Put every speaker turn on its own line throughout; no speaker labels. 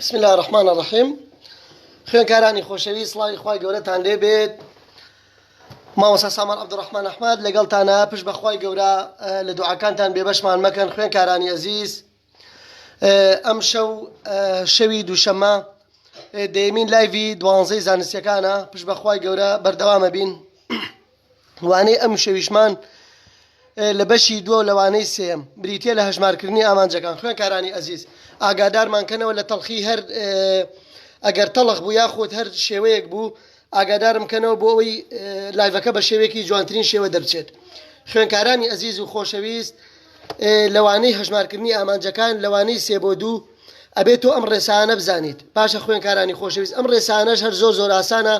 بسم الله الرحمن الرحيم. خوين كاراني خوشوي صلاحي خوای گەورەتان لێ بێت. مامۆستا سامان عەبدوڕەحمان ئەحمەد لەگەڵتانە پشت بە خوای گەورە لە دوعاکانتان بێبەشمان مەکەن. خوێن کارانی عەزیز، ئەم شەوی دووشەممە دەیەمین لایڤی 12 زانستیەکانە. پشت بە خوای گەورە بەردەوامە بین. وانەی ئەم شەویشمان لە بەشی دووە لەوانەی سێم بریتە لە هەژمارکردنی ئامانجەکان. خوێن کارانی عەزیز، ئاگادارمانکەنەوە لە تەڵخی هەر ئەگەر تەڵخ بوو یاخۆت هەر شێوەیەک بوو ئاگادارم کەنەوە بۆ ئەوەی لایڤەکە بە شێوەیەکی جوانترین شێوە دەرچێت. خوێنکارانی عەزیز و خۆشەویست، لەوانەی هەژمارکردنی ئامانجەکان لەوانەی سێ بۆ دوو ئەبێت ئەم ڕێسانە بزانیت. پاشە خوێنکارانی خۆشەویست، ئەم ڕێسانەش هەر زۆر ئاسانە،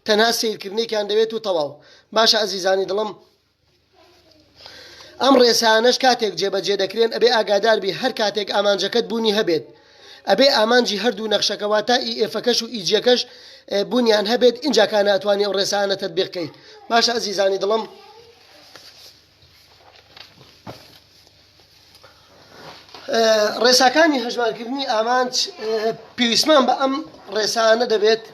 تەنها سیرکردنێکیان دەوێت و تەواو. باشە عەزیزانی دڵم، ئەم ڕێسانەش کاتێک جێبەجێ دەکرێن ئەبێ ئاگاداربی هەر کاتێک ئامانجەکەت بوونی هەبێت ئەبێ ئامانجی هەردوو نەخشەکەوە تا ئیفەکەش و ئیجەکەش بوونیان هەبێت. اینجا ناتوانێت ئەو ڕێسانە تەطبیق بکەیت. باشە عەزیزانی دڵم، ڕێساکانی هەژمارکردنی ئامانج پێویستمان بە ئەم ڕێسانە دەبێت.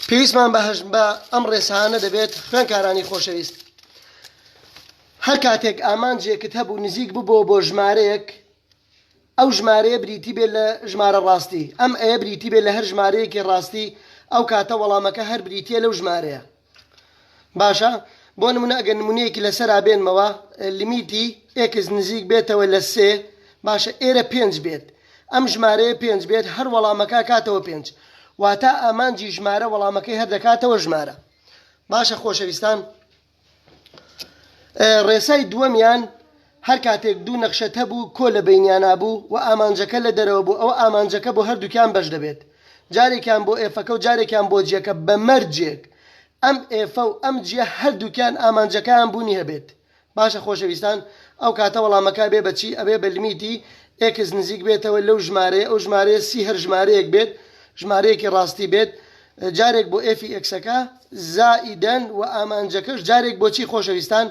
پێویستمان بە ئەم ڕێسانە دەبێت. خوێنکارانی خۆشەویست، هەر کاتێک ئامانجێکت هەبوو نزیک ببۆ بۆ ژمارەیەک، ئەو ژمارەیە بریتی بێت لە ژمارە ڕاستی. ئەم ئەیە بریتی بێت لە هەر ژمارەیەکی ڕاستی، ئەو کاتە وەڵامەکە هەر بریتە لەو ژمارەیە. باشە، بۆ نمونە ئەگەر نمونەیەکی لەسەرا بێنمەوە، لیمیتی ئێکس نزیک بێتەوە لە 3، باشە ئێرە 5 بێت، ئەم ژمارەیە 5 بێت، هەر وەڵامەکە کاتەوە 5، واتە ئامانجی ژمارە وەڵامەکەی هەر دەکاتەوە ژمارە. باشە خۆشەویستان، ڕێسای دووەمیان هەر کاتێک دوو نەخشەت هەبوو کۆ لە بەینیانە بوو و ئامانجەکە لە دەرەوە بوو، ئەوە ئامانجەکە بۆ هەردووکیان بەش دەبێت. جارێکیان بۆ ئێفەکە و جارێکیان بۆ جیەکە بە مەرجێک ئەم ئێفە و ئەم جیە هەردووکیان ئامانجەکەیان بوونی هەبێت. باشە خۆشەویستان، ئەو کاتە وەڵامەکە بێ بەچی؟ ئەبێ بە لیمیتی ئێکس نزیک بێتەوە لەو ژمارەیە، ئەو ژمارەیە سی هەر ژمارەیەک بێت، ژمارەیەکی ڕاستی بێت، جارێک بۆ ئێفی ئێکسەکە زائیدەن و ئامانجەکەش جارێک بۆ چی خۆشەویستان؟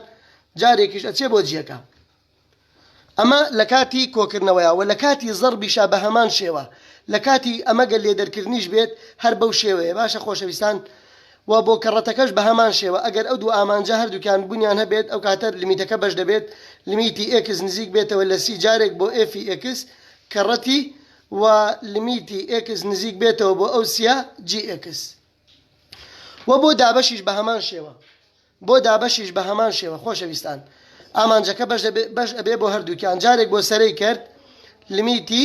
جارێکیش ئەچێ بۆ جیەکە. ئەمە لە کاتی کۆکردنەوەیە و لە کاتی زەربیشا بە هەمان شێوە، لە کاتی ئەمەگە لێدەرکردنیش بێت هەر بەو شێوەیە. باشە خۆشەویستان، و بۆ کەڕەتەکەش بە هەمان شێوە، ئەگەر ئەو دوو ئامانجە هەردووکیان بوونیان هەبێت ئەو کاتە لیمیتەکە بەش دەبێت، لیمیتی ئێکس نزیک بێتەوە لە سی، جارێک بۆ ئێفی ئێکس کەڕەتی و لیمیتی ئێکس نزیک بێتەوە بۆ ئەو سیە جی ئێکس. و بۆ دابەشیش بە هەمان شێوە، بۆ دابەشیش بە هەمان شێوە. خۆشەویستان، ئامانجەکە بەش ئەبێ بۆ هەردووکیان، جارێک بۆ سەرەی کرد لیمیتی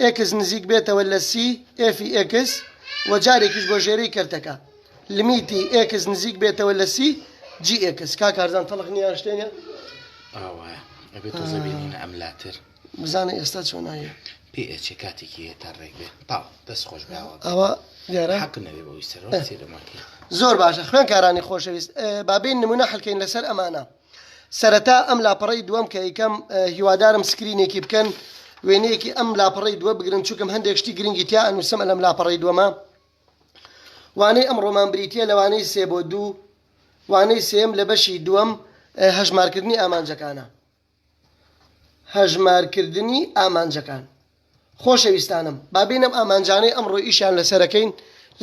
ئێکس نزیک بێتەوە لە سی ئێفی ئێکس، و جارێکیش بۆ ژێرەی کردەکە لیمیتی ئێکس نزیک بێتەوە لە سی جی ئێکس. کاکارزان تەڵق نییە شتێنە؟
ئاوایە ئەبێت تۆزە بینینە ئەملاتر
بزانە ئێستا چۆنایە
پێ ئەچێ کاتێکی تا ڕێک بێت پاو دەست خۆش بێەوە
ئەوە دیارە
حەق نەبێ بەوەی سەرەوە سێدەماکە.
زۆر باشە. خوێنکارانی خۆشەویست، بابین نمونە حەلکەین لەسەر ئەمانە. سەرەتا ئەم لاپەڕەی دووەم کە یەکەم هیوادارم سکرینێکی بکەن، وێنەیەکی ئەم لاپەڕەی دووە بگرن، چووکەم هەندێک شتی گرنگی تیا ئەنووسم لەم لاپەڕەی دووەمە. وانەی ئەمڕۆمان بریتە لەوانەی سێ بۆ دوو، وانەی سێم لە بەشی دووەم هەژمارکردنی ئامانجەکانە. هەژمارکردنی ئامانجەکان. خۆشەویستانم، بابینم ئامانجانەی ئەمڕۆ ئیشیان لەسەرەکەین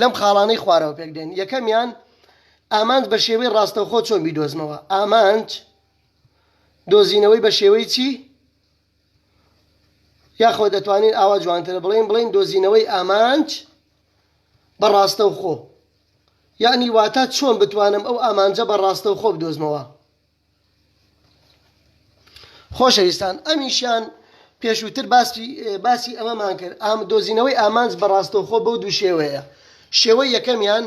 لەم خاڵانەی خوارەوە پێکدێن. یەکەمیان ئامانج بە شێوەی ڕاستەوخۆ چۆن بیدۆزمەوە. ئامانج دۆزینەوەی بە شێوەی چی؟ یاخۆ دەتوانین ئاوا جوانترە بڵین دۆزینەوەی ئامانج بە ڕاستەوخۆ، یعنی واتە چۆن بتوانم ئەو ئامانجە بە ڕاستەوخۆ بدۆزمەوە. خۆشەویستان، ئەمیشیان پێشووتر باسی ئەمەمان کرد. دۆزینەوەی ئامانج بە ڕاستەوخۆ بەو دوو شێوەیە. شێوەی یەکەمیان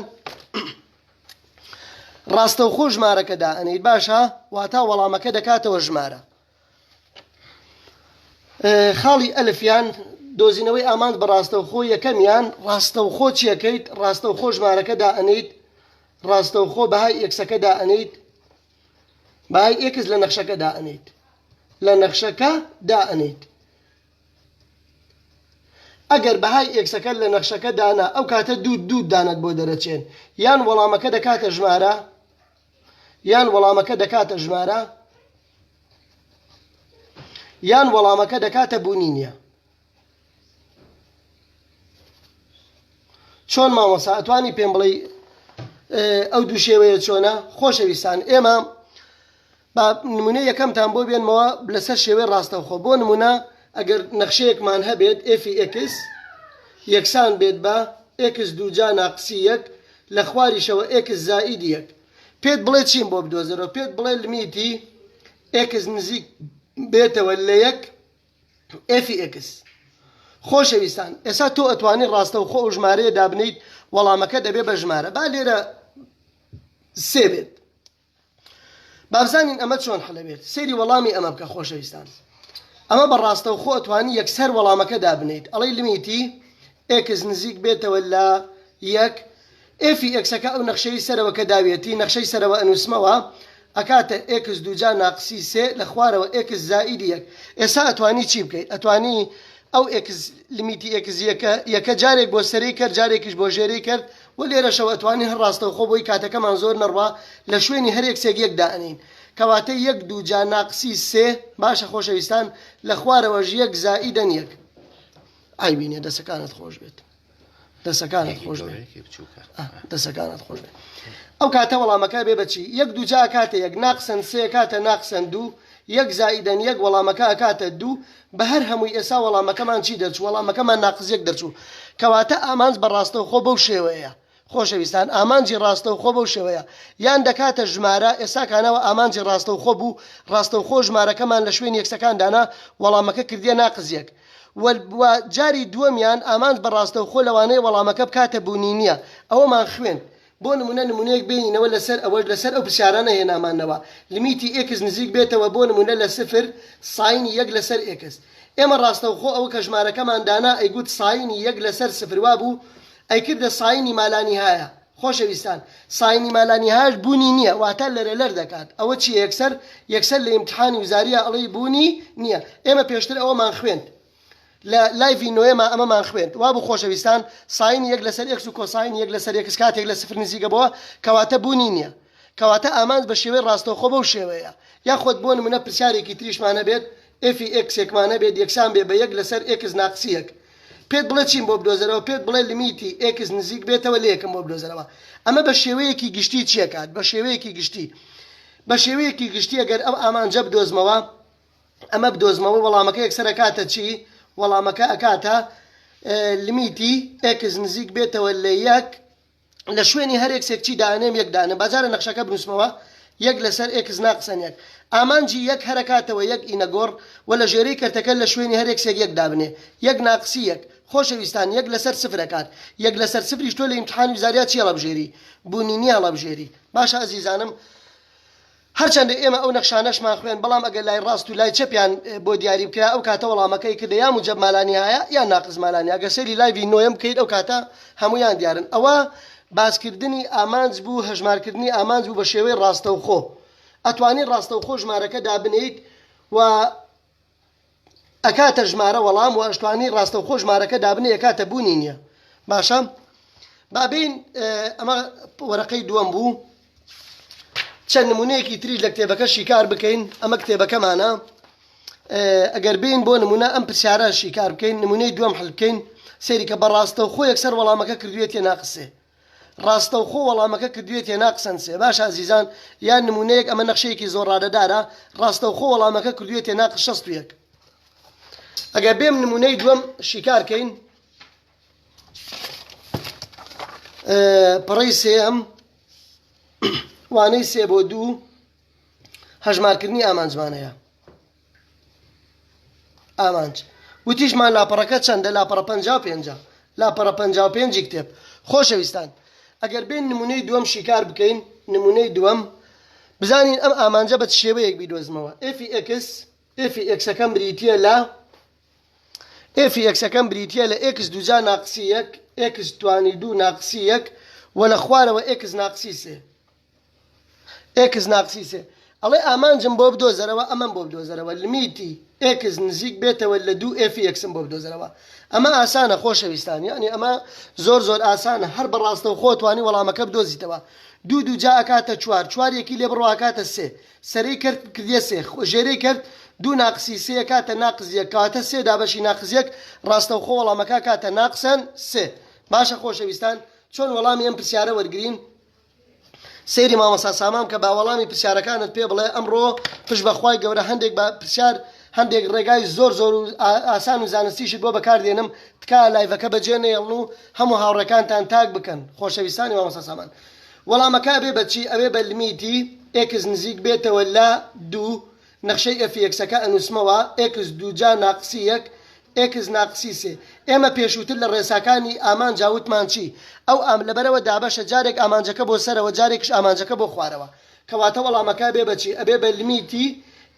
ڕاستەوخۆ ژمارەکە دائەنێیت. باشە، واتە وەڵامەکە دەکاتەوە ژمارە. خاڵی ئەلفیان دۆزینەوەی ئامانج بە ڕاستەوخۆ یەکەمیان ڕاستەوخۆ چیەکەیت؟ ڕاستەوخۆ ژمارەکە دائەنێیت، ڕاستەوخۆ بەهای ئێکسەکە دائەنێیت، بەهای ئێکس لە نەخشەکە دائەنێیت، لە نەخشەکە دائەنێیت. ئەگەر بەهای ئێکسەکە لە نەخشەکە دانا ئەو کاتە دوو دانت بۆ دەرەچێن، یان وەڵامەکە دەکاتە ژمارە یان وەڵامەکە دەکاتە ژمارە یان وەڵامەکە دەکاتە بوونی نییە. چۆن مامۆسا ئەتوانی پێم بڵێ ئەو دوو شێوەیە چۆنە؟ خۆشەویستان ئێمە نمونە یەکەمتان بۆ بێنمەوە لەسەر شێوەی ڕاستەوخۆ. بۆ نمونە ئەگەر نەخشەیەکمان هەبێت ئێفی ئێکس یەکسان بێت بە ئێکس دووجا ناقسی یەک لە خواریشەوە ئێکس زائیدی یەک، پێت بڵێ چیم بۆ بدۆزەرەوە؟ پێت بڵێ لمیتی ئێکس نزیک بێتەوە لە یەک ئێفی ئێکس. خۆشەویستان ئێستا تۆ ئەتوانی ڕاستەوخۆ و ژمارەیە دابنیت، وەڵامەکە دەبێت بە ژمارە. با لێرە سێ بێت. بابزانین ئەمە چۆن حەلە بێت. سێری وەڵامی ئەمە بکە خۆشەویستان. ئەمە بە ڕاستەوخۆ ئەتوانی یەکسەر وەڵامەکە دابنیت. ئەڵێ لمیتی ئێکس نزیک بێتەوە لە یەک ئێفی ئێکسەکە ئەو نەخشەی سەرەوە کە داوێتی نەخشەی سەرەوە ئەنووسمەوە ئەکاتە ئێکس دووجا ناقسی سێ لە خوارەوە ئێکس زائیدی یەک. ئێستا ئەتوانی چی بکەیت؟ ئەتوانی ئەو ئێکس لمیتی ئێکس یەکە جارێک بۆ سەری کرد جارێکیش بۆ ژێری کرد و لێرەشەوە ئەتوانی هەر ڕاستەوخۆ بۆی کاتەکەمان زۆر نەڕوا لە شوێنی هەر یەکسێک یەکدا ئەنین کەواتە یەک دووجا ناقسی سێ. باشە خۆشەویستان لە خوارەوەژ یەک زائیدەن یەک. ئایبینێ دەسەکانت خۆش بێت، دەسەکانت خۆش بێت، دەسەکانت خۆش بێت. ئەو کاتە وەڵامەکە بێ بەچی؟ یەک دووجا کاتە یەک ناقسەن سێ کاتە ناقسەن دوو یەک زائیدەن یەک وەڵامەکە ئەکاتە دوو. بە هەر هەمووی ئێستا وەڵامەکەمان چی دەرچوو؟ وەڵامەکەمان ناقس یەک دەرچوو. کەواتە ئامانج بە ڕاستەوخۆ بەو شێوەیە. خۆشەویستان ئامانجی ڕاستەوخۆ بەو شێوەیە یان دەکاتە ژمارە. ئێستا کانەوە ئامانجی ڕاستەوخۆ بوو، ڕاستەوخۆ ژمارەکەمان لە شوێن یەکسەکاندانا وەڵامەکە کردیە ناقس یەک. جاری دووەمیان ئامانج بە ڕاستەوخۆ لەوانەیە وەڵامەکە بکاتە بوونی نییە. ئەوەمان خوێن بۆ نمونەیەک بینینەوە لەسەر ئەوە لەسەر ئەو پرسیارانە هێنامانەوە لمیتی ئێکس نزیک بێتەوە بۆ نمونە لە سفر ساینی یەک لەسەر ئێکس. ئێمە ڕاستەوخۆ ئەوە کە ژمارەکەمان دانا ئەیگوت ساینی یەک لەسەر سفر وا بوو ئەیکردە ساینی مالانی هایە. خۆشەویستان ساینی مالانی هاش بوونی نییە واتە لەرە لەر دەکات. ئەوە چی یەکسەر لە ئیمتحانی وزاریە ئەڵێ بوونی نییە. ئێمە پێشتر ئەوەمان خوێند لە لایڤی نوێمە ئەمەمان خوێند وا بوو خۆشەویستان ساین یەک لەسەر ئێکس و کۆساین یەک لەسەر ئێکس کاتێک لە سفر نزیکە بەوە کەواتە بوونی نییە. کەواتە ئامانج بە شێوەی ڕاستەوخۆ بەو شێوەیە. یاخۆت بۆ نمونە پرسیارێکی تریشمانە بێت ئێفی ئێکسێکمانە بێت یەکسان بێ بە یەک لەسەر ئێکس ناقسی یەک. پێت بڵێ چیم بۆ بدۆزەرەوە؟ پێت بڵێ لمیتی ئێکس نزیک بێتەوە لە یەکەم بۆ بدۆزەرەوە. ئەمە بە شێوەیەکی گشتی چیەکات؟ بە شێوەیەکی گشتی ئەگەر ئەم ئامانجە بدۆزمەوە ئەمە بدۆزمەوە وەڵامەکە یەکسەر ئەکاتە چی؟ وەڵامەکە ئەکاتە لمیتی ئێکس نزیک بێتەوە لە یەک لە شوێنی هەر یەکسێک چی دانێم یەک دانە. بەجارە نەخشەکە بنووسمەوە یەک لەسەر ئێکس ناقسەن یەک. ئامانجی یەک هەرەکاتەوە یەک ئینەگۆڕ و لە ژێرەی کەرتەکە لە شوێنی هەر یەکسێک یەک دابنێ یەک ناقسی یەک. خۆشەویستان یەک لەسەر سفرەکات. یەک لەسەر سفریش تۆ لە ئیمتحانی وزاریا چی هەڵەبژێری؟ بوونی نییە هەڵەبژێری. باشە ئەزیزانم هەرچەندە ئێمە ئەو نەخشانەشمان خوێن بەڵام ئەگەر لای ڕاست و لای چەپیان بۆ دیاری بکرا ئەو کاتە وەڵامەکەی کردە یا موجب مالانی هەیە یا ناقص مالانی. ئەگەر سەیری لایڤی نۆیەم بکەیت ئەو کاتە هەمویان دیارن. ئەوە باسکردنی ئامانج بوو هەژمارکردنی ئامانج بوو بە شێوەی ڕاستەوخۆ. ئەتوانی ڕاستەوخۆ ژمارەکە دابنیت و ئەکاتە ژمارە وەڵام و ئەشتوانی ڕاستەوخۆ ژمارەکە دابنێ ئەکاتە بوونی نییە. باشە بابین ئەمە وەرەقەی دووەم بوو. چەند نمونەیەکی تریش لە کتێبەکە شیکار بکەین. ئەمە کتێبەکەمانە ئەگەر بین بۆ نمونە ئەم پرسیارە شیکار بکەین نمونەی دووەم حەل بکەین سەیری کە بە ڕاستەوخۆ یەکسەر وەڵامەکە کردوێتە ناقسێ ڕاستەوخۆ وەڵامەکە کردوێتە ناقسەن سێ. باشە ئازیزان یان نمونەیەک ئەمە نەخشەیەکی زۆر ڕادەدارە ڕاستەوخۆ وەڵامەکە کردوێتە ناقس 61. ئەگەر بێم نمونەی دووەم شیکارکەین پڕی سێم وانەی سێ بۆ دوو هەژمارکردنی ئامانجمانەیە. ئامانج وتیشمان لاپەڕەکە چەندە؟ لاپەڕە 55 لاپەڕە 55 کتێب. خۆشەویستان ئەگەر بین نمونەی دووەم شیکار بکەین نمونەی دووەم بزانین ئەم ئامانجە بە شێوەیەک بیدۆزمەوە. ئێفی ئێکسەکەم بریتیە لە ئێفی ئێکسەکەم بریتیە لە ئێکس دووجا ناقسی یەک ئێکس توانی دوو ناقسی یەک و لە خوارەوە ئێکس ناقسی سێ ئێکس ناقسی سێ. ئەڵێ ئامانجم بۆ بدۆزەرەوە ئەمەم بۆ بدۆزەرەوە لمیتی ئێکس نزیک بێتەوە لە دوو ئێفی ئێکسم بۆ بدۆزەرەوە. ئەمە ئاسانە خۆشەویستان یعنی ئەمە زۆر ئاسانە هەر بەڕاستەوخۆ توانی وەڵامەکە بدۆزیتەوە. دوو جا ئەکاتە چوار یەکی لێ بڕوا ئەکاتە سێ سەرەی کرد کردیە سێ ژێرەی کرد دو ناقصی سێ کاتە ناقص یەک کاتە سێ دابەشی ناقص یەک ڕاستەوخۆ وەڵامەکە کاتە ناقسەن سێ. باشە خۆشەویستان چۆن وەڵامی ئەم پرسیارە وەرگرین سەیری مامەستا سامان کە با وەڵامی پرسیارەکانت پێ بڵێ ئەمڕۆ پشت بەخوای گەورە هەندێک بە پرسیار هەندێک ڕێگای زۆر زۆر و ئاسان و زانستیشت بۆ بەکاردێنم تکا لایڤەکە بەجێنێڵن و هەموو هاوڕەکانتان تاک بکەن خۆشەویستانی مامەستا سامان. وەڵامەکە ئەبێ بەچی ئەوێ بە لیمیتی ئێکس نزیک بێتەوە لە دوو نەخشەی ئەفیەکسەکە ئەنووسمەوە ئێکس دوو جا ناقسی یەک ئێکس ناقسی سێ. ئێمە پێشووتر لە ڕێساکانی ئامانجا وتمان چی ئەو لەبەرەوە دابەشە جارێک ئامانجەکە بۆ سەرەوە جارێکش ئامانجەکە بۆ خوارەوە کەواتە وەڵامەکە بێ بەچی ئەبێ بە لیمیتی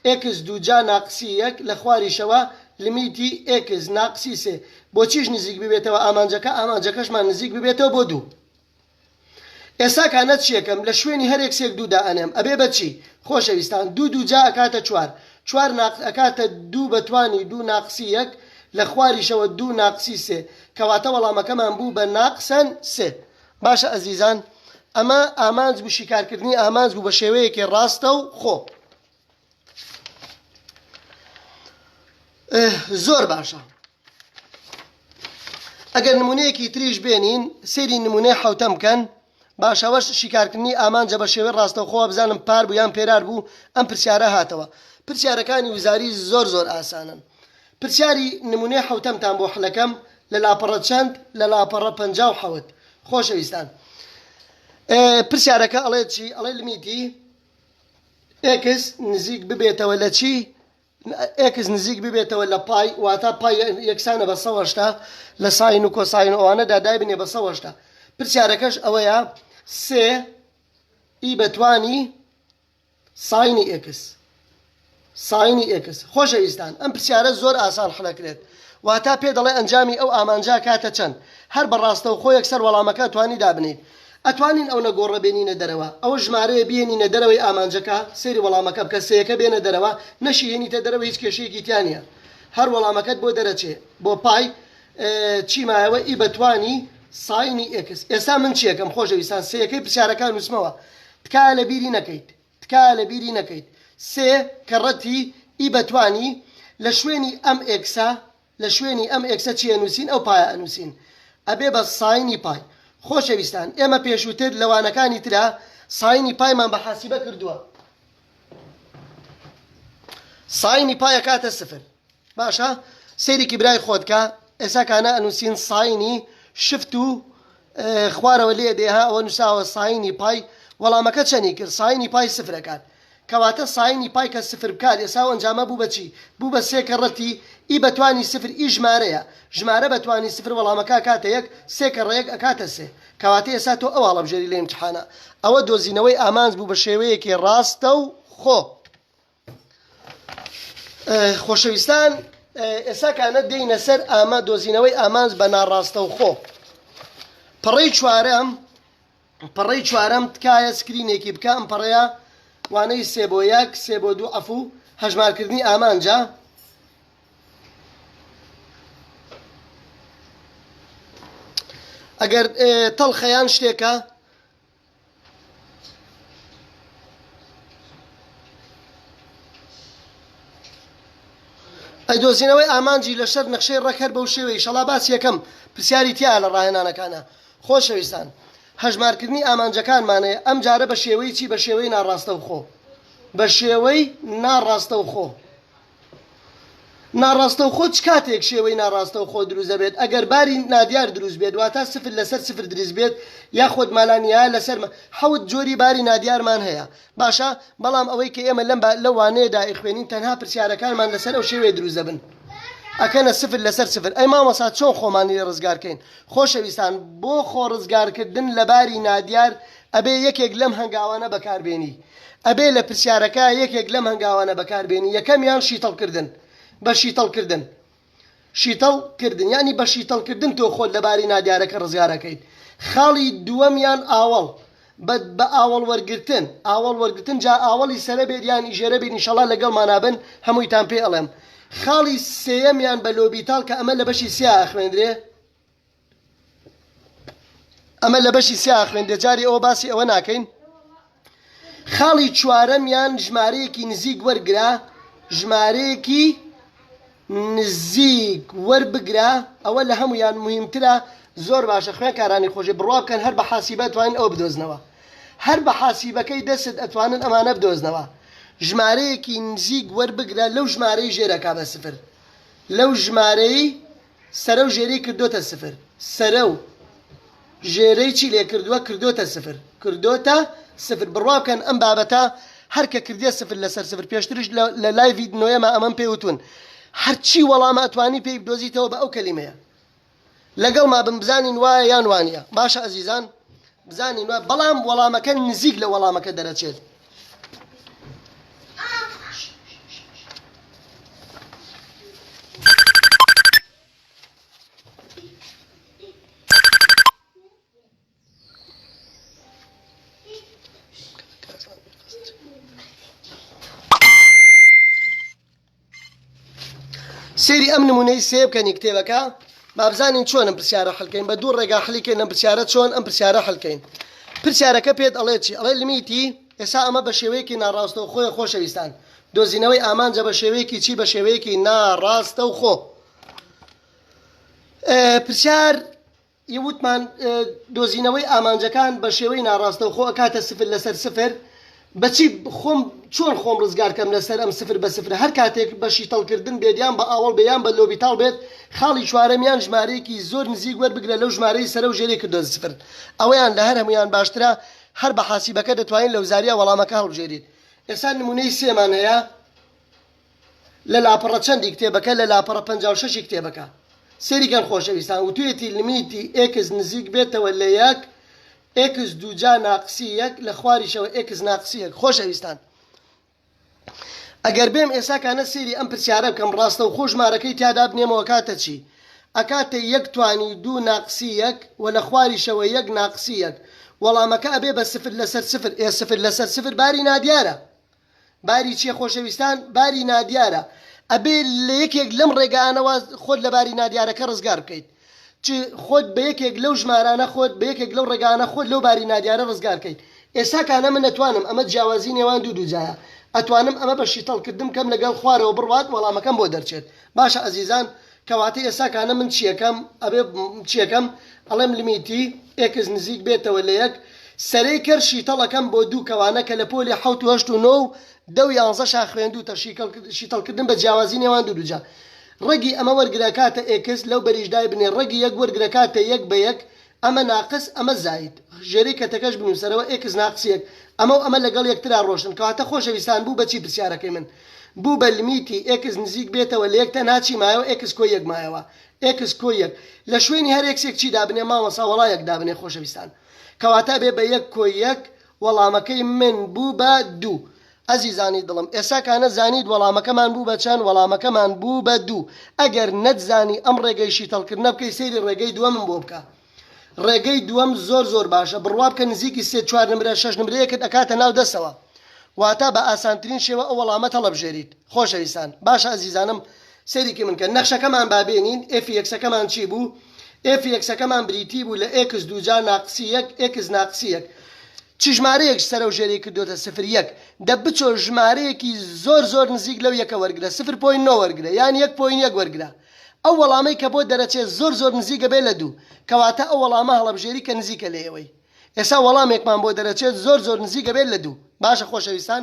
ئێکس دوو جا ناقسی یەک لە خواریشەوە لیمیتی ئێکس ناقسی سێ. بۆچیش نزیک ببێتەوە ئامانجەکە ئامانجەکەشمان نزیک ببێتەوە بۆ دوو. ئێستا کانە چیەکەم لە شوێنی هەرێک سێک دوودا ئەنێم ئەبێ بەچی خۆشەویستان دوو دوو جا ئەکاتە چوار چوار ئەکاتە دوو بەتوانی دوو ناقسی یەک لە خواریشەوە دوو ناقسی سێ کەواتە وەڵامەکەمان بوو بە ناقسەن سێ. باشە ئەزیزان ئەمە ئامانج بوو شیکارکردنی ئامانج بوو بە شێوەیەکی ڕاستە و خۆ. زۆر باشە. ئەگەر نمونەیەکی تریش بێنین سێری نمونەی حوتە بکەن باشەوەش شیکارکردنی ئامانجە بە شێوەی ڕاستەوخۆ بزانم پار بوو یان پێرار بوو ئەم پرسیارە هاتەوە. پرسیارەکانی وزاری زۆر زۆر ئاسانن. پرسیاری نمونەی حوتەمتان بۆ حلەکەم لە لاپەڕە چەند لە لاپەڕە 57 خۆشەویستان. پرسیارەکە ئەڵێ چی ئەڵێ لیمیتی ئێکس نزیک ببێتەوە لە چی ئێکس نزیک ببێتەوە لە پای واتە پای یەکسانە بە 180 لە ساین و کۆساین ئەوانەدا دابنێ بە 180. پرسیارەکەش ئەوەیە سێ ئی بەتوانی ساینی ئێکس ساینی ئێکس. خۆشەویستان ئەم پرسیارە زۆر ئاسان حلەکرێت واتە پێ دەڵێ ئەنجامی ئەو ئامانجا کاتە چەند هەر بەڕاستە و خۆ یەکسەر وەڵامەکە توانی دابنیت. ئەتوانین ئەو نەگۆڕە بێنینە دەرەوە ئەوە ژمارەیە بێنینە دەرەوەی ئامانجەکە سێری وەڵامەکە بکە سەیەکە بێنە دەرەوە نەشی هێنیتە دەرەوە هیچ کێشەیەکی تیانە هەر وەڵامەکەت بۆ دەرەچێ بۆ پای چیمایەوە ئی بەتوانی ساینی ئێکس. ئێستا من چیەکەم خۆشەویستان سەیەکەی پرسیارەکان نووسمەوە تکایە لە بیری نەکەیت تکایە لە بیری نەکەیت سێ کەڕەتی ئی بەتوانی لە شوێنی ئەم ئێکسە لە شوێنی ئەم ئێکسە چی ئەنووسین ئەو پایە ئەنووسین ئەبێ بە ساینی پای. خۆشەویستان ئێمە پێشووتر لەوانەکانی ترا ساینی پایمان بە حاسیبە کردووە ساینی پایە کاتە سفر. باشە سەیرێکی برای خۆتکە ئێستا کانە ئەنووسین ساینی شفت و خوارەوە لێ دێها ئەوە نووساوە ساینی پای وەڵامەکە چەنی کرد ساینی پای سفرەکات کەواتە ساینی پای کە سفر بکات ئێستا ئەنجامە بوو بەچی بوو بە سێ کەڕەتی ئی بەتوانی سفر ئی ژمارەیە ژمارە بەتوانی سفر وەڵامەکە کاتە یەک سێ کەڕەیەک ئەکاتە سێ کەواتە ئێستا تۆ ئەو هەڵەبژێری لە ئیمتحانە ئەوە دۆزینەوەی ئامانج بوو بە شێوەیەکی ڕاستە و خۆ. خۆشەویستان ئێستا کانە دێینە سەر ئامە دۆزینەوەی ئامانج بە ناڕاستە و خۆ. پەڕەی چوارەم تکایە سکرینێکی بکە ئەم پەڕەیە وانەی سێ بۆ یەک سێ بۆ دوو ئەفوو هەژمارکردنی ئامانجا. ئەگەر تەڵخەیان شتێکە ئەیدۆزینەوەی ئامانجی لەسەر نەخشەی ڕەکەر بەو شێوەی شەڵا باسی یەکەم پرسیاری تیا لە ڕاهێنانەکانە. خۆشەویستان هەژمارکردنی ئامانجەکانمانەیە ئەم جارە بە شێوەی چی بە شێوەی ناڕاستە و خۆ بە شێوەی ناڕاستە و خۆ. ناڕاستە و خۆ چ کاتێک شێوەی ناڕاستە و خۆ دروست دەبێت ئەگەر باری نادیار دروست بێت واتە سفر لەسەر سفر دروست بێت یاخۆت مالانیا لەسەر حەوت جۆری باری نادیارمان هەیە. باشە بەڵام ئەوەی کە ئێمە لەو وانەیەدا ئیخوێنین تەنها پرسیارەکانمان لەسەر ئەو شێوەیە دروست دەبن ئەکەنە سفر لەسەر سفر. ئەی مامەسا چۆن خۆمانی لێ ڕزگارکەین؟ خۆشەویستان بۆ خۆ ڕزگارکردن لە باری نادیار ئەبێ یەکێک لەم هەنگاوانە بەکاربێنی ئەبێ لە پرسیارەکە یەکێک لەم هەنگاوانە بەکاربێنی. یەکەمیان شیتەڵکردن بە شیتەڵکردن یعنی بە شیتەڵکردن تۆ خۆت لە باری نادیارەکە ڕزگارەکەیت. خاڵی دووەمیان ئاوەڵ بە ئاوەڵ وەرگرتن جا ئاوەڵی سەرە بێت یان ئیژێرە بێت ئینشەڵا لەگەڵمانابن هەموویتان پێ ئەڵێم. خاڵی سێیەمیان بە لۆبیتاڵ کە ئەمە لە بەشی سیا خوێندرێ جاری ئەوە باسی ئەوە ناکەین. خاڵی چوارەمیان ژمارەیەکی نزیک وەرگرا ژمارەیەکی نزیک وەربگرە ئەوە لە هەمویان مهمترە زۆر باشە خوێنکارانی خۆشی بڕوا بکەن هەر بە حاسیبە توانین ئەوە بدۆزنەوە هەر بە حاسیبەکەی دەست ئەتوانن ئەمانە بدۆزنەوە ژمارەیەکی نزیک وەربگرە لەو ژمارەی ژێرەکا بە سفر لەو ژمارەی سەرە و ژێرەی کردۆتە سفر سەرە و ژێرەی چی لێ کردۆتە سفر کردۆتە سفر بڕوا بکەن ئەم بابەتە هەرکە کردێ سفر لەسەر سفر پێشترش لە لایڤی نۆیەمە ئەمەم پێوتون هەرچی وەڵامە ئەتوانی پێی بدۆزیتەوە بە ئەو کەلیمەیە لەگەڵ ما بم بزانین وایە یان وانە باشە ئەزیزان بزانین وایە بەڵام وەڵامەکە نزیک لە وەڵامەکە دەرەچێت سێری ئەم نمونەی سێ بکەنی کتێبەکە با بزانین چۆن ئەم پرسیارە حەڵکەین بە دوو ڕێگا حەلیکەین ئەم پرسیارە چۆن ئەم پرسیارە حەڵکەین پرسیارەکە پێت ئەڵێ چی ئەڵێ لمیتی ئێستا ئەمە بە شێوەیەکی ناڕاستە و خۆی خۆشەویستان دۆزینەوەی ئامانجە بە شێوەیەکی چی بە شێوەیەکی ناڕاستە و خۆ پرسیار یوتمان دۆزینەوەی ئامانجەکان بە شێوەی ناڕاستە و خۆ ئەکاتە سفر لەسەر سفر بەچی خۆم چۆن خۆم ڕزگارکەم لەسەر ئەم سفر بە سفر هەر کاتێک بە شیتەڵکردن بێت یان بە ئاوەڵ بێیان بە لۆبیتاڵ بێت خاڵی چوارەمیان ژمارەیەکی زۆر نزیک وەربگرە لەو ژمارەی سەرە و ژێرەی کردۆ سفر ئەوەیان لە هەر هەمویان باشترە هەر بە حاسیبەکە دەتوانین لەو زاریە وەڵامەکە هەڵبژێریت ئێستا نمونەی سێمان هەیە لە لاپەڕە چەندی کتێبەکە لە لاپەڕە 56 کتێبەکە سێریکەن خۆشەویستان وتوێتی لمیتی ئێکس نزیک بێتەوە لە یەک ئێکس دووجا ناقسی یەک لە خواریشەوە ئێکس ناقسی یەک خۆشەویستان ئەگەر بێم ئێساکانە سێری ئەم پرسیارە بکەم ڕاستە و خۆ ژمارەکەی تیادا بنێمەوە کاتە چی ئەکاتە یەک توانی دوو ناقسی یەک و لە خواریشەوە یەک ناقسی یەک وەڵامەکە ئەبێ بە سفر لەسەر سفر سفر لەسەر سفر باری نادیارە باری چیە خۆشەویستان باری نادیارە ئەبێ لە یەکێک لەم ڕێگانەوە خۆت لە باری نادیارەکە ڕزگار بکەیت خۆت بە یەکێک لەو ژمارانە خۆت بە یەکێک لەو ڕێگانە خۆت لەو باری نادیارە ڕزگارکەیت ئێستاکانە من ئەتوانم ئەمە جیاوازی نێوان دوو دووجایە ئەتوانم ئەمە بە شیتەڵکردن کەم لەگەڵ خوارەوە بڕوات وەڵامەکەم بۆ دەرچێت باشە ئەزیزان کەواتە ئێستاکانە من چیەکەم ئەبێ چیەکەم ئەڵێم لمیتی ئێکس نزیک بێتەوە لە یەک سەرەی کرد شیتەڵەکەم بۆ دوو کەوانە کە لە پۆلی 7 و 8 و 9 و 10 و 11 شا خوێندووتە شیتەڵکردن بە جیاوازی نێوان دوو دووجا ڕەگی ئەمە وەرگراکاتە ئێکس لەو بەریشدای بنێ ڕەگی یەک وەرگراکاتە یەک بە یەک ئەمە ناقص ئەمە زاید ژێری کەتەکەش بنووسەرەوە ئێکس ناقسیەک ئەمە لەگەڵ یەکترا ڕۆشن کەواتە خۆشەویستان بوو بەچی پرسیارەکەی من بوو بە لمیتی ئێکس نزیک بێتەوە لە یەک تەنها چی مایەوە ئێکس کۆ یەک مایەوە ئێکس کۆ یەک لە شوێنی هەر ئێکسێک چی دابنێ ماوەسا وەڵایەک دابنێ خۆشەویستان کەواتە بێ بە یەک کۆ یەک وەڵامەکەی من بوو بە دوو ئەزیزانی دڵم ئێساکانە زانیت وەڵامەکەمان بوو بە چەند وەڵامەکەمان بوو بە دوو ئەگەر نەتزانی ئەم ڕێگەی شیتەڵکردنە بکەی سەیری ڕێگەی دووەمم بۆ بکە ڕێگەی دووەم زۆر باشە بڕوا بکە نزیکی 3-4 نمرە 6 نمرەیەکت ئەکاتە ناو دەستەوە واتە بە ئاسانترین شێوە ئەو وەڵامە هەڵەبژێریت خۆشەویستان باشە ئەزیزانم سەیریکی من کە نەخشەکەمان بابێنین ئێفی یەکسەکەمان چی بوو ئێفی یەکسەکەمان بریتی بوو لە ئێکس دووجا ناقسی یەک ئێکس ناقسی یەک چی ژمارەیەک سەرە و ژێری کردوتە سفر یەک دە بچۆ ژمارەیەکی زۆر نزیک لەو یەکە وەرگرە 0.9 وەرگرە یان 1.1 وەرگرە ئەو وەڵامەی کە بۆ دەرەچێت زۆر نزیکە بێ لە دوو کەواتە ئەو وەڵامە هەڵەبژێری کە نزیکە لە ئێوەی ئێستا وەڵامێکمان بۆ دەرەچێت زۆر نزیکە بێت لە دوو باشە خۆشەویستان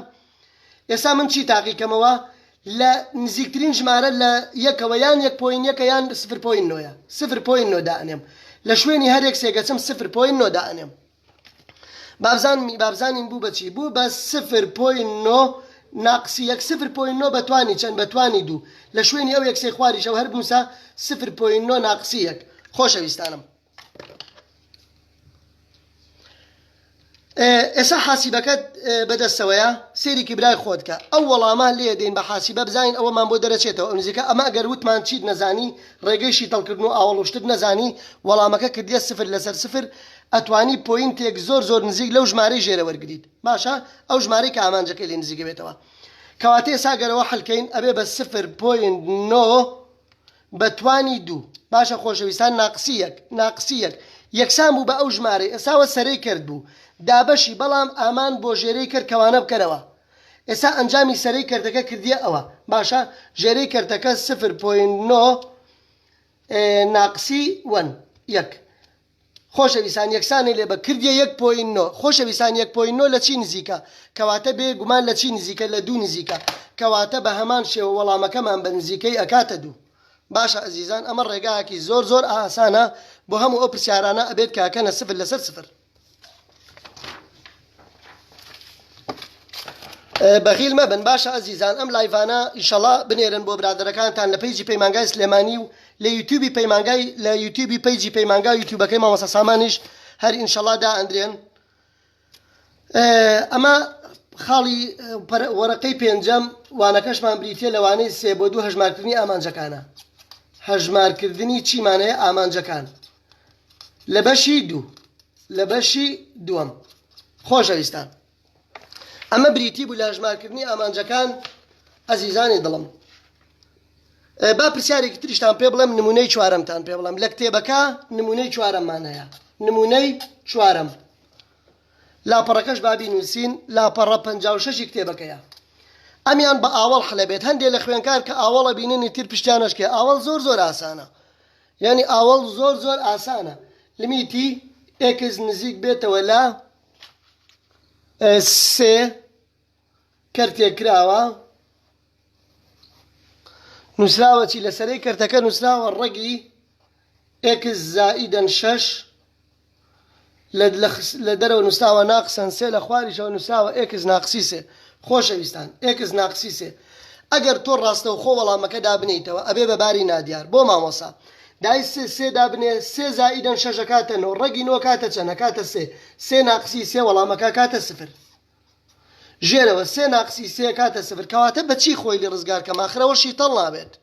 ئێستا من چی تاقیکەمەوە لە نزیکترین ژمارە لە یەکەوە یان 1.1 یان 0.9 دائنێم لە شوێنی هەر یەکسێکەچم 0.9 دائنێم بابزانین بوو بەچی بوو بە 0.9 ناقسی یەک 0.9 بەتوانی چەند بەتوانی دوو لە شوێنی ئەو یەکسەی خواریشەوە هەر بنووسە 0.9 ناقسی یەک خۆشەویستانم ئێستا حاسیبەکەت بەدەستەوەیە سێریکی برای خۆتکە ئەو وەڵامە لێ دێن بە حاسیبە بزانین ئەوەمان بۆ دەرەچێتەوە ئەو نزیکە ئەمە ئەگەر وتمان چیت نەزانی ڕێگەی شیتەڵکردن و ئاوەڵوشتت نەزانی وەڵامەکە کردیە 0 لەسەر 0 ئەتوانی پۆینتێک زۆر نزیک لەو ژمارەی ژێرە وەرگریت باشە ئەو ژمارەی کە ئامانجەکەی لێ نزیکە بێتەوە کەواتە ئێستا گەرەوە حەلکەین ئەبێ بە 0.9 بەتوانی دوو باشە خۆشەویستان ناقسی یەک یەکسان بوو بە ئەو ژمارەی ئێستاوە سەرەی کرد بوو دابەشی بەڵام ئامان بۆ ژێرەی کرد کەوانە بکەرەوە ئێستا ئەنجامی سەرەی کردەکە کردیە ئەوە باشە ژێرەی کردەکە 0.9 ناقسی 1 خۆشەویستان یەکسانی لێ بە کردیە 1.9 خۆشەویستان 1.9 لە چی نزیکە کەواتە بێ گومان لە چی نزیکە لە 2 نزیکە کەواتە بە هەمان شێوە وەڵامەکەمان بە نزیکەی ئەکاتە 2 باشە ئەزیزان ئەمە ڕێگایەکی زۆر ئاسانە بۆ هەموو ئەو پرسیارانە ئەبێت کاکەنە 0 لەسەر 0 بەخیل مەبن باشە ئەزیزان ئەم لایڤانە ئینشەڵا بنێرن بۆ برادەرەکانتان لە پەیجی پەیمانگای سلێمانی و لە یوتیوبی پەیمانگای لە یوتیوبی پەیجی پەیمانگای یوتیوبەکەی مامۆستا سامانیش هەر ئینشەڵا دائەندرێن ئەمە خاڵی وەرەقەی پێنجەم وانەکەشمان بریتێ لەوانەی 3 بۆ 2 هەژمارکردنی ئامانجەکانە هەژمارکردنی چیمانەیە ئامانجەکان لە بەشی 2 لە بەشی دووەم خۆشەویستان ئەمە بریتی بوو لە هەژمارکردنی ئامانجەکان ئەزیزانی دڵم با پرسیارێکی تریشتان پێ بڵێم نمونەی چوارەمتان پێ بڵێم لە کتێبەکە نمونەی چوارەممان هەیە نمونەی چوارەم لاپەڕەکەش بابی نووسین لاپەڕە 56 کتێبەکەیە ئەمیان بە ئاوەڵ حەلەبێت هەندێک لە خوێنکار کە ئاوەڵە بیننی تر پشتیانەشکێ ئاوەڵ زۆر ئاسانە یعنی ئاوەڵ زۆر ئاسانە لمیتی ئێکس نزیک بێتەوە لە 3 کەرتێکراوە نووسراوە چی لەسەرەی کەرتەکە نووسراوە ڕەگی ئێکس زائیدەن 6 لە دەرەوە نووسراوە ناقسەن 3 لە خواریشەوە نووسراوە ئێکس ناقسی 3 خۆشەویستان ئێکس ناقسی 3 ئەگەر تۆ ڕاستەوخۆ وەڵامەکە دابنیتەوە ئەبێ بەباری نادیار بۆ مامۆسا دای 3 دابنێ 3 زائیدەن 6 کاتە 9 ڕەگی 9 کاتە چەندە کاتە 3 ناقسی 3 وەڵامەکە کاتە 0 ژێرەوە 3 ناقسی 3 کاتە 0 کەواتە بەچی خۆی لێ ڕزگارکەم ئاخرەوەشی تەڵ نابێت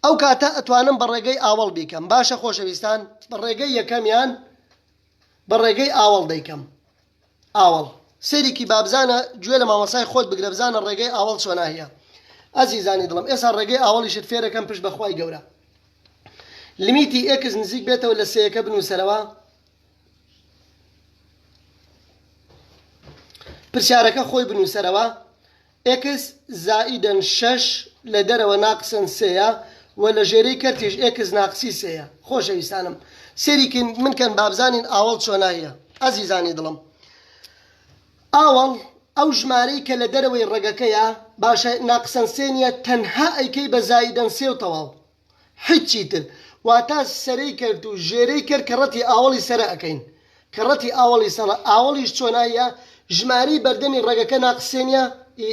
ئەو کاتە ئەتوانم بە ڕێگەی ئاوەڵ بیکەم باشە خۆشەویستان بە ڕێگەی یەکەمیان بە ڕێگەی ئاوەڵ دەیکەم ئاوەڵ سەرێکی بابزانە گوێ لە مامۆسای خۆت بگرە بزانە ڕێگەی ئاوەڵ چۆنا هەیە ئەزیزانی دڵم ئێستا ڕێگەی ئاوەڵیشت فێرەکەم پشت بەخوای گەورە لمیتی ئێکس نزیک بێتەوە لە 3 بنووسەرەوە پرسیارەکە خۆی بنووسەرەوە ئێکس زائیدەن 6 لە دەرەوە ناقسن 3 و لە ژێرەی کەرتیش ئێکس ناقسی 3 خۆشەویستانم سێریکن منکەن بابزانین ئاوەڵ چۆنا هەیە ئەزیزانی دڵم ئاوەڵ ئەو ژمارەی کە لە دەرەوەی ڕێگەکەیە باشە ناقسەن 3 نیە تەنها ئەیکەی بە زائیدەن 3 و تەواو هیچی تر واتە سەرەی کرد و ژێرەی کرد کە ڕەتی ئاوەڵی سەرە ئەەکەین کە ڕەتی ئاوەڵی سەرە ئاوەڵیش چۆنا هەیە ژمارەی بەردەمی ڕێگەکە ناقسێنە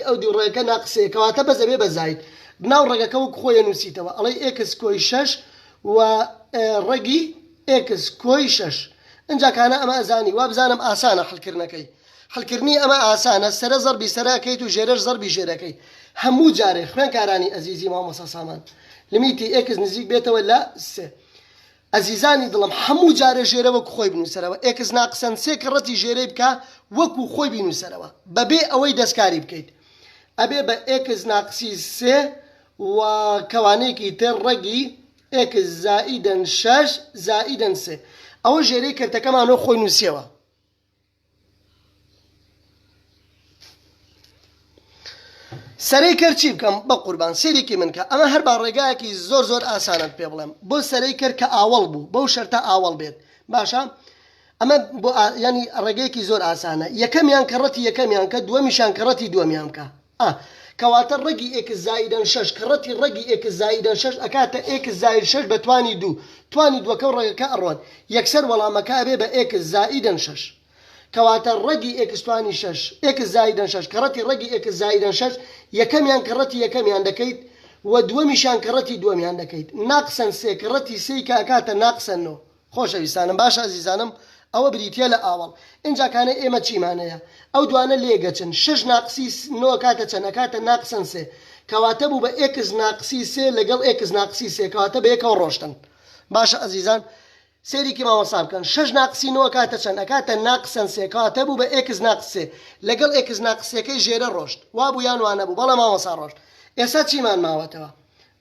ئەو دوو ڕێگەکە ناقسەیە کەواتە بەزەبێ بە زاید بناو ڕێگەکە وەک خۆیە نووسیتەوە ئەڵێ ئێکس کۆی 6 و ڕێگی ئێکس کۆی 6 ئەنجاکانە ئەمە ئەزانی وا بزانم ئاسانە حڵکردنەکەی حڵکردنی ئەمە ئاسانە سەرە زەربی سەرەکەیت و ژێرەش زەربی ژێرەکەی هەموو جارێ خوێنکارانی ئەزیزی مامۆستا سامان لمیتی ئێکس نزیک بێتەوە لە 3 ئەزیزانی دڵم هەموو جارە ژێرە وەکو خۆی بنووسەرەوە ئێکس ناقسەن 3 کە ڕەتی ژێرەی بکە وەکو خۆی بینووسەرەوە بەبێ ئەوەی دەستکاری بکەیت ئەبێ بە ئێکس ناقسی 3 و کەوانەیەکی تر ڕەگی ئێکس زائیدەن 6 زائیدەن 3 ئەوە ژێرەی کەرتەکەمانەوە خۆی نووسیەوە سەرەی کرد چی بکەم بە قوربان سێریکی من کە ئەمە هەر با ڕێگایەکی زۆر ئاسانت پێ بڵێم بۆ سەرەی کرد کە ئاوەڵ بوو بەو شەرتە ئاوەڵ بێت باشە ئەمە بۆ ینی ڕێگەیەکی زۆر ئاسانە یەکەمیان کە ڕەتی یەکەمیان کە دووەمیشان کە ڕەتی دووەمیان بکە کەواتە ڕەگی ئێکس زائیدەن 6 کە ڕەتی ڕەگی ئێکس زائیدەن 6 ئەکاتە ئێکس زائید 6 بە توانی 2 توانی دووەکە و ڕێگەکە ئەڕۆن یەکسەر وەڵامەکە ئەبێ بە ئێکس زائیدەن 6 کەواتە ڕەگی ئێکس توانی 6 ئێکس زائیدەن 6 کە ڕەتی ڕەگی ئێکس زائیدەن 6 یەکەمیان کە ڕەتی یەکەمیان دەکەیت و دووەمیشان کە ڕەتی دووەمیان دەکەیت ناقسەن 3 کە ڕەتی 3 کە ئەکاتە ناقسەن 9 خۆشەویستانم باشە ئەزیزانم ئەوە بریتە لە ئاوەڵ ئینجاکانە ئێمە چیمانەیە ئەو دوانە لێگەچن 6 ناقسی 9 کاتە چەند ئەکاتە ناقسەن 3 کەواتە بوو بە ئێکس ناقسی 3 لەگەڵ ئێکس ناقسی 3 کەواتە بە یەکەوە ڕۆشتن باشە ئەزیزان سێریکی مامۆستا بکەن 6 ناقسی 9 کاتە چەند ئەکاتە ناقسەن 3 کەواتە بوو بە ئێکس ناقس 3 لەگەڵ ئێکس ناقسەکەی ژێرە ڕۆشت وا بوو یان وانە بوو بەڵام مامۆستا ڕۆشت ئێستا چیمان ماوەتەوە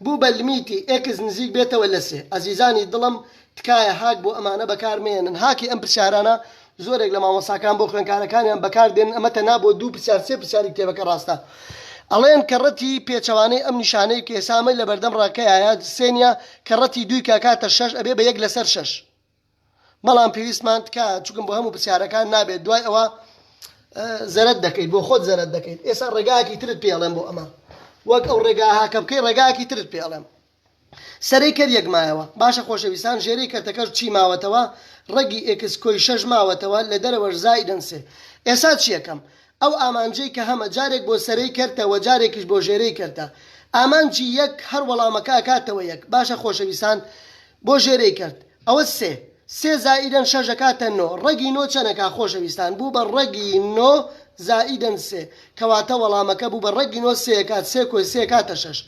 بوو بە لمیتی ئێکس نزیک بێتەوە لە 3 ئەزیزانی دڵم تکایە هاک بۆ ئەمانە بەکارمێنن هاکی ئەم پرسیارانە زۆرێک لە مامۆساکان بۆ خوێندکارەکانیان بەکاردێن ئەمە تەنها بۆ 2 پرسیار 3 پرسیاری کتێبەکە ڕاستە ئەڵێن کەڕەتی پێچەوانەی ئەم نیشانەی کە ئێسامەی لە بەردەم ڕاکەیە سێنیە کەڕەتی 2 کاکاتە 6 ئەبێ بە 1 لەسەر 6 بەڵام پێویستمان تکە چونکە بۆ هەموو پرسیارەکان نابێت دوای ئەوە زەرەت دەکەیت بۆ خۆت زەرەت دەکەیت ئێستا ڕێگایەکی ترت پێڵێم بۆ ئەمە وەک ئەو ڕێگاها کە بکەی ڕێگایەکی ترت پێڵێم سەرەی کەر یەک مایەوە باشە خۆشەویستان ژێرەی کەرتەکەش چی ماوەتەوە ڕەگی ئێکس کۆی 6 ماوەتەوە لە دەرەوەش زایدەن سێ ئێستا چی یەکەم ئەو ئامانجەی کە هەمە جارێک بۆ سەرەی کەرتەوە جارێکیش بۆ ژێرەی کەرتە ئامانجی یەک هەر وەڵامەکە ئەکاتەوە یەک باشە خۆشەویستان بۆ ژێرەی کرد ئەوە سێ زائیدەن 6 ئەکاتە 9 ڕەگی 9 چەندەکا خۆشەویستان بوو بە ڕەگی 9 زائیدەن 3 کەواتە وەڵامەکە بوو بە ڕەگی 9 3 ئەکات 3 کۆی 3 ئەکاتە 6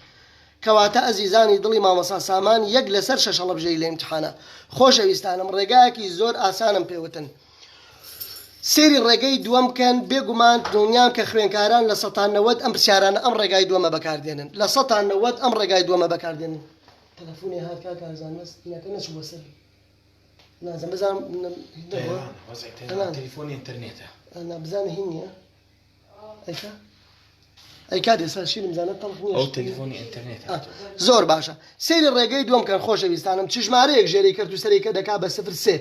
کەواتە ئەزیزانی دڵی مامۆستا سامان 1 لەسەر 6 هەڵەبژەی لە ئیمتحانە خۆشەویستانم ڕێگایەکی زۆر ئاسانم پێوتن سێری ڕێگەی دووەم بکەن بێگومان دڵنیام کە خوێنکاران لە 190 ئەم پرسیارانە ئەم ڕێگای دووەمە بەکاردێنن لە 190 ئەم ڕێگای دووەمە بەکاردێنن تەلەفۆنی هات کاکە ئازانمەست نەکە نەچوو بەسەر نازم بزانم
تليفوني انترنت
انا بزانم هین نییە ئەی کات ئێستا شیرم بزانە تەڵخ
او تليفوني انترنت
زۆر باشە سێری ڕێگەی دووەم کەن خۆشەویستانم چ ژمارەیەک ژێری کرد و سەرێکە دەکا بە 0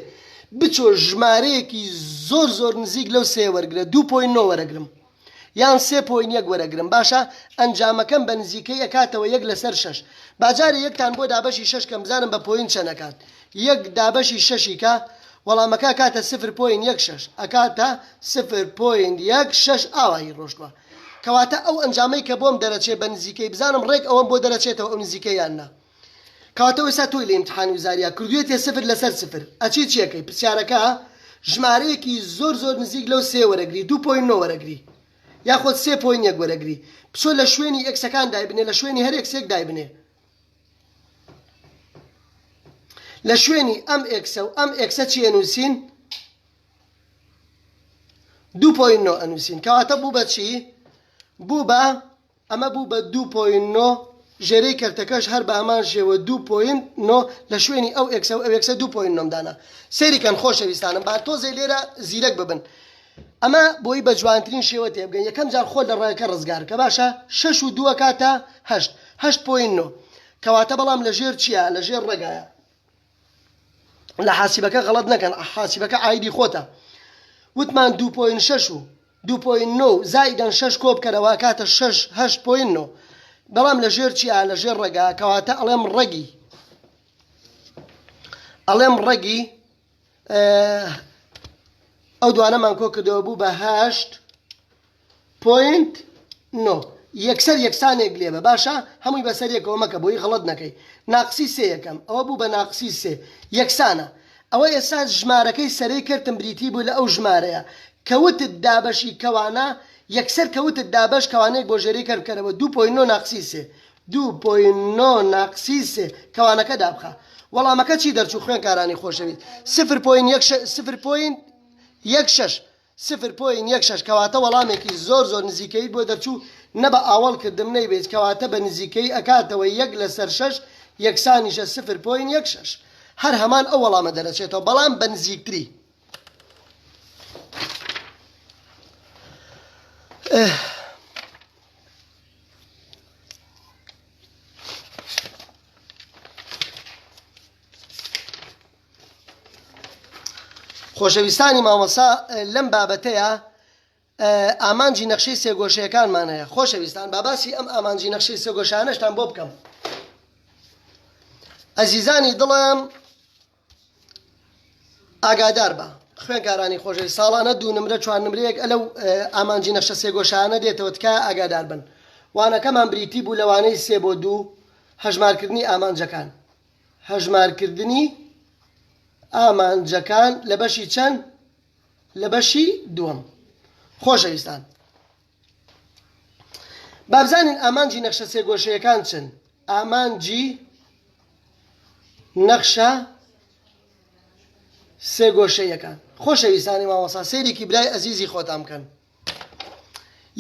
بچۆ ژمارەیەکی زۆر نزیک لەو سێ وەرگرە 2.9 وەرەگرم یان 3.1 وەرەگرم باشە ئەنجامەکەم بە نزیکەی ئەکاتەوە 1 لەسەر 6 باجارە یەکتان بۆ دابەشی 6 کەم بزانم بە پۆین چەندەکات 1 دابەشی 6 کە وەڵامەکە ئەکاتە 0.16 ئەکاتە 0.16 ئاوایی ڕۆژتووە کەواتە ئەو ئەنجامەی کە بۆم دەرەچێت بە نزیکەی بزانم ڕێک ئەوەم بۆ دەرەچێتەوە ئەو نزیکەی یاننا کەواتە ئێستا تۆی لە ئیمتحانی وزاریە کردوێتێ 0 لەسەر 0 ئەچی چیەکەی پرسیارەکە ژمارەیەکی زۆر نزیک لەو سێ وەرەگری 2.9 وەرەگری یاخۆت 3.1 وەرەگری پسۆ لە شوێنی ئەکسەکان دایبنێ لە شوێنی هەر ئەکسێک دایبنێ لە شوێنی ئەم ئەکسە و ئەم ئەکسە چی ئەنووسین 2.9 ئەنووسین کەواتە بوو بە چی بوو بە ئەمە بوو بە 2.9 ژێرەی کەرتەکەش هەر بە ئەمان شێوە 2.9 لە شوێنی ئەو ئەکسە و ئەو ئەکسە 2.9 دانا سێریکەن خۆشەویستانم با تۆزەی لێرە زیرەک ببن ئەمە بۆی بە جوانترین شێوە تێبگەن یەکەم جار خۆ لە ڕێەکە ڕزگار کە باشە 6 و 2 کاتە 8.9 کەواتە بەڵام لە ژێر چییە لە ژێر ڕێگایە لە حاسیبەکە غەڵەت نەکەن حاسیبەکە ئایدی خۆتە وتمان 2.6 و 2.9 زائیدەن 6 کۆ بکەرەوە کاتە 8.9 بەڵام لە ژێر چییە لە ژێر ڕێگا کەواتە ئەڵێم ڕێگی ئەو دوانەمان کۆ کردەوە بوو بە 8.9 یەکسەر یەکسانێک لێبە باشە هەمووی بەسەر یەکەوە مەکە بۆی غەڵەت نەکەی ناقسی سێ یەکەم ئەوە بوو بە ناقسی سێ یەکسانە ئەوە ئێستا ژمارەکەی سەرەی کردم بریتی بوو لە ئەو ژمارەیە کەوتت دابەشی کەوانە یەکسەر کەوتت دابەش کەوانەیەک بۆ ژێری کەر بکەرەوە 2.9 ناقسی سێ 2.9 ناقسی سێ کەوانەکە دابخە وەڵامەکە چی دەرچوو خوێنکارانی خۆشەویست 0.16 کەواتە وەڵامێکی زۆر نزیکەی بۆ دەرچوو نە بە ئاوەڵ کردم نەیبێت کەواتە بە نزیکەی ئەکاتەوە 1 لەسەر 6 یەکسانیشە 0.16 هەر هەمان ئەو وەڵامە دەرەچێتەوە بەڵام بە نزیکتری خۆشەویستانی مامۆستا لەم بابەتەیە ئامانجی نەخشەی سێگۆشەیەکانمان هەیە خۆشەویستان باباسی ئەم ئامانجی نەخشەی سێگۆشانەشتان بۆ بکەم ئەزیزانی دڵم ئاگادار بە خوێنکارانی خۆشەویست ساڵانە 2 نمرە 4 نمرەیەک ئەلەو ئامانجی نەخشە سێگۆشانە دێتەوە تکایە ئاگادار بن وانەکەمان بریتی بوو لەوانەی 3 بۆ 2 هەژمارکردنی ئامانجەکان هەژمارکردنی ئامانجەکان لە بەشی چەند لە بەشی دووەم خۆشەویستان بابزانین ئامانجی نەخشە سێگۆشەیەکان چن ئامانجی نەخشە سێگۆشەیەکان خۆشەویستانی مامۆستا سەیرێکی برای ئەزیزی خۆتان بکەن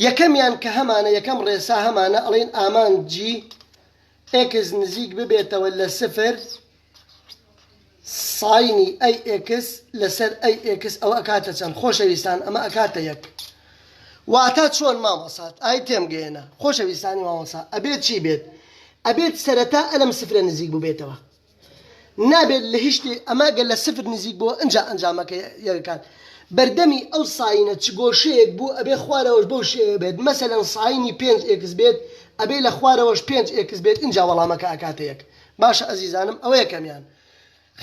یەکەمیان کە هەمانە یەکەم ڕێسا هەمانە ئەڵێن ئامانجی ئێکس نزیک ببێتەوە لە 0 ساینی ئەی ئێکس لەسەر ئەی ئێکس ئەوە ئەکاتە چەند خۆشەویستان ئەمە ئەکاتە یەک واتە چۆن مامۆسات ئای تێمگەێنە خۆشەویستانی مامۆسا ئەبێت چی بێت ئەبێت سەرەتا ئەلەم سفرە نزیک بوو بێتەوە نابێت لە هیچ ئەمە گەل لە سفر نزیک بووە ئەنجا ئەنجامەکە یەکەکان بەردەمی ئەو ساینە چ گۆشەیەک بوو ئەبێ خوارەوەش بەو شێوە بێت مەسەلەن ساینی 5 ئێکس بێت ئەبێ لە خوارەوەش 5 ئێکس بێت ئینجا وەڵامەکە ئەکاتە یەک باشە ئەزیزانم ئەوە یەکەمیان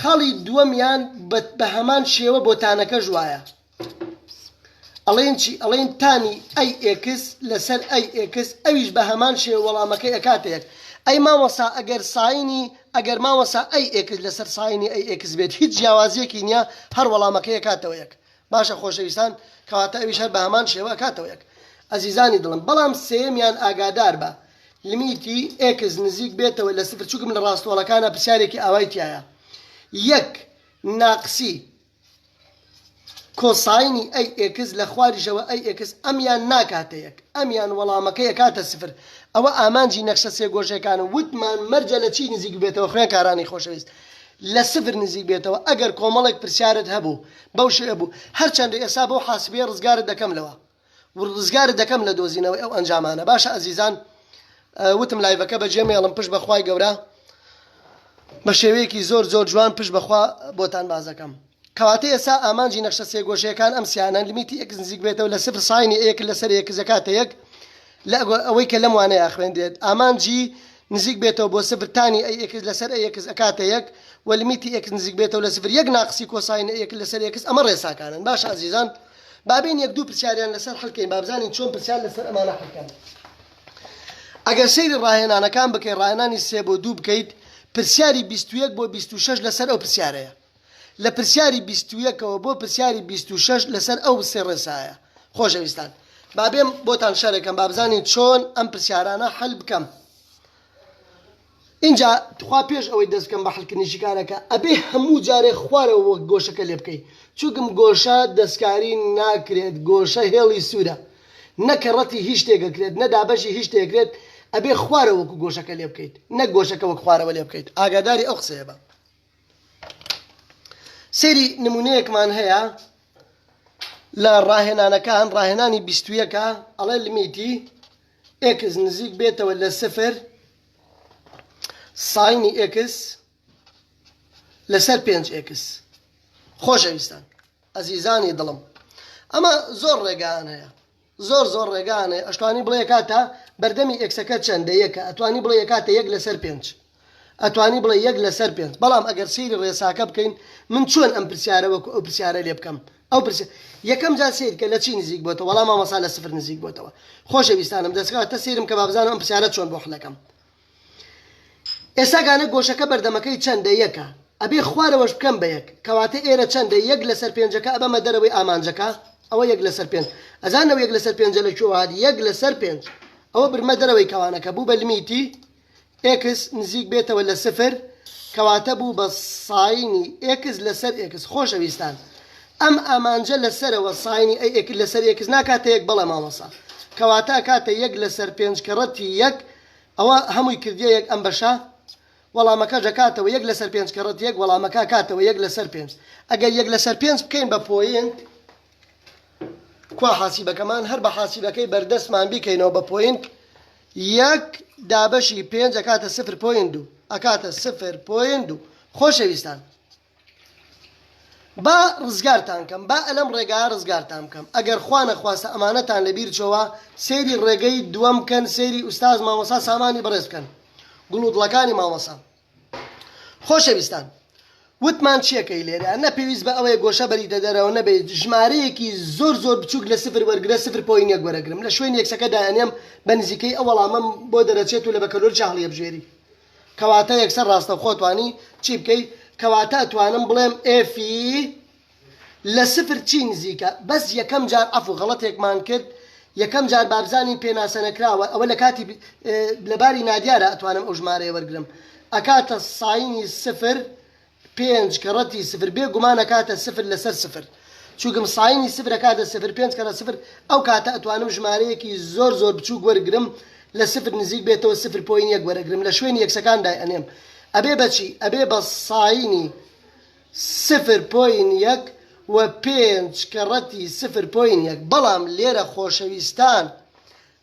خاڵی دووەمیان بە هەمان شێوە بۆتانەکە ژوایە ئەڵێن چی ئەڵێن تانی ئەی ئێکس لەسەر ئەی ئێکس ئەویش بە هەمان شێوە وەڵامەکەی ئەکاتە یەک ئەی مامۆسا ئەگەر مامۆسا ئەی ئێکس لەسەر ساینی ئەی ئێکس بێت هیچ جیاوازیەکی نییە هەر وەڵامەکەی ئەکاتەوە یەک باشە خۆشەویستان کەواتە ئەویش هەر بە هەمان شێوە ئەکاتەوە یەک ئەزیزانی دڵم بەڵام سێمیان ئاگادار بە لیمیتی ئێکس نزیک بێتەوە لە سفر چووکم لە ڕاستۆڵەکانە پرسیارێکی ئاوای تایە یەک ناقسی کۆساینی ئەی ئێکس لە خواریشەوە ئەی ئێکس ئەمیان ناکاتە یەک ئەمیان وەڵامەکەی ئەکاتە سفر ئەوە ئامانجی نەخشە سێ گۆشەکانە وتمان مەرجە لە چی نزیک بێتەوە خوێن کارانی خۆشەویست لە سفر نزیک بێتەوە ئەگەر کۆمەڵێک پرسیارت هەبوو بەو شێ بوو هەرچەندە ئێستا بەو حاسبێ ڕزگارت دەکەم لەوە ڕزگارت دەکەم لە دۆزینەوەی ئەو ئەنجامانە باشە ئەزیزان وتم لایڤەکە بەجێ مێڵم پشت بەخوای گەورە بە شێوەیەکی زۆر جوان پشت بەخوا بۆتان بازەکەم کەواتە ئێستا ئامانجی نەخشە سێ گۆشەکان ئەم سیانە لیمیتی ئێکس نزیک بێتەوە لە سفر ساینی ئێک لەسەر ئێکس زەکاتە یەک لە ئەوەی کە لەم وانەیە خوێندێت ئامانجی نزیک بێتەوە بۆ سفر تانی ئەی ئێکس لەسەر ئەی ئێکس ئەکاتە یەک و لیمیتی ئێکس نزیک بێتەوە لە سفر یەک ناقسی کۆساینی ئێک لەسەر ئێکس ئەمە ڕێساکانن باشە ئازیزان بابین یەک دوو پرسیاریان لەسەر حەڵکەین بابزانین چۆن پرسیار لەسەر ئەمانە حەڵکەن ئەگەر سەیری ڕاهێنانەکان بکەین ڕاهێنانی 3 بۆ 2 بکەیت پرسیاری 21 بۆ 26 لەسەر ئەو پرسیارەیە لە پرسیاری 21ەوە بۆ پرسیاری 26 لەسەر ئەو سێ ڕێسایە خۆشەویستان بابێم بۆتان شەرەکەم بابزانین چۆن ئەم پرسیارانە حەل بکەم اینجا خوا پێش ئەوەی دەست بکەم بە حەڵکردنیشیکانەکە ئەبێ هەموو جارێ خوارەوە وەک گۆشەکە لێ بکەیت چونکم گۆشە دەستکاری ناکرێت گۆشە هێڵی سوورە نەکەڕەتی هیچ شتێکەکرێت نەدابەشی هیچ شتێکرێت ئەبێ خوارەوە وەکو گۆشەکە لێ بکەیت نەک گۆشەکە وەک خوارەوە لێ بکەیت ئاگاداری ئەو قسەیە بە سێری نمونەیەکمان هەیە لە ڕاهێنانەکان ڕاهێنانی 21ە ئەڵێ لیمیتی ئێکس نزیک بێتەوە لە سفر ساینی ئێکس لەسەر 5 ئێکس خۆشەویستان ئەزیزانی دڵم ئەمە زۆر ڕێگان هەیە زۆر ڕێگان هەیە ئەتوانی بڵێ کاتە بەردەمی ئێکسەکە چەندە یەکە ئەتوانی بڵێ کاتە 1 لەسەر 5 ئەتوانی بڵێ 1 لەسەر 5 بەڵام ئەگەر سەیری ڕێساکە بکەین من چۆن ئەم پرسیارە وەکو ئەو پرسیارە لێ بکەم ئەو یەکەم جار سیر کە لە چی نزیک بۆتەوە وەڵام مامۆستا لە سفر نزیک بۆتەوە خۆشەویستانم دەستکەوتە سیرم کە بابزانم ئەم پرسیارە چۆن بۆ حڵەکەم ئێستا گانە گۆشەکە بەردەمەکەی چەندە یەکە ئەبێ خوارەوەش بکەم بە یەک کەواتە ئێرە چەندە 1 لەسەر 5ەکە ئەبەمە دەرەوەی ئامانجەکە ئەوە 1 لەسەر 5 ئەزانەوە 1 لەسەر 5 لە کوێوە هات 1 لەسەر 5 ئەوە برمە دەرەوەی کەوانەکە بوو بە لیمیتی ئێکس نزیک بێتەوە لە سفر کەواتە بوو بە ساینی ئێکس لەسەر ئێکس خۆشەویستان ئەم ئامانجە لەسەرەوە ساینی ئەی ئێک لەسەر ئێکس ناکاتە یەک بەڵێ مامۆستا کەواتە کاتە 1 لەسەر 5 کەڕەتی 1 ئەوە هەمووی کردیە یەک ئەم بەشە وەڵامەکە جەکاتەوە 1 لەسەر 5 کەڕەتی 1 وەڵامەکە کاتەوە 1 لەسەر 5 ئەگەر 1 لەسەر 5 بکەین بە پۆینت کوا حاسیبەکەمان هەر بە حاسیبەکەی بەردەستمان بیکەینەوە بە پۆینت 1 دابەشی 5 ئەکاتە 0.2 ئەکاتە 0.2 خۆشەویستان با ڕزگارتان کەم با ئەلەم ڕێگایە ڕزگارتان بکەم ئەگەر خوا نەخواستە ئەمانەتان لەبیر چۆوە سەیری ڕێگەی دووەم بکەن سەیری ئوستاز مامۆستا سامانی بەڕێز بکەن گوڵووتڵەکانی مامۆستا خۆشەویستان وتمان چیەکەی لێرە نەپێویست بە ئەوەیە گۆشە بەریتە دەرەوە نەبێت ژمارەیەکی زۆر بچووک لە سفر وەرگرە 0.1 وەرەگرم لە شوێن یەکسەکەدا ئەنێم بە نزیکەی ئەو وەڵامەم بۆ دەرەچێت و لە بەکەلۆر چاڵیە بژێری کەواتە یەکسەر ڕاستە خۆتوانی چی بکەیت کەواتە ئەتوانم بڵێم ئێفی لە سفر چی نزیکە بەس یەکەم جار ئەفو غەڵەتێکمان کرد یەکەم جار بابزانی پێناسەنەکراوە ئەوە لە کاتی لەباری نادیارە ئەتوانم ئەو ژمارەیە وەرگرم ئەکاتە ساینی سفر 5 کەڕەتی سفر بێ گومان ئەکاتە 0 لەسەر 0 چونکەم ساینی سفر ئەکاتە 0.5 کەرە 0 ئەو کاتە ئەتوانم ژمارەیەکی زۆر بچووک وەرگرم لە 0 نزیک بێتەوە 0.1 وەرەگرم لە شوێنی یەکسەکاندا ئەنێم ئەبێ بەچی ئەبێ بە ساینی 0.1 و 5 کەڕەتی 0.1 بەڵام لێرە خۆشەویستان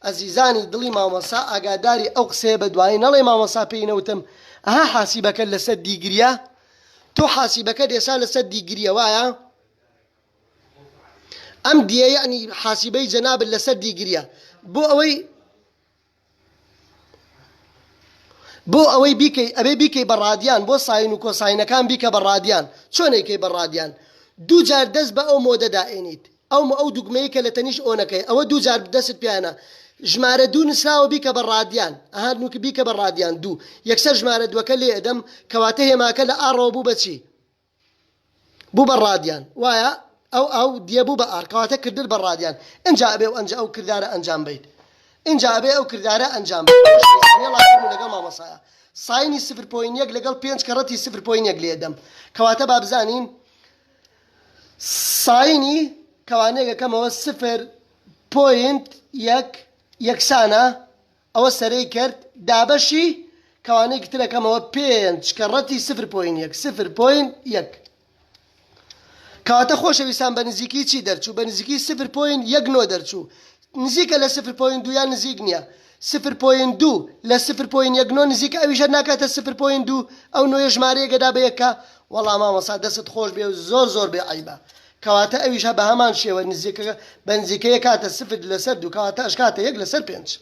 ئەزیزانی دڵی مامۆسا ئاگاداری ئەو قسەیە بە دوایی نەڵێ مامۆسا پێی نەوتم ئەها حاسیبەکە لەسەر دیگریە تۆ حاسیبەکە دێسا لەسەر دیگریە وایە ئەم دیە یعنی حاسیبەی جەنابت لەسەر دیگریە بۆ ئەوەی بیکەی ئەبێ بیکەی بە ڕادیان بۆ ساین و کۆساینەکان بیکە بە ڕادیان چۆنێکەی بە ڕادیان دوو جار دەست بە ئەو مۆدە دائێنیت ئەو دوگمەیە کە لە تەنیش ئۆنەکەی ئەوە دوو جار دەست پیانە ژمارە دوو نسراوە بیکە بە ڕادیان ئەهانوکە بیکە بە ڕادیان دوو یەکسەر ژمارە دووەکە لێ ئەدەم کەواتە هێماکە لە ئاڕەوە بوو بەچی بوو بە ڕادیان وایە ئەو دیە بوو بە ئار کەواتە کردن بە ڕادیان ئەنجا ئەبێ ئەو کردارە ئەنجام بیت اینجا ئەبێ ئەو کردارە ئەنجام لەگەڵ مامۆسایە ساینی 0.1 لەگەڵ 5 کەڕەتی 0.1 لێ دەم کەواتە با بزانین ساینی کەوانەیەکەمەوە 0.1 یەکسانە ئەوە سەرەی کرد دابەشی کەوانەیەکی ترەکەمەوە 5 کەڕەتی 0.1 کەواتە خۆشەویستان بە نزیکی چی دەرچوو بە نزیکی 0.1 دەرچوو نزیکە لە 0.2 یان نزیک نییە 0.2 لە 0.1 نزیکە ئەویشە ناکاتە 0.2 ئەو نوێ ژمارەیەکەدا بەیەکە وەڵام مامۆستا دەست خۆش بێ و زۆر بێ عیبە کەواتە ئەویشە بە هەمان شێوە بە نزیکەیە کاتە 0 لەسەر 2 کەواتە ئەشکاتە 1 لەسەر 5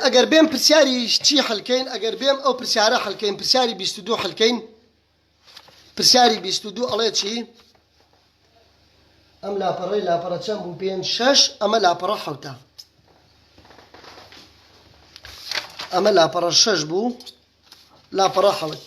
ئەگەر بێم پرسیاری چی حەلکەین ئەگەر بێم ئەو پرسیارە حەلکەین پرسیاری 22 حەلکەین پرسیاری 22 ئەڵێ چی ئەم لاپەڕە چەند بوو 5 6 ئەمە لاپەڕە حەوتە ئەمە لاپەڕە 6 بوو لاپەڕە حەوت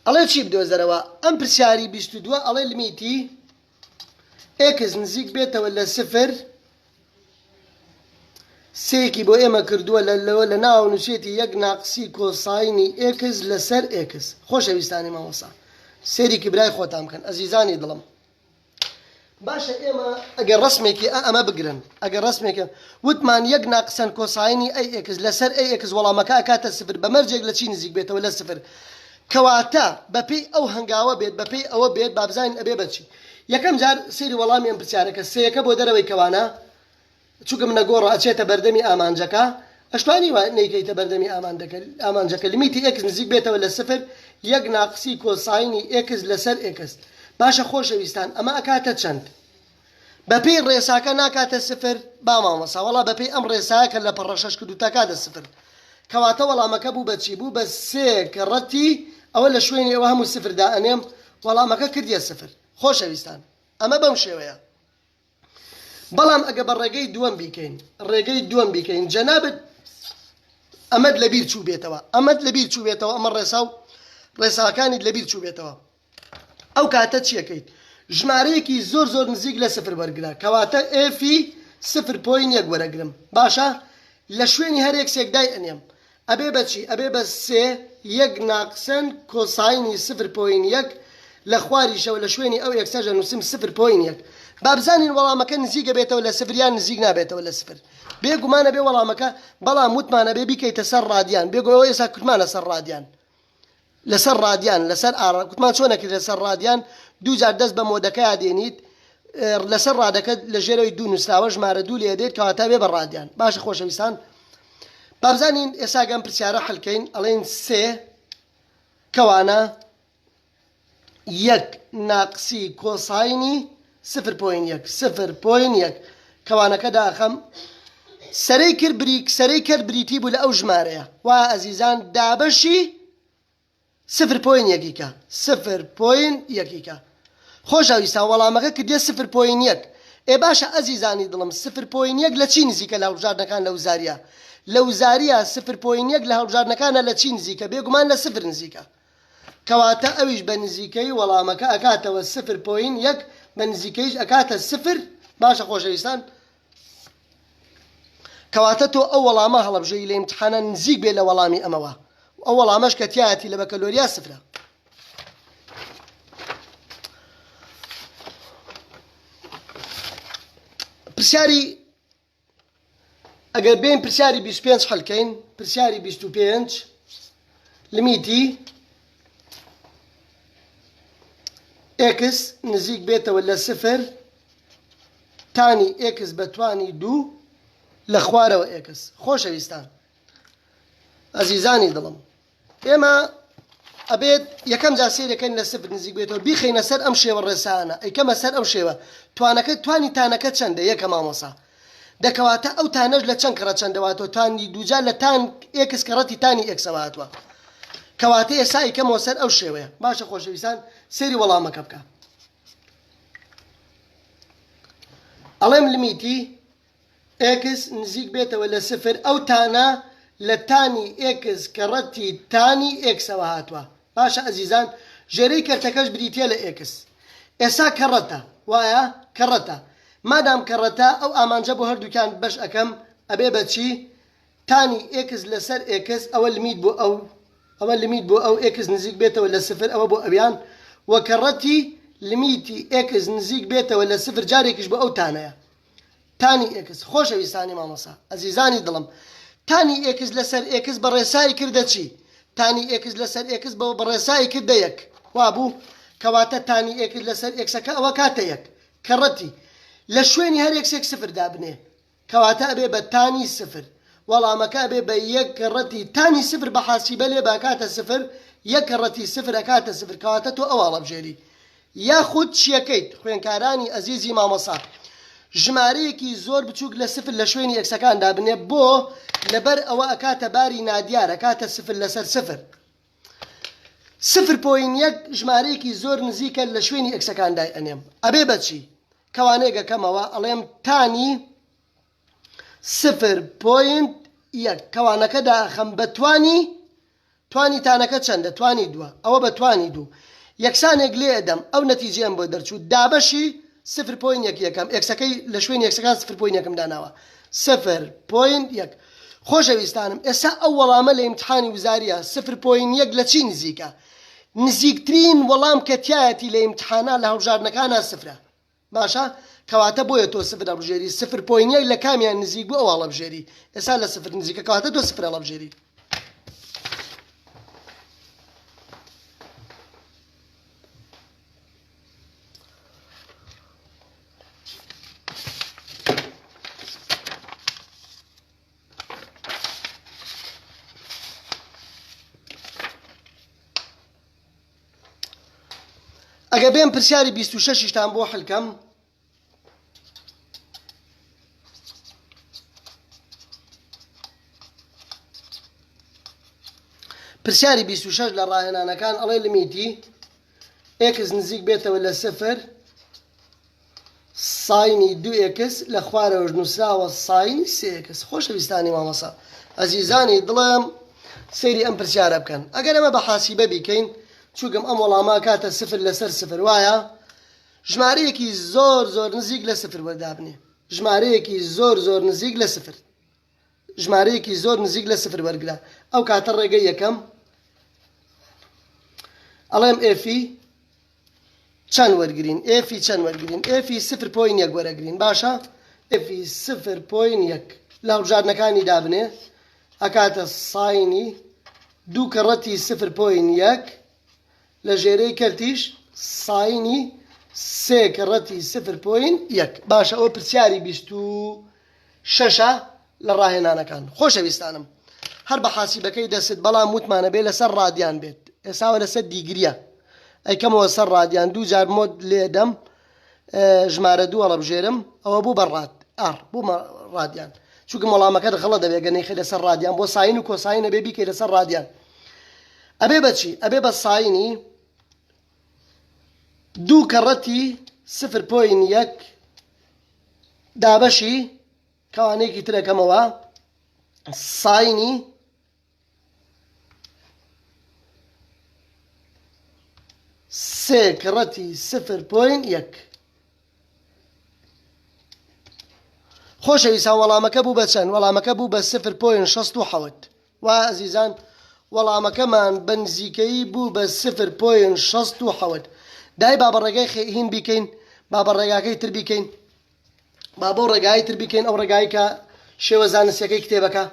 ئەڵێ چی بدۆزەرەوە ئەم پرسیاری 22 ئەڵێ لمیتی ئێکس نزیک بێتەوە لە 0 سێکی بۆ ئێمە کردووە لەوە لە ناو نووسێتی 1 ناقسی کۆساینی ئێکس لەسەر ئێکس خۆشەویستانی مامۆسا سێریکی برای خۆتان بکەن ئەزیزانی دڵم باشە ئێمە ئەگەر ڕسمێکی ئەمە بگرن ئەگەر ڕسمێکە وتمان 1 ناقسەن کۆساینی ئەی ئێکس لەسەر ئەی ئێکس وەڵامەکە ئەکاتە 0 بەمەرجێک لە چی نزیک بێتەوە لە 0 کەواتە بەپێی ئەو هەنگاوە بێت بەپێی ئەوە بێت بابزانین ئەبێ بەچی یەکەم جار سێری وەڵامی ئەم پرسیارەکە سێیەکە بۆ دەرەوەی کەوانە چووکە منە گۆڕە ئەچێتە بەردەمی ئامانجەکە ئەشتوانی وە نەیکەیتە بەردەمی ئامانجەکە لیمیتی ئێکس نزیک بێتەوە لە 0 1 ناقسی کۆساینی ئێکس لەسەر ئێکس باشە خۆشەویستان ئەمە ئەکاتە چەند بەپێی ڕێساکە ناکاتە 0 با مامۆسا وەڵا بەپێی ئەم ڕێساکە لە پەڕە 6 کردو تاکاتە 0 کەواتە وەڵامەکە بوو بەچی بوو بە 3 کەڕەتی ئەوە لە شوێنی ئەوە هەموو 0 دائەنێم وەڵامەکە کردیە 0 خۆشەویستان ئەمە بەم شێوەیە بەڵام ئەگە بە ڕێگەی دووەم بیکەین جەنابەت ئەمەد لەبیر چوو بێتەوە ئەمە ڕێسا و ڕێساکانیت لەبیر چوو بێتەوە ئەو کاتە چیەکەیت ژمارەیەکی زۆر نزیک لە 0 وەرگرا کەواتە ئێفی 0.1 وەرەگرم باشە لە شوێنی هەر یەکسێک دای ئەنێم ئەبێ بەچی ئەبێ بە 3 1 ناقسەن کۆساینی 0.1 لە خواریشەوە لە شوێنی ئەو یەکسەژە نووسم 0.1 بابزانین وەڵامەکە نزیکە بێتەوە لە 0 یان نزیک نابێتەوە لە 0 بێگومانە بێ وەڵامەکە بەڵام وتمانە بێ بیکەیتە سەر ڕادیان بێگوەوە ئێستا کوتمانە سەر ڕادیان لەسەر ڕادیان لەسەر ئاڕ کوتمان چۆنەکرد لەسەر ڕادیان دوو جار دەست بە مۆدەکە دێنیت لەسەر ڕادەکە لە ژێرەوەی دوو نووسراوە ژمارە دوو لێ دێت کەواتە بێ بە ڕادیان باشە خۆشەویستان بابزانین ئێستا گەم پرسیارە حەلکەین ئەڵێن 3 کەوانە 1 ناقسی کۆساینی 0.1 کەوانەکە داخەم سەرەی کرد بریتی بوو لە ئەو ژمارەیە وا ئەزیزان دابەشی 0.1 0.1 خۆشەویستان وەڵامەکە کردێ 0.1 ئێ باشە ئەزیزانی دڵم 0.1 لە چی نزیکە لە هەڵبژاردنەکان لە وزاریە لە وزاریە 0.1 لە هەڵبژاردنەکانە لە چی نزیکە بێگومان لە 0 نزیکە کەواتە ئەویش بە نزیکەی وەڵامەکە ئەکاتەوە 0.1 بە نزیکەیش ئەکاتە 0 باشە خۆشەویستان کەواتە تۆ ئەو وەڵامە هەڵەبژەی لە ئیمتحانە نزیک بێ لە وەڵامی ئەمەوە ئەو وەڵامەش کە تیایەتی لە بەکەلۆریا 0 پرسیاری ئەگەر بین پرسیاری 25 حەلکەین پرسیاری 25 لمیتی x نزیک بێتەوە لە سفر تانی x بەتوانی 2 لە خوارەوە x خۆشەویستان ئەزیزانی دڵم ئێمە ئەبێت یەکەم جا سیرەکەین لە سفر نزیک بێتەوە بیخەینە سەر ئەم شێوە ڕێسانە ئەیکەمە سەر ئەو شێوە توانی تانەکە چەندە یەکە مامۆسا دەکەواتە ئەو تانەش لە چەند کڕە چەندەواتەوە تانی دووجا لە تان x کەڕەتی تانی x هاتووە کەواتە ئێستا ئەیکەمەوە سەر ئەو شێوەیە باشە خۆشەویستان سێری وەڵامەکە بکە ئەڵێم لمیتی x نزیک بێتەوە لە سفر ئەو تانە لە تانی x کەڕەتی تانی x هاتووە باشە ئەزیزان ژێرەی کەرتەکەش بریتە لە x ئێستا کەڕەتە وایە کەڕەتە مادام کەڕەتە ئەو ئامانجە بۆ هەردووکیان بەش ئەەکەم ئەبێ بەچی تانی x لەسەر x ئەوە لمیت بۆ ئەو x نزیک بێتەوە لە سفر ئەوە بۆ ئەویان وە کەڕەتی لمیتی x نزیک بێتەوە لە سفر جارێکیش بۆ ئەو تانەیە تانی x خۆشەویستانی مامۆسا ئەزیزانی دڵم تانی x لەسەر x بە ڕێسایی کردە چی تانی x لەسەر x بە ڕێسایی کردە یەک وابوو کەواتە تانی x لەسەر xەکە ئەوە کاتە یەک کەڕەتی لە شوێنی هەر یەکسێک سفر دابنێ کەواتە ئەبێ بە تانی سفر وەڵامەکە ئەبێ بە یەک کەڕەتی تانی سفر بە حاسیبە لێ باکاتە سفر یەک کەڕەتی سفر ئەکاتە سفر کەواتە تۆ ئەوواڵە بژێری یاخود چیەکەیت خوێنکارانی ئەزیزی مامۆسا ژمارەیەکی زۆر بچووک لە سفر لە شوێنی یەکسەکان دابنێ بۆ لەبەر ئەوە ئەکاتە باری نادیار ئەکاتە سفر لەسەر سفر 0.1 ژمارەیەکی زۆر نزیکە لە شوێنی یەکسەکان دای ئەنێم ئەبێ بەچی کەوانەیە گەکەمەوە ئەڵێم تانی 0.1 کەوانەکە داخەم بە توانی تانەکە چەندە توانی دووە ئەوە بە توانی دوو یەکسانێک لێ ئەدەم ئەو نەتیجەیەم بۆ دەرچوو دابەشی 0.1 یەکەم ئەکسەکەی لە شوێنی یەکسەکان 0.1 داناوە 0.1 خۆشەویستانم ئێستا ئەو وەڵامە لە ئیمتحانی وزاریە 0.1 لە چی نزیکە نزیکترین وەڵام کە تایەتی لە ئیمتحانە لە هەڵبژاردنەکانە سفرە باشە کەواتە بۆیە تۆ سفر هەڵبژێری 0.1 لە کامیان نزیک بوو ئەو هەڵبژێری ئێستا لە سفر نزیکە کەواتە تۆ سفر هەڵبژێری ئەگە بێم پرسیاری 26شتان بۆ حلکەم پرسیاری 26 لە ڕاهێنانەکان ئەڵێ لمیتی x نزیک بێتەوە لە سفر ساینی 2x لە خوارەوەش نووسراوە ساینی 3x خۆشەویستانی مامۆسا ئەزیزانی دڵم سەیری ئەم پرسیارە بکەن ئەگەر ئەمە بە حاسیبە بیکەین چووکم ئەم وەڵامە کاتە سفر لەسەر سفر وایە ژمارەیەکی زۆر نزیک لە سفر وەردابنێ ژمارەیەکی زۆر نزیک لە سفر ژمارەیەکی زۆر نزیک لە سفر وەرگرا ئەو کاتە ڕێگەی یەکەم ئەڵێم ئێفی چەند وەرگرین ئێفی چەند وەرگرین ئێفی 0.1 وەرەگرین باشە ئێفی 0.1 لە هەڵبژاردنەکانی دابنێ ئەکاتە ساینی دوو کەڕەتی 0.1 لە ژێرەی کەرتیش ساینی 3 کەڕەتی 0.1 باشە ئەوە پرسیاری 26 لە ڕاهێنانەکان خۆشەویستانم هەر بە حاسیبەکەی دەست بەڵام وتمانە بێ لەسەر ڕادیان بێت ئێساوە لەسەر دیگریە ئەیکەمەوە سەر ڕادیان دوو جار مۆد لێدەم ژمارە دوو هەڵەبژێرم ئەوە بوو بە بوو ڕادیان چونکە وەڵامەکە دەخەڵە دەبێت گەنەی لەسەر ڕادیان بۆ ساین و کۆساینە بێ بیکەی لەسەر ڕادیان ئەبێ بەچی ئەبێ بە ساینی دوو کەڕەتی 0.1 دابەشی کەوانەیەکی ترەکەمەوە ساینی 3 کەڕەتی 0.1 خۆشەویستان وەڵامەکە بوو بە چەند وەڵامەکە بوو بە 0.67 وا ئەزیزان وەڵامەکەمان بە نزیکەیی بوو بە 0.67 دای بابەڕێگای هین بیکەین بابەڕێگاکەی تر بیکەین بابا ڕێگای تر بکەین ئەو ڕێگای کە شێوە زانستیەکەی کتێبەکە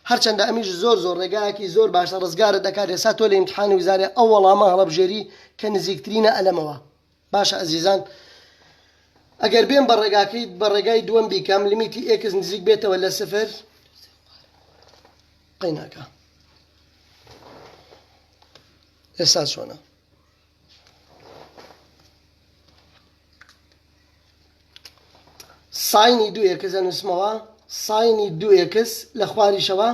هەرچەندە ئەمیش زۆر ڕێگایەکی زۆر باشە ڕزگارت دەکات ئێستا تۆ لە ئیمتحانی ویزارە ئەو وەڵامە هەڵەبژێری کە نزیکترینە ئەلەمەوە باشە ئەزیزان ئەگەر بێن بە ڕێگاکەیت بە ڕێگای دووەم بیکەم لیمیتی ئێکس نزیک بێتەوە لە سفر قەیناکە ئێستا چۆنە ساینی دوو ئێکس ئەنووسمەوە ساینی دوو ئێکس لە خواریشەوە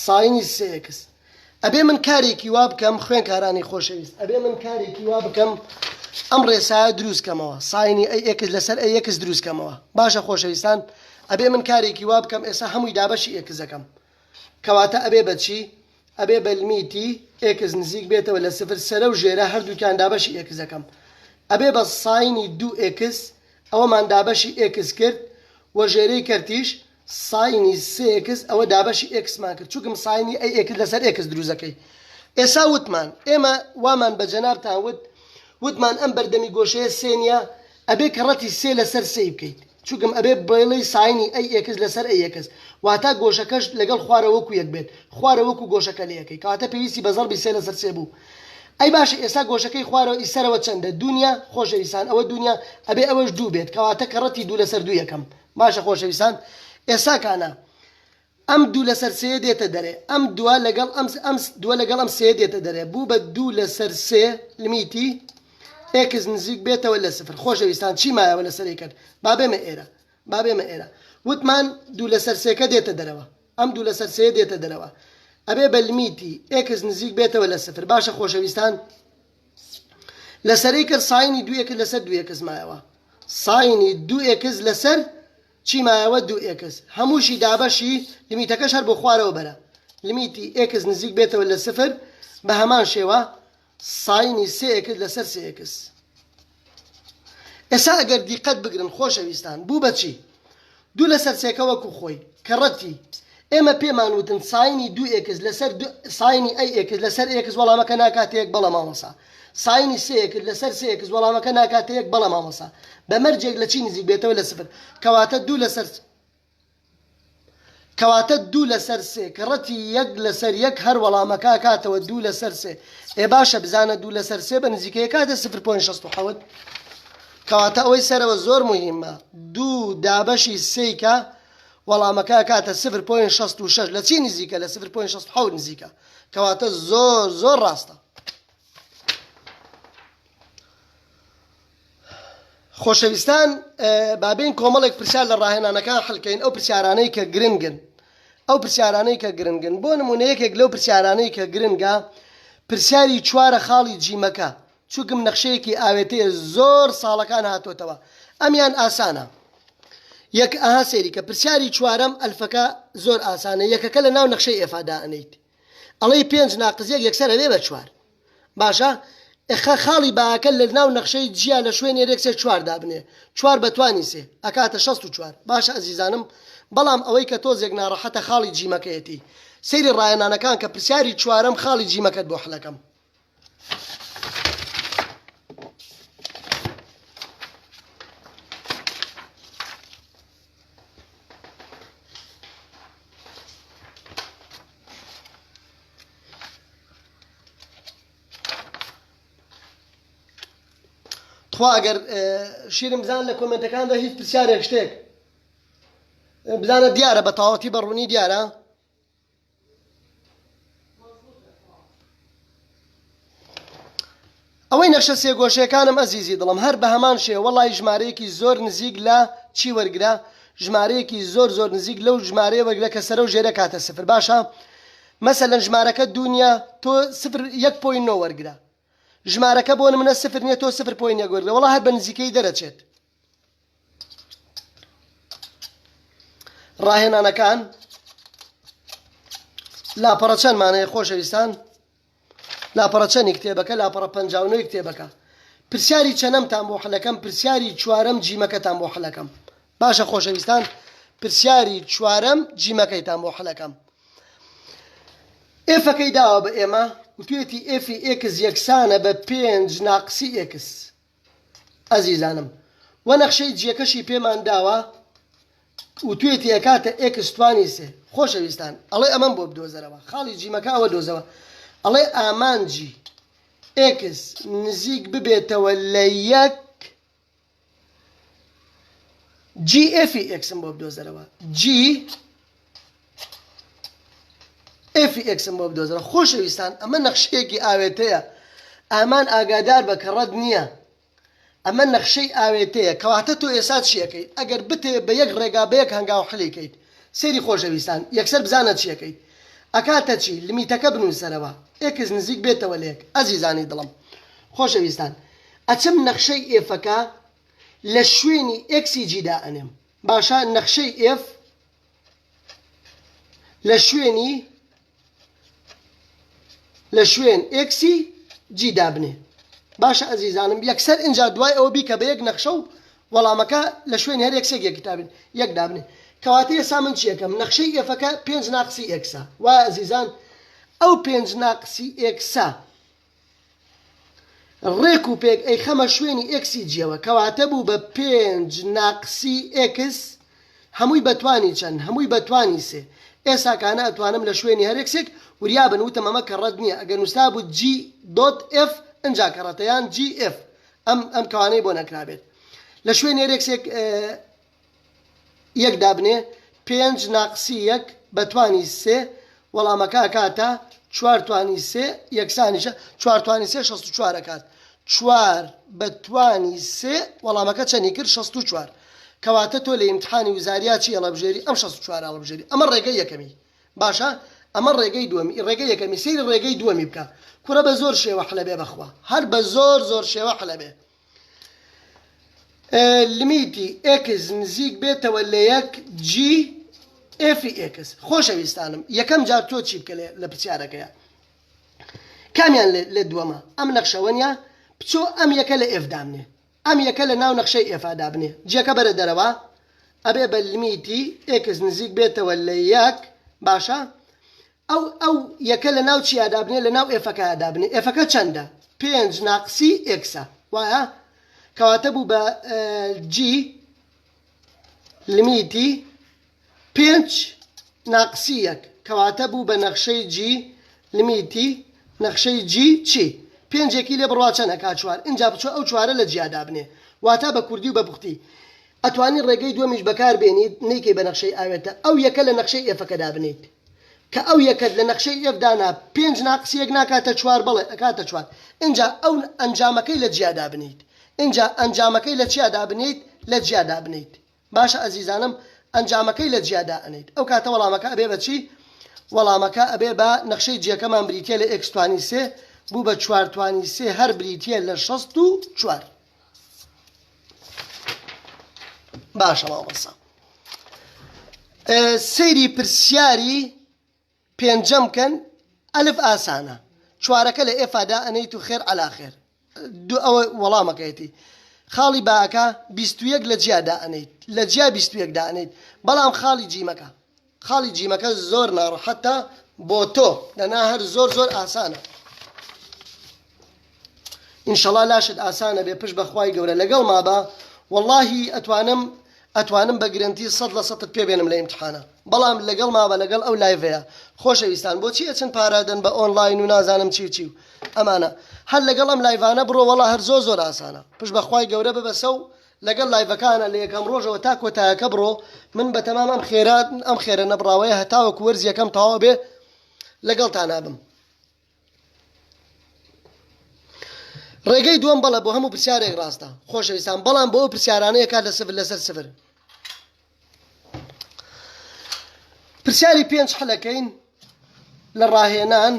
ساینی سێ ئێکس ئەبێ من کارێکی وا بکەم خوێن کارانی خۆشەویست ئەبێ من کارێکی وا بکەم ئەم ڕێسایە دروستکەمەوە ساینی ئەی ئێکس لەسەر ئەی ئێکس دروستکەمەوە باشە خۆشەویستان ئەبێ من کارێکی وا بکەم ئێستا هەمووی دابەشی ئێکسەکەم کەواتە ئەبێ بەچی ئەبێ بە لیمیتی ئێکس نزیک بێتەوە لە سفر سەرە و ژێرە هەردووکیان دابەشی ئێکسەکەم ئەبێ بە ساینی دوو ئێکس ئەوەمان دابەشی ئێکس کرد و ژێرەی کەرتیش ساینی سێ ئێکس ئەوە دابەشی ئێکسمان کرد چونکم ساینی ئەی ئێکس لەسەر ئێکس دروستەکەی ئێستا وتمان ئێمە وامان بە جەنابتان وتمان ئەم بەردەمی گۆشەیە سێنیە ئەبێ کەڕەتی سێ لەسەر سێی بکەیت چونکم ئەبێ بڵێ ساینی ئەی ئێکس لەسەر ئەی ئێکس واتە گۆشەکەش لەگەڵ خوارە وەکو یەک بێت خوارە وەکو گۆشەکە لە یەکەی کەواتە پێویستی بە زەربی سێ لەسەر سێ بوو ئەی باشە ئێستا گۆشەکەی خوارەوە ئیسەرەوە چەندە دنیا خۆشەویستان ئەوە دنیا ئەبێ ئەوەش دوو بێت کەواتە کەڕەتی دوو لەسەر دوو یەکەم باشە خۆشەویستان ئێستا کانە ئەم دوو لەسەر سێ دێتە دەرێ ئەم دووە لەگەڵ ئەم سێ دێتە دەرێ بوو بە دوو لەسەر سێ لیمیتی ئێکس نزیک بێتەوە لە سفر خۆشەویستان چی مایەوە لەسەری کرد بابێمە ئێرە وتمان دوو لەسەر سێکە دێتە دەرەوە ئەم دوو لەسەر سێ دێتە دەرەوە ئەبێ بە لیمیتی ئێکس نزیک بێتەوە لە سفر باشە خۆشەویستان لەسەری کرد ساینی دوو ئێکس لەسەر دوو ئێکس مایەوە ساینی دوو ئێکس لەسەر چی مایەوە دوو ئێکس هەمووشی دابەشی لیمیتەکەش هەر بۆ خوارەوە بەرە لیمیتی ئێکس نزیک بێتەوە لە سفر بە هەمان شێوە ساینی سێ ئێکس لەسەر سێ ئێکس ئێستا ئەگەر دیقەت بگرن خۆشەویستان بوو بەچی دوو لەسەر سێکە وەکو خۆی کەڕەتی ئێمە پێمان وتن ساینی دوو ئێکس لەسەر ساینی ئەی ئێکس لەسەر ئێکس وەڵامەکە ناکاتەیەک بەڵە مامۆسا ساینی سێ ئێکس لەسەر سێ ئێکس وەڵامەکە ناکاتەیەک بەڵە مامۆسا بەمەرجێک لە چی نزیک بێتەوە لە سفر کەواتە دوو لەسەر سێ کەڕەتی یەک لەسەر یەک هەر وەڵامەکە کاتەوە دوو لەسەر سێ ئێ باشە بزانە دوو لەسەر سێ بە نزیکەیە کاتە 0.67 کەواتە ئەوەی سەرەوە زۆر مهمە دوو دابەشی سێیکە وەڵامەکە کاتە 0.66 لە چی نزیکە لە 0.67 نزیکە کەواتە زۆر ڕاستە خۆشەویستان بابین کۆمەڵێک پرسیار لە ڕاهێنانەکان حەڵکەین ئەو پرسیارانەی کە گرنگن بۆ نمونە یەکێک لەو پرسیارانەی کە گرنگە پرسیاری چوارە خاڵی جیمەکە چووکم نەخشەیەکی ئاوێتەیە زۆر ساڵەکان هاتوۆتەوە ئەمیان ئاسانە یەک ئاها سێری کە پرسیاری چوارەم ئەلفەکە زۆر ئاسانە یەکەکە لە ناو نەخشەی ئێفادا ئەنەیت ئەڵەی 5 ناقز 1 یەکسەر ئەبێ بە 4 باشە خاڵی باکە لە ناو نەخشەی جیا لە شوێنێ یەکسەر 4 دابنێ 4 بەتوانی سێ ئەکاتە 64 باشە ئەزیزانم بەڵام ئەوەی کە تۆزێک ناڕەحەتە خاڵی جیمەکەیەتی سەیری ڕاهێنانەکان کە پرسیاری چوارەم خاڵی جیمەکەت بۆ حەڵەکەم خوا ئەگەر شیرم بزان لە کۆمنتەکاندا هیچ پرسیارێک شتێک بزانە دیارە بە تاوەتی بەڕوونی دیارە ئەوەی نەخشە سێگۆشەکانم ئەزیزی دڵم هەر بە هەمان شێ وەڵای ژمارەیەکی زۆر نزیک لە چی وەرگرا ژمارەیەکی زۆر نزیک لەو ژمارەیە وەرگرا کە سەرە و ژێرە کاتە سفر باشە مەسەلەن ژمارەکە دنیا تۆ 1.9 وەرگرا ژمارەکە بۆ منە سفر نییە تۆ 0.1 وەرگرا وەڵا هەر بە نزیکەی دەرەچێت ڕاهێنانەکان لاپەڕە چەندمانەیە خۆشەویستان لاپەڕە چەندی کتێبەکە لاپەڕە 59 کتێبەکە پرسیاری چەنەمتان بۆ حەلەکەم پرسیاری چوارەم جیمەکەتان بۆ حەلەکەم باشە خۆشەویستان پرسیاری چوارەم جیمەکەیتان بۆ حەلەکەم ئێفەکەی داوە بە ئێمە وتوێتی ئێفی ئێکس یەکسانە بە 5 ناقسی ئێکس ئەزیزانم ونەخشەی جیەکەشی پێمان داوە و توێتی ئەکاتە ئێکس توانی سێ خۆشەویستان ئەڵێ ئەمەم بۆ بدۆزەرەوە خاڵی جیمەکە ئەوە دۆزەوە ئەڵێ ئامانجی ئێکس نزیک ببێتەوە لە یەک جی ئێفی ئێکسم بۆ بدۆزەرەوە جی ئێفی ئێکسم بۆ بدۆزەرەوە خۆشەویستان ئەمە نەخشەیەکی ئاوێتەیە ئامان ئاگادار بە کە ڕەت نییە ئەمە نەخشەی ئاوێتەیە کەواتە تۆ ئێستا چیەکەیت ئەگەر بتێ بە یەک ڕێگا بە یەک هەنگاو حلیکەیت سێری خۆشەویستان یەکسەر بزانە چیەکەیت ئەکاتە چی لیمیتەکە بنووسەرەوە ئێکس نزیک بێتەوە لە یەک ئەزیزانی دڵم خۆشەویستان ئەچم نەخشەی ئێفەکە لە شوێنی ئێکسی جیدا ئەنێم باشە نەخشەی ئێف لە شوێن ئێکسی جیدا بنێ باشە ئەزیزانم یەکسەر اینجا دوای ئەوە بیکە بە یەک نەخشە و وەڵامەکە لە شوێن هەر یەکسێک یەکتابن یەک دابنێ کەواتە ئێستا من چیەکەم نەخشەی ئێفەکە 5 ناقسی ئێکسە وایە ئەزیزان ئەو 5 ناقسی ئێکسە ڕێک و پێک ئەی خەمە شوێنی ئێکسی جیەوە کەواتە بوو بە 5 ناقسی ئێکس هەمووی بەتوانی چەند هەمووی بەتوانی سێ ئێستا کانە ئەتوانم لە شوێنی هەرێکسێک وریابن وتم ئەمە کە ڕەت نییە ئەگەر نووستا بوو جی دۆت ئف ئەنجا کەڕەتەیان جی ئف ئەم کەوانەی بۆ نەکرابێت لە شوێن هەرێکسێک یەک دابنێ 5 ناقسی یەک بەتوانی سێ وەڵامەکە کاتە 4 توانی سێ یەکسانیشە 4 توانی سێ 64 کات 4 بەتوانی سێ وەڵامەکە چەندی کرد 64 کەواتە تۆ لە ئیمتحانی وزاریا چی هەڵەبژێری ئەم 64 هەڵەبژێری ئەمە ڕێگەی یەکەمی باشە ئەمە ڕێگەی دووەمی ڕێگەی یەکەمی سەیری ڕێگەی دووەمی بکە کورە بە زۆر شێوە حلەبێ بەخوا هەر بە زۆر شێوە حلەبێ لیمیتی ئێکس نزیک بێتەوە لە یەک جی ئێفی ئێکس خۆشەویستانم یەکەم جار تۆ چی بکە لە پرسیارەکەیە کامیان لە دووەمە ئەم نەخشەوەنیە بچۆ ئەم یەکە لە ئێف دامنێ ئەم یەکە لە ناو نەخشەی ئێفا دابنێ جێکە بەرە دەرەوە ئەبێ بە لیمیتی ئێکس نزیک بێتەوە لە یەک باشە ئەو یەکە لە ناو چیا دابنێ لە ناو ئێفەکە دابنێ ئێفەکە چەندە 5 ناقسی ئێکسە وایە کەواتە بوو بە جی لیمیتی 5 ناقسی یەک کەواتە بوو بە نەخشەی جی لیمیتی نەخشەی جی چی 5 لێ بڕوا چەندە کا 4 اینجا بچۆ ئەو 4 لە جیا دابنێ واتە بە کوردی و بە پوختی ئەتوانی ڕێگەی دووەمیش بەکار بێنیت نەیکەی بە نەخشەی ئاوێتە ئەو یەکە لە نەخشەی ئێفەکە دابنیت کە ئەو یەکەت لە نەخشەی ئێفدانا 5 ناقسی یەک ناکاتە 4 بڵێ ئەکاتە 4 اینجا ئەو ئەنجامەکەی لە جیا دابنیت اینجا ئەنجامەکەی لە چیا دابنیت لە جیا دابنیت باشە ئەزیزانم ئەنجامەکەی لە جیادا ئەنیت ئەو کاتە وەڵامەکە ئەبێ بە چی وەڵامەکە ئەبێ بە نەخشەی جیەکەمان بریتە لە ئێکس توانی سێ بوو بە 4 توانی سێ هەر بریتە لە 64 باشە ماوەسا سەیری پرسیاری پێنجەم کەن ئەلف ئاسانە 4ەکە لە ئێفادا ئەنیت و خێر عەلا خێر ئەوە وەڵامەکەیەتی خاڵی باکە 21 لە جیادا ئەنیت لە جیا 21 دا ئەنیت بەڵام خاڵی جیمەکە زۆر ناڕەحەتە بۆ تۆ لەنا هەر زۆر ئاسانە ئینشەڵا لاشت ئاسانە بێ پشت بەخوای گەورە لەگەڵ مابە وەڵڵاهی ئەتوانم بە گرنتی 100% پێ بێنم لە ئیمتحانە بەڵام لەگەڵ مابە لەگەڵ ئەو لایڤەیە خۆشەویستان بۆچی ئەچن پارادەن بە ئۆنلاین و نازانم چی و ئەمانە هەر لەگەڵ ئەم لایڤانە بڕۆ وەڵا هەر زۆر ئاسانە پشت بەخوای گەورە ببەسە و لەگەڵ لایڤەکانە لە یەکەم ڕۆژەوە تا کۆتایەکە بڕۆ من بەتەمام ئەم خێرە نەبراوەیە هەتاوەکو وەرز یەکەم تەواو بێ لەگەڵ تا نابم ڕێگەی دووەم بەڵە بۆ هەموو پرسیارێک ڕاستە خۆشەویستان بەڵام بۆ ئەو پرسیارانەیە کات لە 0 لەسەر 0 پرسیاری 5 حلەکەین لە ڕاهێنان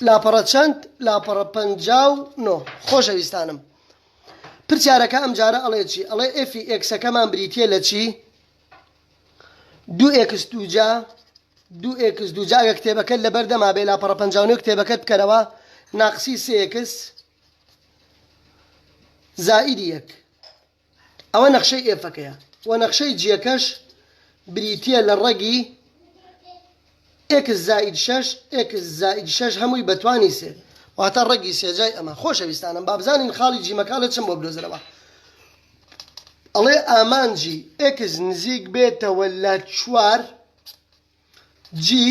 لاپەڕە چەند لاپەڕە 59 خۆشەویستانم پرسیارەکە ئەم جارە ئەڵێ چی ئەڵێ ئێفی ئێکسەکەمان بریتە لە چی 2 ئێکس دووجا ئەگە کتێبەکەت لەبەردەما بێ لاپەڕە 59 کتێبەکەت بکەرەوە ناقسی 3 ئێکس زائیدی 1 ئەوە نەخشەی ئێفەکەیە و نەخشەی جیەکەش بریتە لە ڕەگی ئێکس زائید 6 ئێکس زائید 6 هەمووی بەتوانی سێ واتە ڕەگی سێجای ئەمە خۆشەویستانم با بزانین خاڵی جیمەکە لە چەند بۆ بدۆزرەوە ئەڵێ ئامانجی ئێکس نزیک بێتەوە لە 4 جی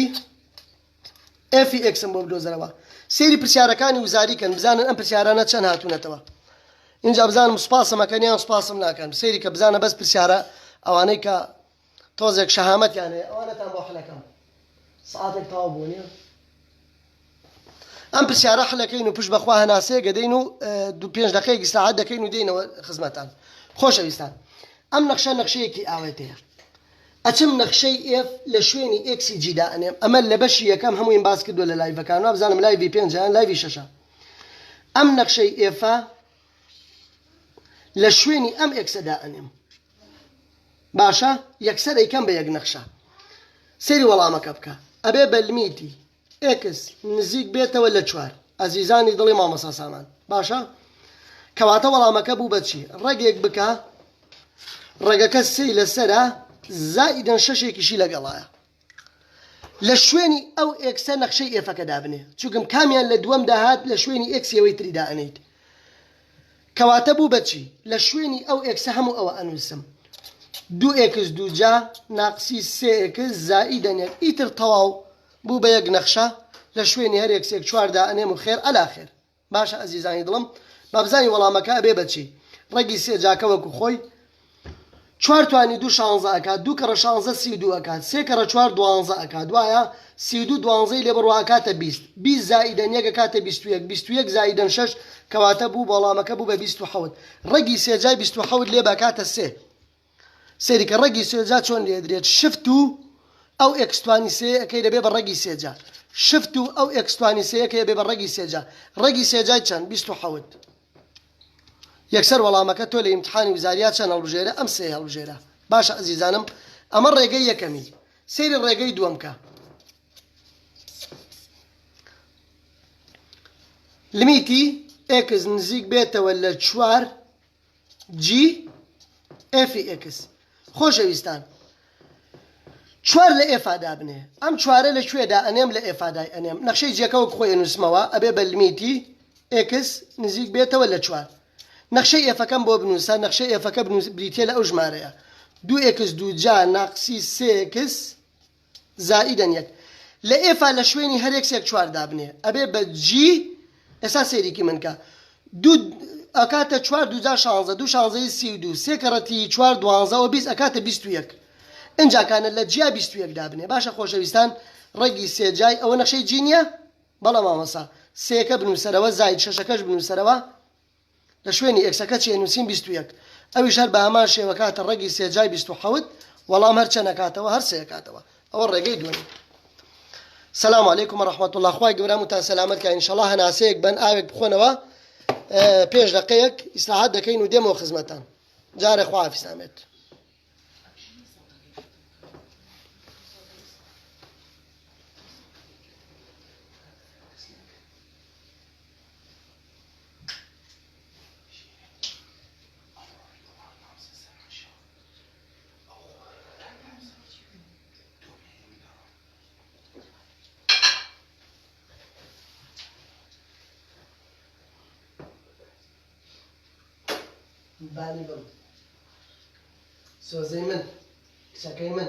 ئێفی ئێکسم بۆ بدۆزەرەوە سێری پرسیارەکانی وزاریکەن بزانن ئەم پرسیارانە چەند هاتوونەتەوە اینجا بزانم سوپاسمەکەن یان سوپاسم ناکەن سێری کە بزانە بەس پرسیارە ئەوانەی کە تۆزێک شەهامەتیان هەیە ئەوانەتان بۆ حلەکەم سعاتێک تەواو بوو نییە ئەم پرسیارە حلەکەین و پشت بەخوا هەناسەیەکە دەین و 5 دقەیەکی ساعات دەکەین و دێینەوە خزمەتان خۆشەویستان ئەم نەخشە نەخشەیەکی ئاوێتەیە ئەچم نەخشەی ئێف لە شوێنی ئێکسی جیدا ئەنێم ئەمە لە بەشی یەکەم هەمووین باس کردووە لە لایڤەکانەوە بزانم لایڤی 5 یان لایڤی 6 ئەم نەخشەی ئێفە لە شوێنی ئەم ئێکسەدا ئەنێم باشە یەکسەر ئەیکەم بە یەک نەخشە سێری وەڵامەکە بکە ئەبێ بەلمیتی ئێکس نزیک بێتەوە لە 4 ئەزیزانی دڵی مامەسا سامان باشە کەواتە وەڵامەکە بوو بەچی ڕێگێک بکە ڕێگەکە سێی لەسەرە زائیدەن 6ێکیشی لەگەڵایە لە شوێنی ئەو ئێکسە نەخشەی ئێفەکە دابنێ چونکەم کامیان لە دووەم داهات لە شوێنی ئێکسیەوەی تریدا ئەنیت کەواتە بوو بەچی لە شوێنی ئەو ئێکسە هەموو ئەوە ئەنووسم 2 ئێکس 2 جا ناقسی 3 ئێکس زائیدەن 1 ئیتر تەواو بوو بە یەک نەخشە لە شوێنی هەر ئێکسێک 4 دا ئەنێم و خێر ئەلاخێر باشە ئەزیزانی دڵم بابزانی وەڵامەکە ئەبێ بەچی ڕێگی 3 جاکە وەکو خۆی 4 توانی 2 16 ئەکات 2 کەڕە 16 32 ئەکات 3 کەڕە 4 12 ئەکات دوایە 32 12 لێ بڕوا ئەکاتە 20 20 زائیدەن 1 ئەکاتە 21 21 زائیدەن 6 کەواتە بوو وەڵامەکە بوو بە 27 ڕێگی 3 جای 27 لێ بەکاتە 3 سێری کە ڕێگی 3 جا چۆن لێ درێت شفت و ئەو ئێکستوانی 3 ئەەکەی دەبێ بە ڕێگی 3 جا شفت و ئەو ئێکستوانی 3 ئەەکەی بێ بە ڕێگی 3 جا ڕێگی 3 جای چەند 27 یەکسەر وەڵامەکە تۆ لە ئیمتحانی وزاریات چەند هەڵبژێرە ئەم 3 هەڵبژێرە باشە ئەزیزانم ئەمە ڕێگەی یەکەمی سێری ڕێگەی دووەم کە لمیتی ئێکس نزیک بێتەوە لە 4 جی ئێفی ئێکس خۆشەویستان 4 لە ئێفادا بنێ ئەم 4 لە کوێدا ئەنێم لە ئێفادای ئەنێم نەخشەی جێکەوە خۆی نووسمەوە ئەبێ بە لمیتی ئێکس نزیک بێتەوە لە 4 نەخشەی ئێفەکەم بۆ بنووسە نەخشەی ئێفەکە بریتێ لە ئەو ژمارەیە 2 ئێکس 2 جا ناقسی 3 ئێکس زائیدەن 1 لە ئێفا لە شوێنی هەر ئێکسێک 4 دابنێ ئەبێ بە جی ئێستا سێریکی منکە 2 ئەکاتە 4 2 جا 16 2 16 32 3 کەڕەتی 4 12 و 20 ئەکاتە 21 ئەنجاکانە لە جیا 21 دابنێ باشە خۆشەویستان ڕێگی 3 جای ئەوە نەخشەی جی نییە بەڵام مامەسا 3 کە بنووسەرەوە زائید 6 کەش بنووسەرەوە لە شوێنی ئێکسەکە چێ نووسین 21 ئەویش هەر بە هەمان شێوەکاتە ڕێگی 3 جای 27 وەڵام هەر چەندەکاتەوە هەر سێکاتەوە ئەوە ڕێگەی دوێنی سلام علیکم ورحمة الله خوای گەورە وتان سەلامەت کە ئینشەڵڵا هەناسەیەک بەن ئاوێک بخۆنەوە 5 دقەیەک ئیسلاحات دەکەین و دێمەوە خزمەتان جارێ خوا حافیزامێت بانی بم سۆزەی من کچەکەی من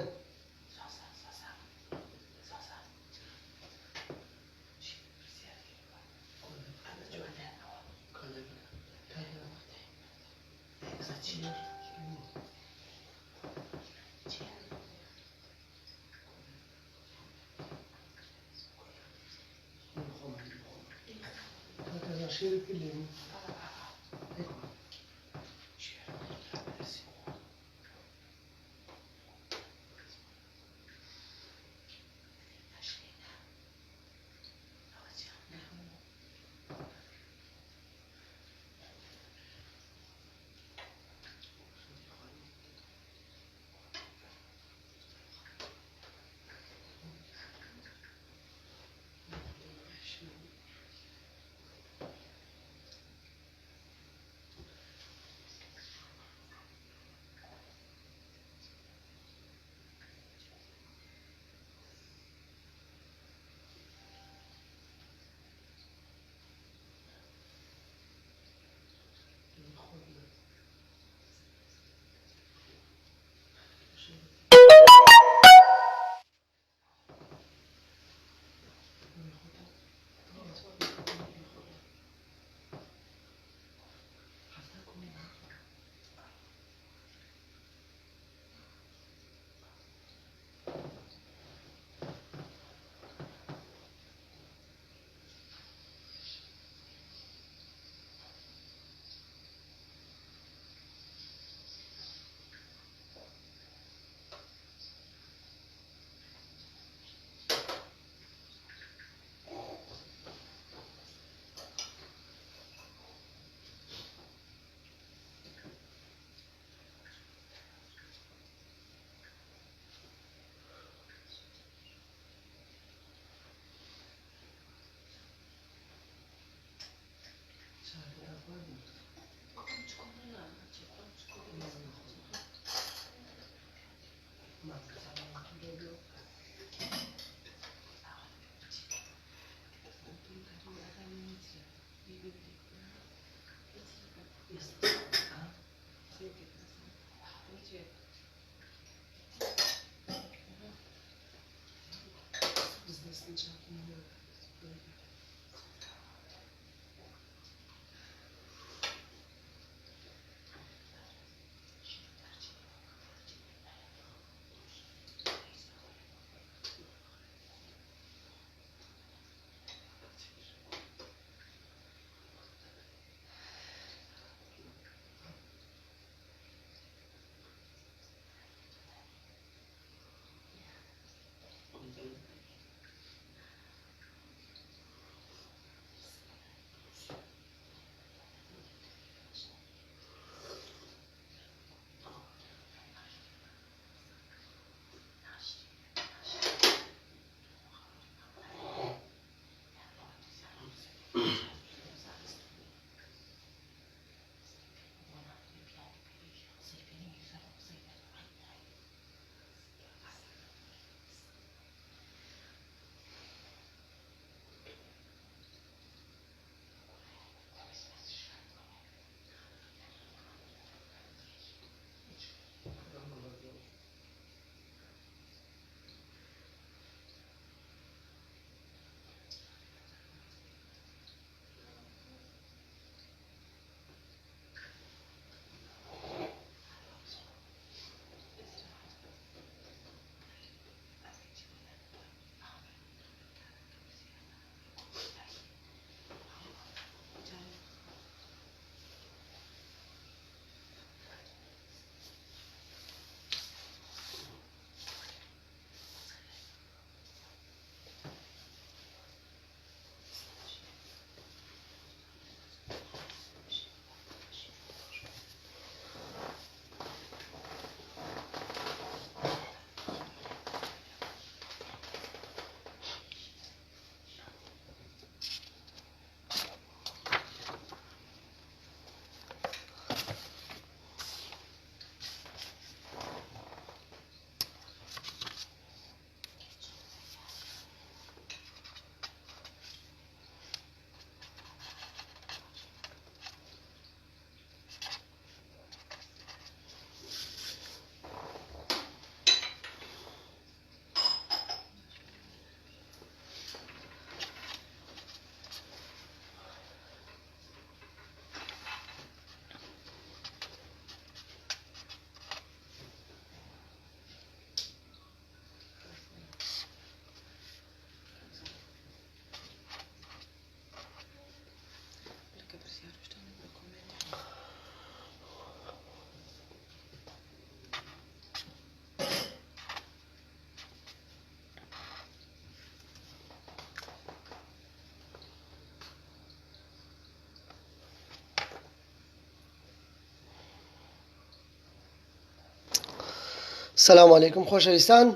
السلام عليكم خوشويستان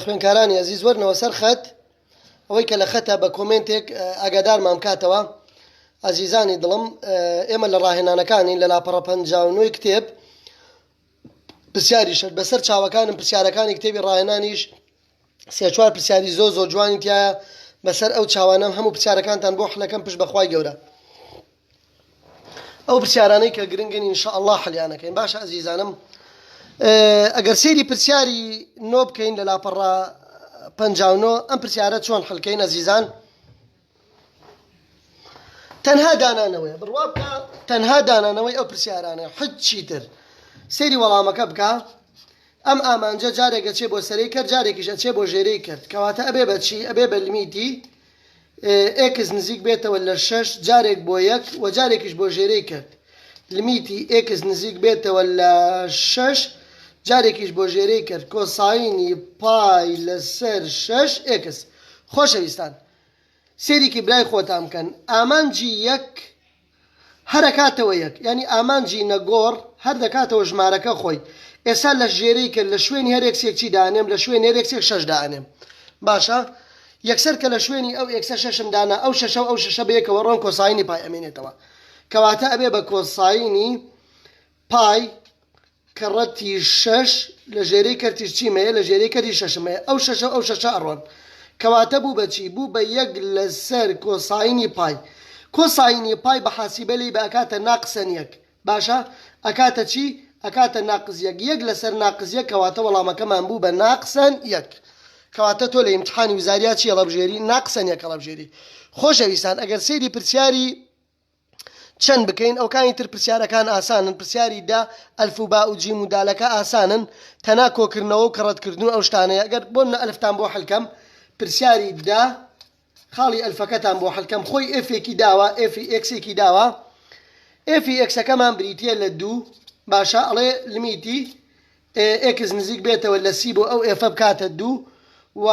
خوێنکارانی عزیز وەرنەوە سەر خەت ئەوەی کە لە خەتە بە کۆمنتێک ئاگادارمان بکاتەوە عزیزانی دڵم ئێمە لە ڕاهێنانەکانی لە لاپەڕە 59 کتێب پرسیاری شت بەسەر چاوەکانم پرسیارەکانی کتێبی ڕاهێنانیش سێ چوار پرسیاری زۆر جوانی تایە بەسەر ئەو چاوانەم هەموو پرسیارەکانتان بۆ حلەکەم پشت بەخوای گەورە ئەو پرسیارانەی کە گرنگن ئینشاءالله حلیانەکەین باشە عزیزانم ئەگەر سێری پرسیاری نۆ بکەین لە لاپەڕە 59 ئەم پرسیارە چۆن حلکەین عزیزان تەنها دانانەوەی بڕوا بکە تەنها دانانەوەی ئەو پرسیارانە حچی تر سێری وەڵامەکە بکە ئەم ئامانجە جارێکە چێ بۆ سەرەی کرد جارێکیش ئەچێ بۆ ژێرەی کرد کەواتە ئەبێ بە چی ئەبێ بە لیمیتی ئێکس نزیک بێتەوە لە 6 جارێک بۆ 1 و جارێکیش بۆ ژێرەی کرد لیمیتی ئێکس نزیک بێتەوە لە 6 جارێکیش بۆ ژێرەی کرد کۆساینی پای لەسەر 6 ئێکس خۆشەویستان سێریکی برای خۆتان بکەن ئامانجی 1 هەر دەکاتەوە 1 یعنی ئامانجی نەگۆڕ هەر دەکاتەوە ژمارەکە خۆی ئێستا لە ژێرەی کرد لە شوێنی هەرێکسێکی دانێم لە شوێنی هەرێکسێک 6 دانێم باشە یەکسەر کە لە شوێنی ئەو ئێکسە 6م دانا ئەو 6 و ئەو 6 بەیەکەوە ڕۆن کۆساینی پای ئەمێنێتەوە کەواتە ئەبێ بە کۆساینی پای کەڕەتی 6 لە ژێرەی کەرتیش چیمەیە لە ژێرەی کەری 6مەیە ئەو 6 و ئەو 6 ئەڕۆن کەواتە بوو بەچی بوو بە 1 لەسەر کۆساینی پای کۆساینی پای بە حاسیبە لی بە ئەکاتە ناقسەن 1 باشە ئەکاتە چی ئەکاتە ناقز 1 لەسەر ناقز 1 کەواتە وەڵامەکەمان بوو بە ناقسەن 1 کەواتە تۆ لە ئیمتحانی وزاریا چی هەڵەبژێری ناقسەن 1 هەڵەبژێری خۆشەویستان ئەگەر سێری پرسیاری چەند بکەین ئەوکانی تر پرسیارەکان ئاسانن پرسیاری دا ئەلف و با و جیم و دالەکە ئاسانن تەنا کۆکردنەوە و کەڕەتکردن ئەو شتانەیە ئەگەر بۆ منە ئەلفتان بۆ حلکەم پرسیاری دا خاڵی ئەلفەکەتان بۆ حلکەم خۆی ئێفێکی داوە ئێفی ئێکسێکی داوە ئێفی ئێکسەکەمان بریتە لە 2 باشە ئەڵێ لیمیتی ئێکس نزیک بێتەوە لە سی بۆ ئەو ئێفە بکاتە 2 و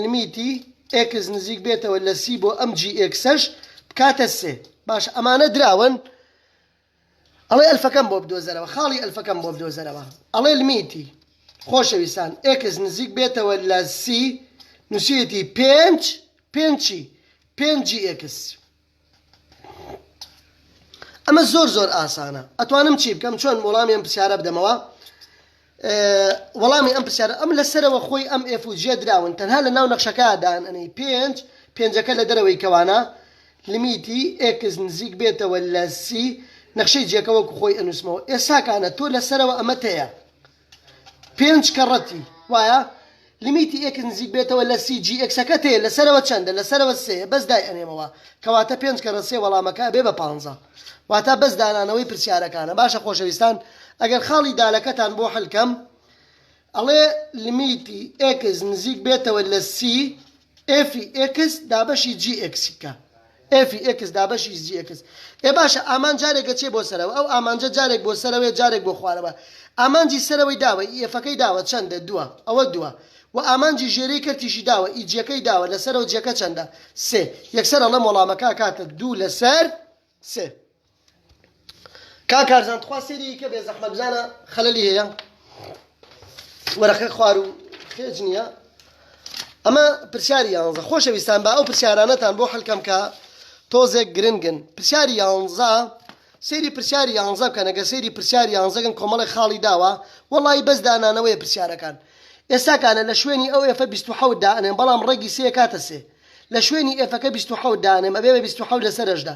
لیمیتی ئێکس نزیک بێتەوە لە سی بۆ ئەم جی ئێکسەش بکاتە 3 باش ئەمانە دراون ئەڵێ ئەلفەکەم بۆ بدۆزەرەوە خاڵی ئەلفەکەم بۆ بدۆزەرەوە ئەڵێ لیمیتی خۆشەویستان ئێکس نزیک بێتەوە لە سی نووسێتی 5 جی ئێکس ئەمە زۆر ئاسانە ئەتوانم چی بکەم چۆن وەڵامی ئەم پرسیارە بدەمەوە وەڵامی ئەم پرسیارە ئەم لەسەرەوە خۆی ئەم ئێف و جێ دراون تەنها لە ناو نەخشەکەدان ئەنەی 5 لە دەرەوەی کەوانە لیمیتی ئێکس نزیک بێتەوە لە سی نەخشەی جێکەوەکو خۆی ئەنووسمەوە ئێساکانە تۆ لەسەرەوە ئەمە تەیە 5 کەڕەتی وایە لیمیتی ئێکس نزیک بێتەوە لە سی جی ئێکسەکە تەیە لەسەرەوە چەندە لەسەرەوە 3 بەس دای ئەنێمەوە کەواتە 5 کەڕە 3 وەڵامەکە بێ بە 15 واتە بەس دانانەوەی پرسیارەکانە باشە خۆشەویستان ئەگەر خاڵی دالەکەتان بۆ حلکەم ئەڵێ لیمیتی ئێکس نزیک بێتەوە لە سی ئێفی ئێکس دابەشی جی ئێکسیکە ئێفی ئێکس دابەشی جی ئێکس باشە ئامان جارێکە چێ بۆ سەرەوە ئەو ئامانجە جارێک بۆ سەرەوەی جارێک بۆ خوارەوە ئامانجی سەرەوەی داوە ئێفەکەی داوە چەندە 2 ئەوە 2 و ئامانجی ژێرەی کەرتیشی داوە ئیجەکەی داوە لەسەرەوە جێکە چەندە 3 یەکسەر ئەڵە وەڵامەکە کاتە 2 لەسەر 3 کاکارزان تخوا سێری کە بێ زەحمەت بزانە خەلەلی هەیە وەرەقەی خوار و خێج نییە ئەمە پرسیاری 11 خۆشەویستان بە ئەو پرسیارانەتان بۆ حلکەم کە تۆزێک گرنگن پرسیاری 11 سێری پرسیاری 11 بکەن ئەگەر سێری پرسیاری 11گن کۆمەڵی خاڵی داوە وەڵی بەس دانانەوەی پرسیارەکان ئێستاکانە لە شوێنی ئەو ئێفە 27 دانێن بەڵام ڕێگی سێ کاتە 3 لە شوێنی ئێفەکە 27 دانێم ئەبێ بە 27 لەسەرشدا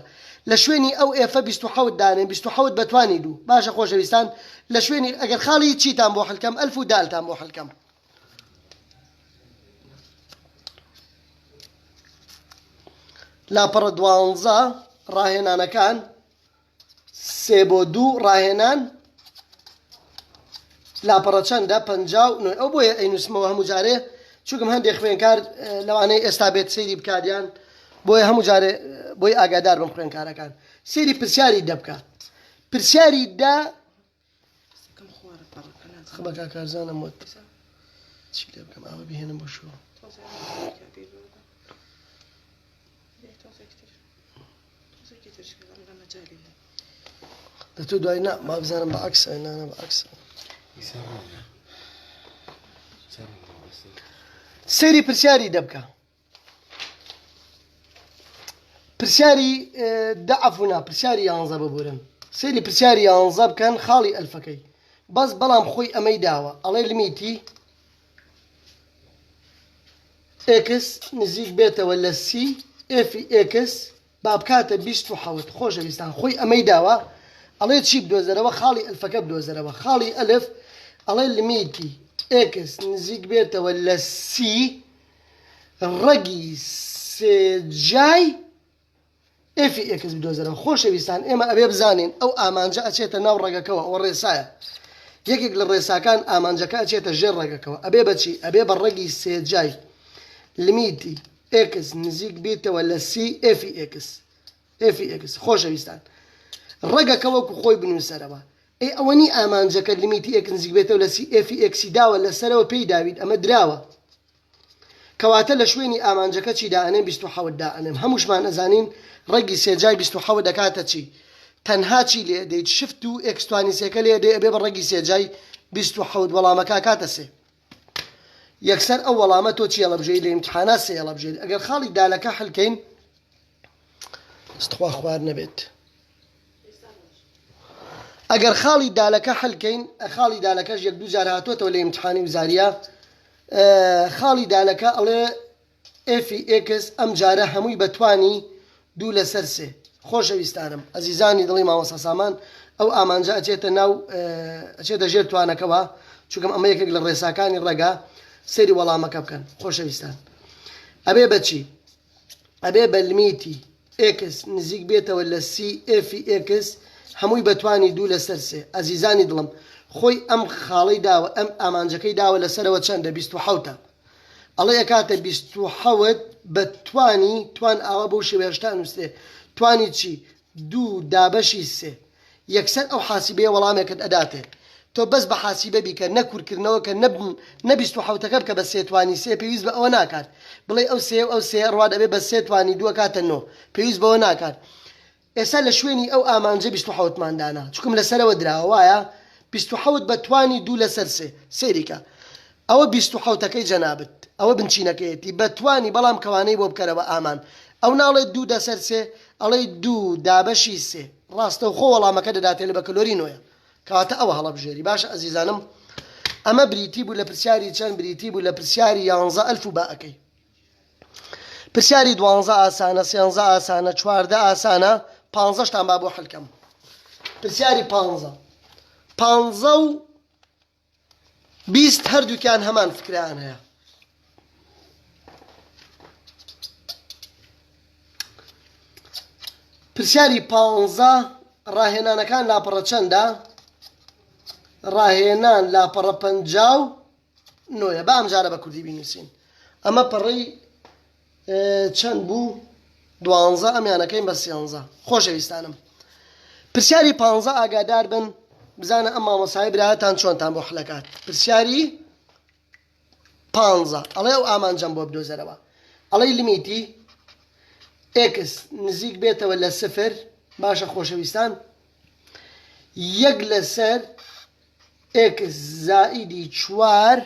لە شوێنی ئەو ئێفە 27 دانێن 27 بەتوانی 2 باشە خۆشەویستان لە شوێنی ئەگەر خاڵی چیتان بۆ حلکەم ئەلف و دالتان بۆ حلکەم لاپەڕە 12 ڕاهێنانەکان 3 بۆ 2 ڕاهێنان لاپەڕە چەندە 59 ئەو بۆیە ئەینووسمەوە هەموو جارێ چونکم هەندێک خوێنکار لەوانەیە ئێستا بێت سەیری بکاریان بۆیە هەموو جارێ بۆی ئاگادار بم خوێنکارەکان سێری پرسیاری دەبکە پرسیاری دا خبە کاکارزانم وت چی لێ بکەم ئاوە بهێنم بۆ شووە دەتۆ دوای نا با بزانم بە عەکسە نانە بە عەکسە سيري برسياري دبكة برسياري دعفنا برسياري ينزب بورن سيري برسياري ينزب كان خالي الفكي بس بلام خوي أمي داوة على الميتي إكس نزيك بيتا ولا سي إفي إكس باب كاتب بيشتو حوت خوش بيستان خوي أمي داوة على تشي بدوزروا خالي الفك بدوزروا خالي ألف على الميتي إكس نزيك بيتا ولا سي رقي جاي إفي إكس بدوزروا خوش بيستان إما أبي بزانين أو آمانجا أشيتا ناو رقا كوا والرسايا يكيك للرسا كان آمانجا كأشيتا جير رقا كوا أبي بتشي أبي بالرقي جاي الميتي إكس نزيك بيتا ولا سي إفي إكس خوش بيستان رقا كوكو خوي بنو سروا اي اواني امان جاك ليميتي اكس نزيك بيتا ولا سي اف اكس دا ولا سروا بي داويد اما دراوا كواتل شويني امان جاك تشي دا انم بيستو حود دا انم هموش ما نزانين رقي سيجاي بيستو حود دكاتا تشي تنها تشي لي دي شفتو اكس تواني سيكلي دي ابي بالرقي سيجاي بيستو حود ولا مكاكاتا سي يكسر اول ما تو تشي يلا بجي لي امتحانات سي يلا بجي اگر خالد دالك حلكين استخوا اخوارنا بيت اگر خالي دالك حلكين خالي دالك يك دو جار هاتوته ولا امتحاني وزاريا خالي دالك الله اف اكس ام جاره هموي بتواني دو لسرسه خوش ويستانم عزيزاني دلي ما وصا سامان او امانجا اجيت ناو اجيت جيرتو انا كوا شوكم اما يك للرساكان الرقا سيري والله ما كان خوش ويستان ابي بتشي ابي بالميتي اكس نزيك بيتا ولا سي اف اكس هموي بتواني دولة سرسة عزيزاني ظلم خوي ام خالي داوة ام امانجكي داوة لسروة چند بيستو حوتا الله يكاته بيستو حوت بتواني توان اوابو شبهشتان وسته تواني چي دو دابشي سه يكسر او حاسبية والله ما كد اداته تو بس بحاسبة بيك نكور كرنوه كان نبيستو حوتك بك بس تواني سه بيوز بأوناكار بلي او سه رواد ابي بس تواني دو كاتنو بيوز بأوناكار إسأل شويني أو آمانجا بيستو حوت ماندانا شكم لسلا ودرا وايا بيستو حوت بتواني دو لسرسي سيريكا أو بيستو حوتكي جنابت أو بنشينكيتي بتواني بلام كواني بوب كربا آمان أو نالي دو دا سرسي علي دو دابشي سي راستو خو والله ما كده داتي لبكالورينويا كواتا أو هلا بجيري باشا عزيزانم أما بريتي بولا برسياري چان بريتي بولا برسياري يانزا ألف باقي برسياري دوانزا آسانا سيانزا آسانا چوارده آسانا پانزش تام بابو حلکم پرسیاری پانزا و بیست هر دو کان همان فکران هیا پرسیاری پانزا راهنان کان لاپر چنده راهنان لاپر پنجاو نویا با ام جاره با کردی بینیسین اما پری چند بو دوانزا ئەمیانە کەین بە سیانزا خۆشەویستانم پرسیاری پانزا ئاگادار بن بزانە ئەم مامۆسای برایەتان چۆنتان بۆ حلەکات پرسیاری پانزا ئەڵێ ئەو ئامانجەم بۆ بدۆزەرەوە ئەڵێ لیمیتی ئێکس نزیک بێتەوە لە سفر باشە خۆشەویستان یەک لەسەر ئێکس زائیدی چوار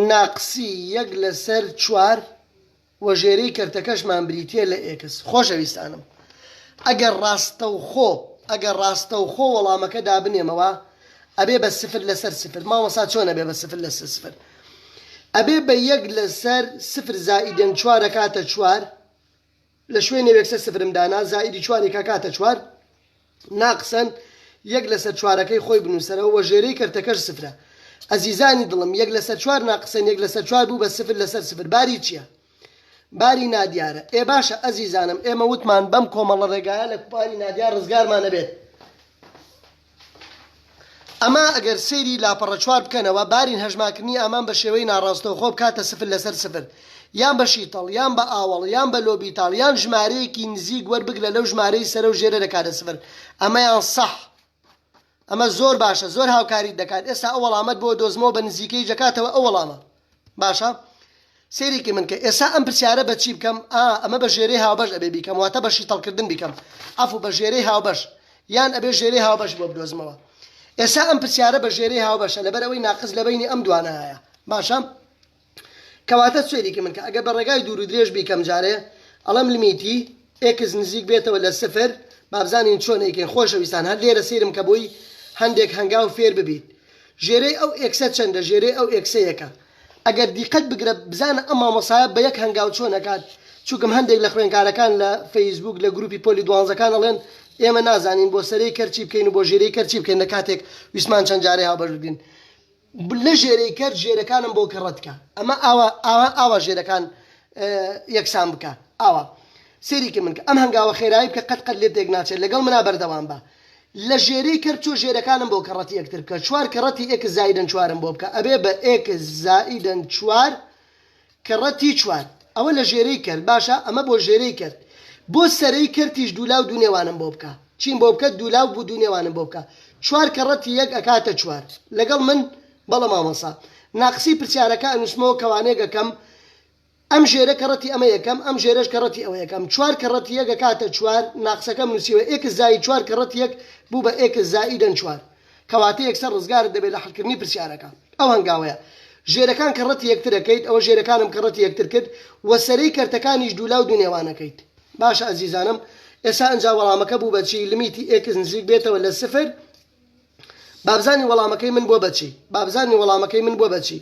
ناقسی یەک لەسەر چوار وەژێرەی کەرتەکەشمان بریتیە لە ئێکس خۆشەویستانم ئەگەر ڕاستە و خۆ وەڵامەکە دابنێمەوە ئەبێ بە سفر لەسەر سفر مامۆستا چۆن ئەبێ بە سفر لەسەر سفر ئەبێ بە یەک لەسەر سفر زائیدەن چوارە کاتە چوار لە شوێنێ یەکسەر سفرم دانا زائیدی چوارێکە کاتە چوار ناقسەن یەک لەسەر چوارەکەی خۆی بنووسەرەوە وەژێرەی کەرتەکەش سفرە عزیزانی دڵم یەک لەسەر چوار ناقسەن یەک لەسەر چوار بوو بە سفر لەسەر سفر باری چییە؟ باری نادیارە ئێ باشە ئەزیزانم ئێمە وتمان بەم کۆمەڵە ڕێگایە لە باری نادیار ڕزگارمانە بێت ئەما ئەگەر سەیری لاپەڕە چوار بکەنەوە بارین هەژماکردنی ئامان بە شێوەی ناڕاستەوخۆ بکاتە سفر لەسەر سفر یان بە شیتەڵ یان بە ئاوەڵ یان بە لۆبیتاڵ یان ژمارەیەکی نزیک وەربگرە لەو ژمارەی سەرە و ژێرە دەکاتە سفر ئەمەیان سەح ئەمە زۆر باشە زۆر هاوکاریت دەکات ئێستا ئەو وەڵامەت بۆ دۆزمەوە بە نزیکەی دەکاتەوە ئەو وەڵامە باشە سێریکی من کە ئێستا ئەم پرسیارە بە چی بکەم ئەمە بە ژێرەی هاوبەش ئەبێ بیکەم واتە بە شیتەڵکردن بیکەم ئەفو بە ژێرەی هاوبەش یان ئەبێ ژێرەی هاوبەش بۆ بدۆزمەوە ئێستا ئەم پرسیارە بە ژێرەی هاوبەشە لەبەر ئەوەی ناقص لە بینی ئەم دوانە هەیە باشە کەواتە سوێریکی من کە ئەگە بە ڕێگای دوور و درێژ بیکەم جارێ ئەڵەم لیمیتی ئێکس نزیک بێتەوە لە سفر بابزانین چۆن ئەیکەین خۆشەویستان هەر لێرە سیرم کە بووی هەندێک هەنگاو فێر ببیت ژێرەی ئەو ئێکسە چەندە ژێرەی ئەو ئێکسەیەکە ئەگەر دیقەت بگرە بزانە ئەم مامۆسایە بە یەک هەنگاو چۆن ئەکات چووکم هەندێک لە خوێنکارەکان لە فەیسبوک لە گروپی پۆلی دوانزەکان ئەڵێن ئێمە نازانین بۆ سەرەی کەرچی بکەین و بۆ ژێرەی کەرچی بکەین لە کاتێک ویسمان چەند جارێ هاوبەش بگرین لە ژێرەی کەرد ژێرەکانم بۆ کەڕەتکە ئەمە ئاوا ژێرەکان یەکسان بکە ئاوا سێریکی من کە ئەم هەنگاوە خێرایی بکە قەت لێ تێک ناچێت لەگەڵ منا بەردەوام بە لە ژێرەی کەرد چۆ ژێرەکانم بۆ کەڕەتی یەکتر بکە چوار کەڕەتی ئێکس زائیدەن چوارم بۆ بکە ئەبێ بە ئێکس زائیدەن چوار کەڕەتی چوار ئەوە لە ژێرەی کرد باشە ئەمە بۆ ژێرەی کرد بۆ سەرەی کردیش دوولاو دوونێوانم بۆ بکە چین بۆ بکە دوولاو بوو دوونێوانم بۆ بکە چوار کەڕەتی یەک ئەکاتە چوار لەگەڵ من بەڵە مامۆسا ناقسی پرسیارەکە ئەنووسمەوە کەوانەیە گەکەم ئەم ژێرە کەڕەتی ئەمە یەکەم ئەم ژێرەش کەڕەتی ئەوە یەکەم چوار کەڕەتی یەک ئەکاتە چوار ناقسەکەم نووسیوە ئێکس زائید چوار کەڕەتی یەک بوو بە ئێکس زائیدەن چوار کەواتە یەکسەر ڕزگارت دەبێت لە حەلکردنی پرسیارەکە ئەو هەنگاوەیە ژێرەکان کەڕەتی یەکتر دەکەیت ئەوە ژێرەکانم کەڕەتی یەکتر کرد وە سەرەی کەرتەکانیش دوولاو دوونێوانەکەیت باشە ئەزیزانم ئێستا ئەنجا وەڵامەکە بوو بەچی لمیتی ئێکس نزیک بێتەوە لە سفر بابزانی وەڵامەکەی من بۆ بەچی بابزانی وەڵامەکەی من بۆ بەچی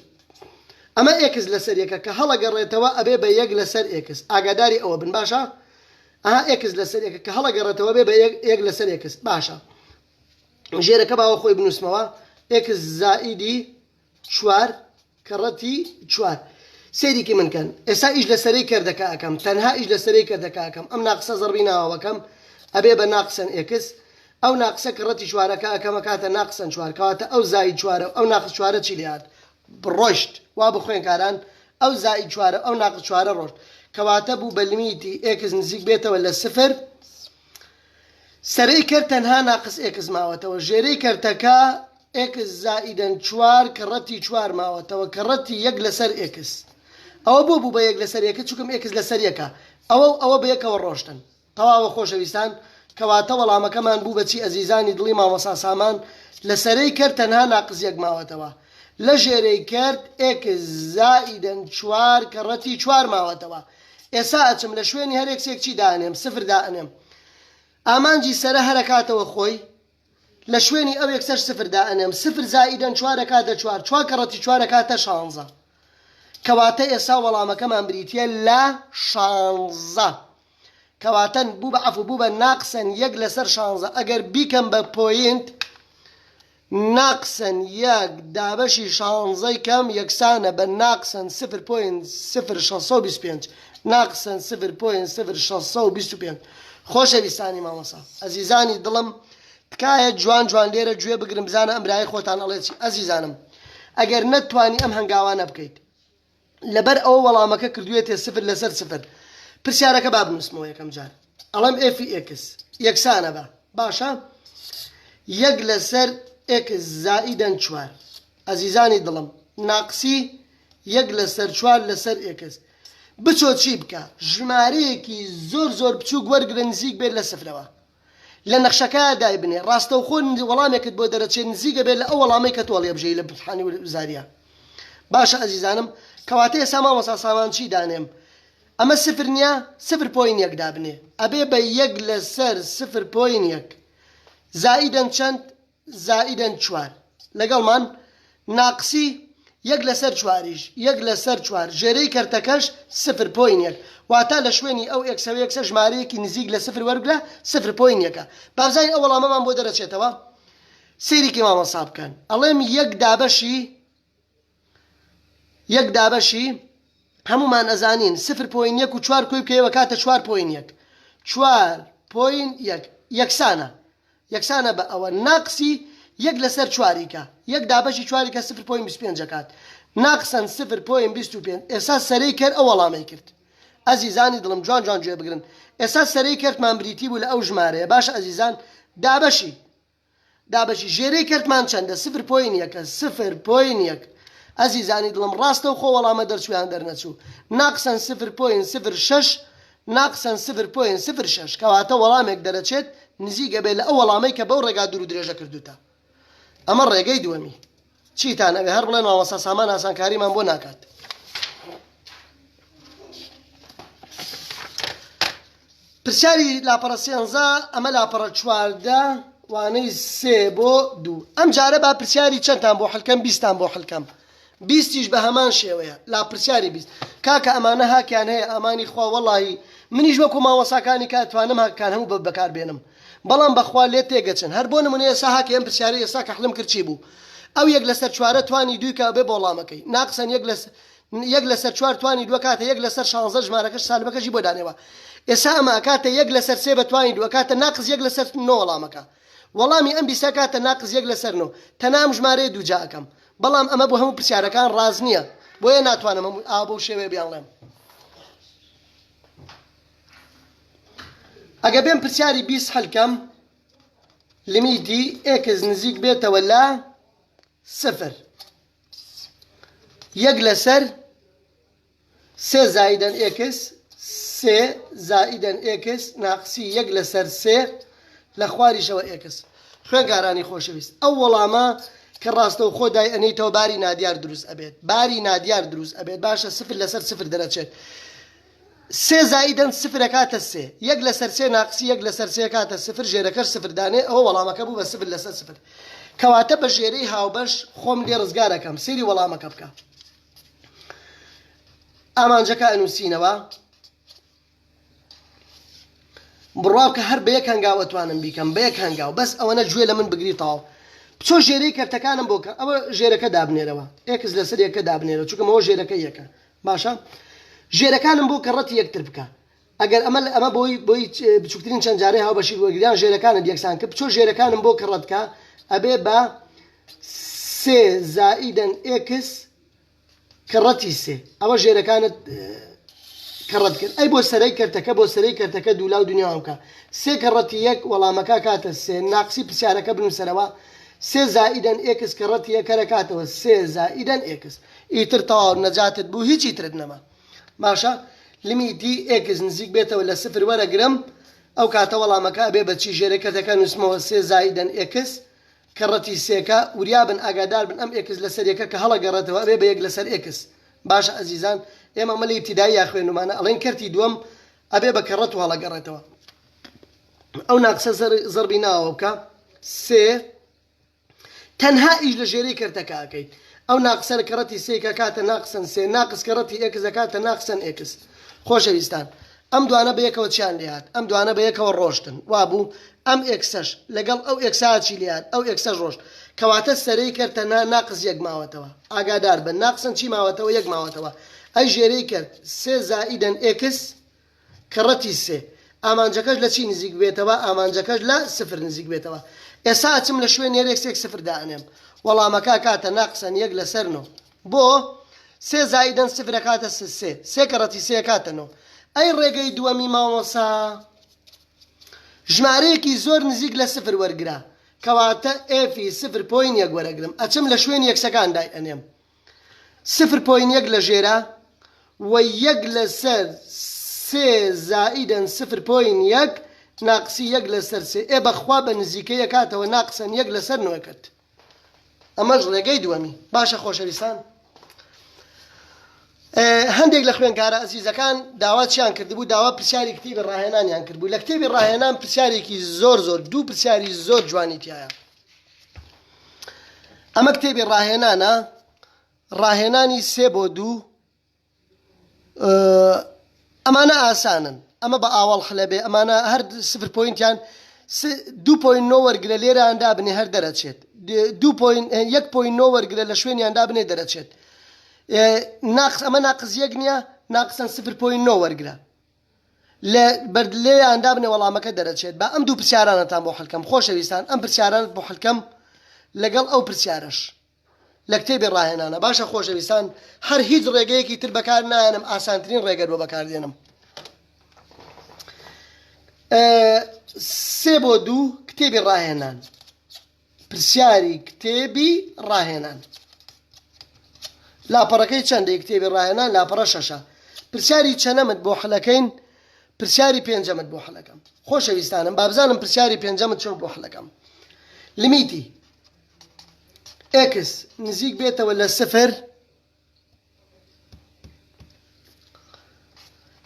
ئەمە ئێکس لەسەر یەکە کە هەڵەگەڕێتەوە ئەبێ بە یەک لەسەر ئێکس ئاگاداری ئەوە بن باشە ئەها ئێکس لەسەر یەکە کە هەڵەگەڕێتەوە بێ بە یەک لەسەر ئێکس باشە ژێرەکە باوە خۆی بنووسمەوە ئێکس زائیدی چوار کەڕەتی چوار سێریکی من کەن ئێستا ئیش لەسەرەی کردەکە ئەەکەم تەنها ئیش لەسەرەی کردەکە ئەەکەم ئەم ناقسە زەربی ناوەکەم ئەبێ بە ناقسەن ئێکس ئەو ناقسە کەڕەتی چوارەکە ئەەکەمە کاتە ناقسەن چوار کەواتە ئەو زائید چوارە ئەو ناقس چوارە چی لێهات ڕۆشت وا بخوێنکاران ئەو زائید چوارە ئەو ناقس چوارە ڕۆشت کەواتە بوو بە لیمیتی ئێکس نزیک بێتەوە لە سفر سەرەی کرد تەنها ناقس ئێکس ماوەتەوە ژێرەی کەرتەکە ئێکس زائیدەن چوار کەڕەتی چوار ماوەتەوە کەڕەتی یەک لەسەر ئێکس ئەوە بۆ بوو بە یەک لەسەر یەکە چووکم ئێکس لەسەر یەکە ئەوە بە یەکەوە ڕۆشتن تەواوە خۆشەویستان کەواتە وەڵامەکەمان بوو بەچی ئەزیزانی دڵی مامۆستا سامان لە سەرەی کرد تەنها ناقس یەک ماوەتەوە لە ژێرەی کرد ئێکس زائیدەن چوار کەڕەتی چوار ماوەتەوە ئێستا ئەچم لە شوێنی هەر یەکسێک چی دائنێم سفر دائنێم ئامانجی سەرە هەرەکاتەوە خۆی لە شوێنی ئەو یەکسەر سفر دائنێم سفر زائیدەن چوارە کاتە چوار چوار کەڕەتی چوارە کاتە شانزە کەواتە ئێستا وەڵامەکەمان بریتە لە شانزە کەواتەن بوو بە عەفو بوو بە ناقسەن یەک لەسەر شانزە ئەگەر بیکەم بە پۆینت ناقسەن یەک دابەشی شانزەی کەم یەکسانە بە ناقسەن سفر پۆینت سفر شەسە و بیست و پێنج ناقسەن سفر پۆینت سفر شەسە و بیست و پێنج خۆشەویستانی مامۆستا ئەزیزانی دڵم تکایە جوان جوان لێرە گوێ بگرم بزانە ئەمرای خۆتان ئەڵێتی ئەزیزانم ئەگەر نەتوانی ئەم هەنگاوانە بکەیت لەبەر ئەوە وەڵامەکە کردوێتێ سفر لەسەر سفر پرسیارەکە با بنووسمەوە یەکەم جار ئەڵەم ئێفی ئێکس یەکسانە بە باشە یەک لەسەر ئێکس زائیدەن چوار ئەزیزانی دڵم ناقسی یەک لەسەر چوار لەسەر ئێکس بچۆ چی بکە ژمارەیەکی زۆر زۆر بچووک وەرگرە نزیک بێت لە سفرەوە لە نەخشەکە دای بنێ ڕاستەوخۆ وەڵامێکت بۆ دەرەچێت نزیکە بێت لە ئەو وەڵامی کە تۆ لێبژەی لە بتحانی وزاریە باشە ئەزیزانم کەواتە ئێستا مامۆستا سامان چی دانێم ئەمە سفر نییە سفر پۆین یەک دابنێ ئەبێ بە یەک لەسەر سفر پۆین یەک زائیدەن چەند زائیدەن چوار لەگەڵمان ناقسی یەک لەسەر چواریش یەک لەسەر چوار ژێرەی کەرتەکەش سفر پۆین یەک واتە لە شوێنی ئەو ئێکسەوە یەکسە ژمارەیەکی نزیک لە سفر وەرگرە سفر پۆین یەکە بابزانین ئەو وەڵامەمان بۆ دەرەچێتەوە سێریکی مامۆستا بکەن ئەڵێم یەک دابەشی هەمومان ئەزانین سفر پۆین یەک و چوار کۆی بکەیەوە کاتە چوار پۆین یەک چوار پۆین یەک یەکسانە بە ئەوە ناقسی یەک لەسەر چواریکە یەک دابەشی چواریکە سفر پۆین بیست و پێنج ئەکات ناقسەن سفر پۆین بیست و پێنج ئێستا سەرەی کرد ئەو وەڵامی کرد ئەزیزانی دڵم جوان جوان گوێ بگرن ئێستا سەرەی کردمان بریتی بوو لە ئەو ژمارەیە باشە ئەزیزان دابەشی ژێرەی کردمان چەندە سفر پۆین یەکە سفر پۆین یەک ئەزیزانی دڵم ڕاستە و خۆ وەڵامە دەرچویان دەرنەچوو ناقسەن سفر پۆین سفر شەش ناقسەن سفر پۆین سفر شەش کەواتە وەڵامێک دەرەچێت نزیکە بێت لە ئەو وەڵامەی کە بەو ڕێگا دوور و درێژە کردوتە ئەمە ڕێگەی دووەمی چیتان ئەوێ هەر بڵێن مامۆستا سامان ئاسانکاریمان بۆ ناکات پرسیاری لاپەڕە سێنزە ئەمە لاپەڕە چواردە وانەی 3 بۆ 2 ئەم جارە با پرسیاری چەندتان بۆ حەلکەم 20تان بۆ حەلکەم 20تیش بە هەمان شێوەیە لا پرسیاری 20 کاکە ئەمانە هاکیان هەیە ئامانی خوا وەڵاهی منیش وەکو مامۆستاکانی کاتوانم هاکان هەموو بەکاربێنم بەڵام بەخوا لێ تێگەچن هەر بۆ نمونە ئێستا هاکە ئەم پرسیارە ئێستا کە حەڵم کرد چی بوو ئەو یەک لەسەر چوارە توانی دوی کە بێ بۆ وەڵامەکەی ناقسەن یەک لەسەر چوار توانی دووە کاتە یەک لەسەر 16 ژمارەکەش سالبەکەشی بۆ دانێەوە ئێستا ئەمە کاتە یەک لەسەر 3 بەتوانی دووە کاتە ناقز یەک لەسەر 9 وەڵامەکە وەڵامی ئەم بیسە کاتە ناقز یەک لەسەر 9 تەنام ژمارەیە دووجا ئەەکەم بەڵام ئەمە بۆ هەموو پرسیارەکان ڕاز نییە بۆیە ناتوانم ئابوو شێوێ بیاڵێم ئەگە بێم پرسیاری 20 حەلکەم لیمیتی ئێکس نزیک بێتەوە لە 0 یەک لەسەر 3 زائیدەن ئێکس 3 زائیدەن ئێکس ناقسی یەک لەسەر 3 لە خواریشەوە ئێکس خوێنکارانی خۆشەویست ئەو وەڵامە کە ڕاستە و خۆ دای ئەنیتەوە باری نادیار دروست ئەبێت باری نادیار دروست ئەبێت باشە 0 لەسەر 0 دەرەچێت 3 زائیدەن 0 کاتە 3 یەک لەسەر 3 ناقسی یەک لەسەر 3 کاتە 0 ژێرەکەش 0 دانێ ئەوە وەڵامەکە بوو بە 0 لەسەر 0 کەواتە بە ژێرەی هاوبەش خۆم لێ ڕزگارەکەم سێری وەڵامەکە بکە ئامانجەکە ئەنووسینەوە بڕاو کە هەر بە یەک هەنگاو ئەتوانم بیکەم بە یەک هەنگاو بەس ئەوەنە گوێ لە من بگریتەوە بچۆ ژێرەی کەرتەکانم بۆ کە ئەوە ژێرەکە دابنێرەوە ئێکس لەسەر یەکە دابنێرەوە چونکە ئەوە ژێرەکە یەکە باشە ژێرەکانم بۆ کە ڕەتی یەکتر بکە ئەگەر ئەمە بۆی بچووکترین چەند جارەی هاوبەشی وەرگریان ژێرەکانت یەکسان کرد بچۆ ژێرەکانم بۆ کە ڕەتکە ئەبێ بە 3 زائیدەن ئێکس کە ڕەتی 3 ئەوە ژێرەکانت کە ڕەت کرد ئەی بۆ سەرەی کەرتەکە بۆ سەرەی کەرتەکە دوولاو دنیاوە بکە 3 کە ڕەتی یەک وەڵامەکە کاتە 3 ناقسی پرسیارەکە بنووسەرەوە 3 زائیدەن ئێکس کە ڕەتی یەکەرە کاتەوە 3 زائیدەن ئێکس ئیتر تەواو نەجاتت بوو هیچی ترت نەما باشە لیمیتی ئێکس نزیک بێتەوە لە 0 وەرەگرم ئەو کاتە وەڵامەکە ئەبێ بەچی ژێرەکەتەکە نووسمەوە 3 زائیدەن ئێکس کە ڕەتی 3کە وریابن ئاگادار بن ئەم ئێکس لەسەر یەکە کە هەڵەگەڕێتەوە ئەبێ بە یەک لەسەر ئێکس باشە ئەزیزان ئێمە مەلی ابتیدایی یا خوێنمانە ئەڵێن کەرتی دووەم ئەبێ بە کە ڕەت و هەڵەگەڕێتەوە ئەو ناقسە زەربی ناوە بکە 3 تەنها ئیش لە ژێرەی کەرتەکە ئەکەیت ئەو ناقسە لە کەڕەتی 3 کە کاتە ناقسن 3 ناقس کەڕەتی ئێکس کاتە ناقسن ئێکس خۆشەویستان ئەم دوانە بە یەکەوە چیان لێهات ئەم دوانە بە یەکەوە ڕۆشتن وابوو ئەم ئێکسەش لەگەڵ ئەو ئێکساچی لێهات ئەو ئێکسەش ڕۆشت کەواتە سەرەی کەرتە ناقس یەک ماوەتەوە ئاگادار بن ناقسن چی ماوەتەوە یەک ماوەتەوە ئەی ژێرەی کرد 3 زائیدەن ئێکس کە ڕەتی 3 ئامانجەکەش لە چی نزیک بێتەوە ئامانجەکەش لە 0 نزیک بێتەوە ئێستا ئەچم لە شوێن یەک 0 دائنێم وەڵامەکە کاتە ناقسن یەک لەسەر 9 بۆ 3 زائیدەن 0 کاتە 3 کە ڕەتی 3 کاتە 9 ئەی ڕێگەی دووەمی مامۆسا ژمارەیەکی زۆر نزیک لە 0 وەرگرا کەواتە ئێفی 0.1 وەرەگرم ئەچم لە شوێن یەکسەکان دائنێم 0.1 لە ژێرە و یەک لەسەر 3 زائیدەن 0.1 ناقسی یەک لەسەر 3 ئێ بەخوا بە نزیکەیە کاتەوە ناقسن یەک لەسەر 9 ئەمەش ڕێگەی دووەمی باشە خۆشەویستان هەندێک لە خوێنکارە ئەزیزەکان داوا چیان کردبوو داوا پرسیاری کتێبی ڕاهێنانیان کردبوو لە کتێبی ڕاهێنان پرسیارێکی زۆر دوو پرسیاری زۆر جوانی تایە ئەمە کتێبی ڕاهێنانە ڕاهێنانی 3 بۆ 2 ئەمانە ئاسانن ئەمە بە ئاوەڵ خلەبێ ئەمانە هەر 0.یان 2.9 وەرگرە لێرەیاندا بنێ هەر دەرەچێت 1.9 وەرگرە لە شوێنیاندا بنێ دەرەچێت ئەمە ناقز یەک نییە ناقسن 0.9 وەرگرە لە بەردلێیاندا بنێ وەڵامەکە دەرەچێت بە ئەم دوو پرسیارانتان بۆ حەلکەم خۆشەویستان ئەم پرسیارانت بۆ حەلکەم لەگەڵ ئەو پرسیارەش لە کتێبی ڕاهێنانە باشە خۆشەویستان هەر هیچ ڕێگەیەکی تر بەکار نایەنم ئاسانترین ڕێگەت بۆ بەکاردێنم 3 بۆ 2 کتێبی ڕاهێنان پرسیاری کتێبی ڕاهێنان لاپەڕەکەی چەندەی کتێبی ڕاهێنان لاپەڕە 6 پرسیاری چەنەمت بۆ حەلەکەین پرسیاری پێنجەمت بۆ حەلەکەم خۆشەویستانم با بزانم پرسیاری پێنجەمت چۆن بۆ حەلەکەم لیمیتی إكس نزيك بيتا ولا صفر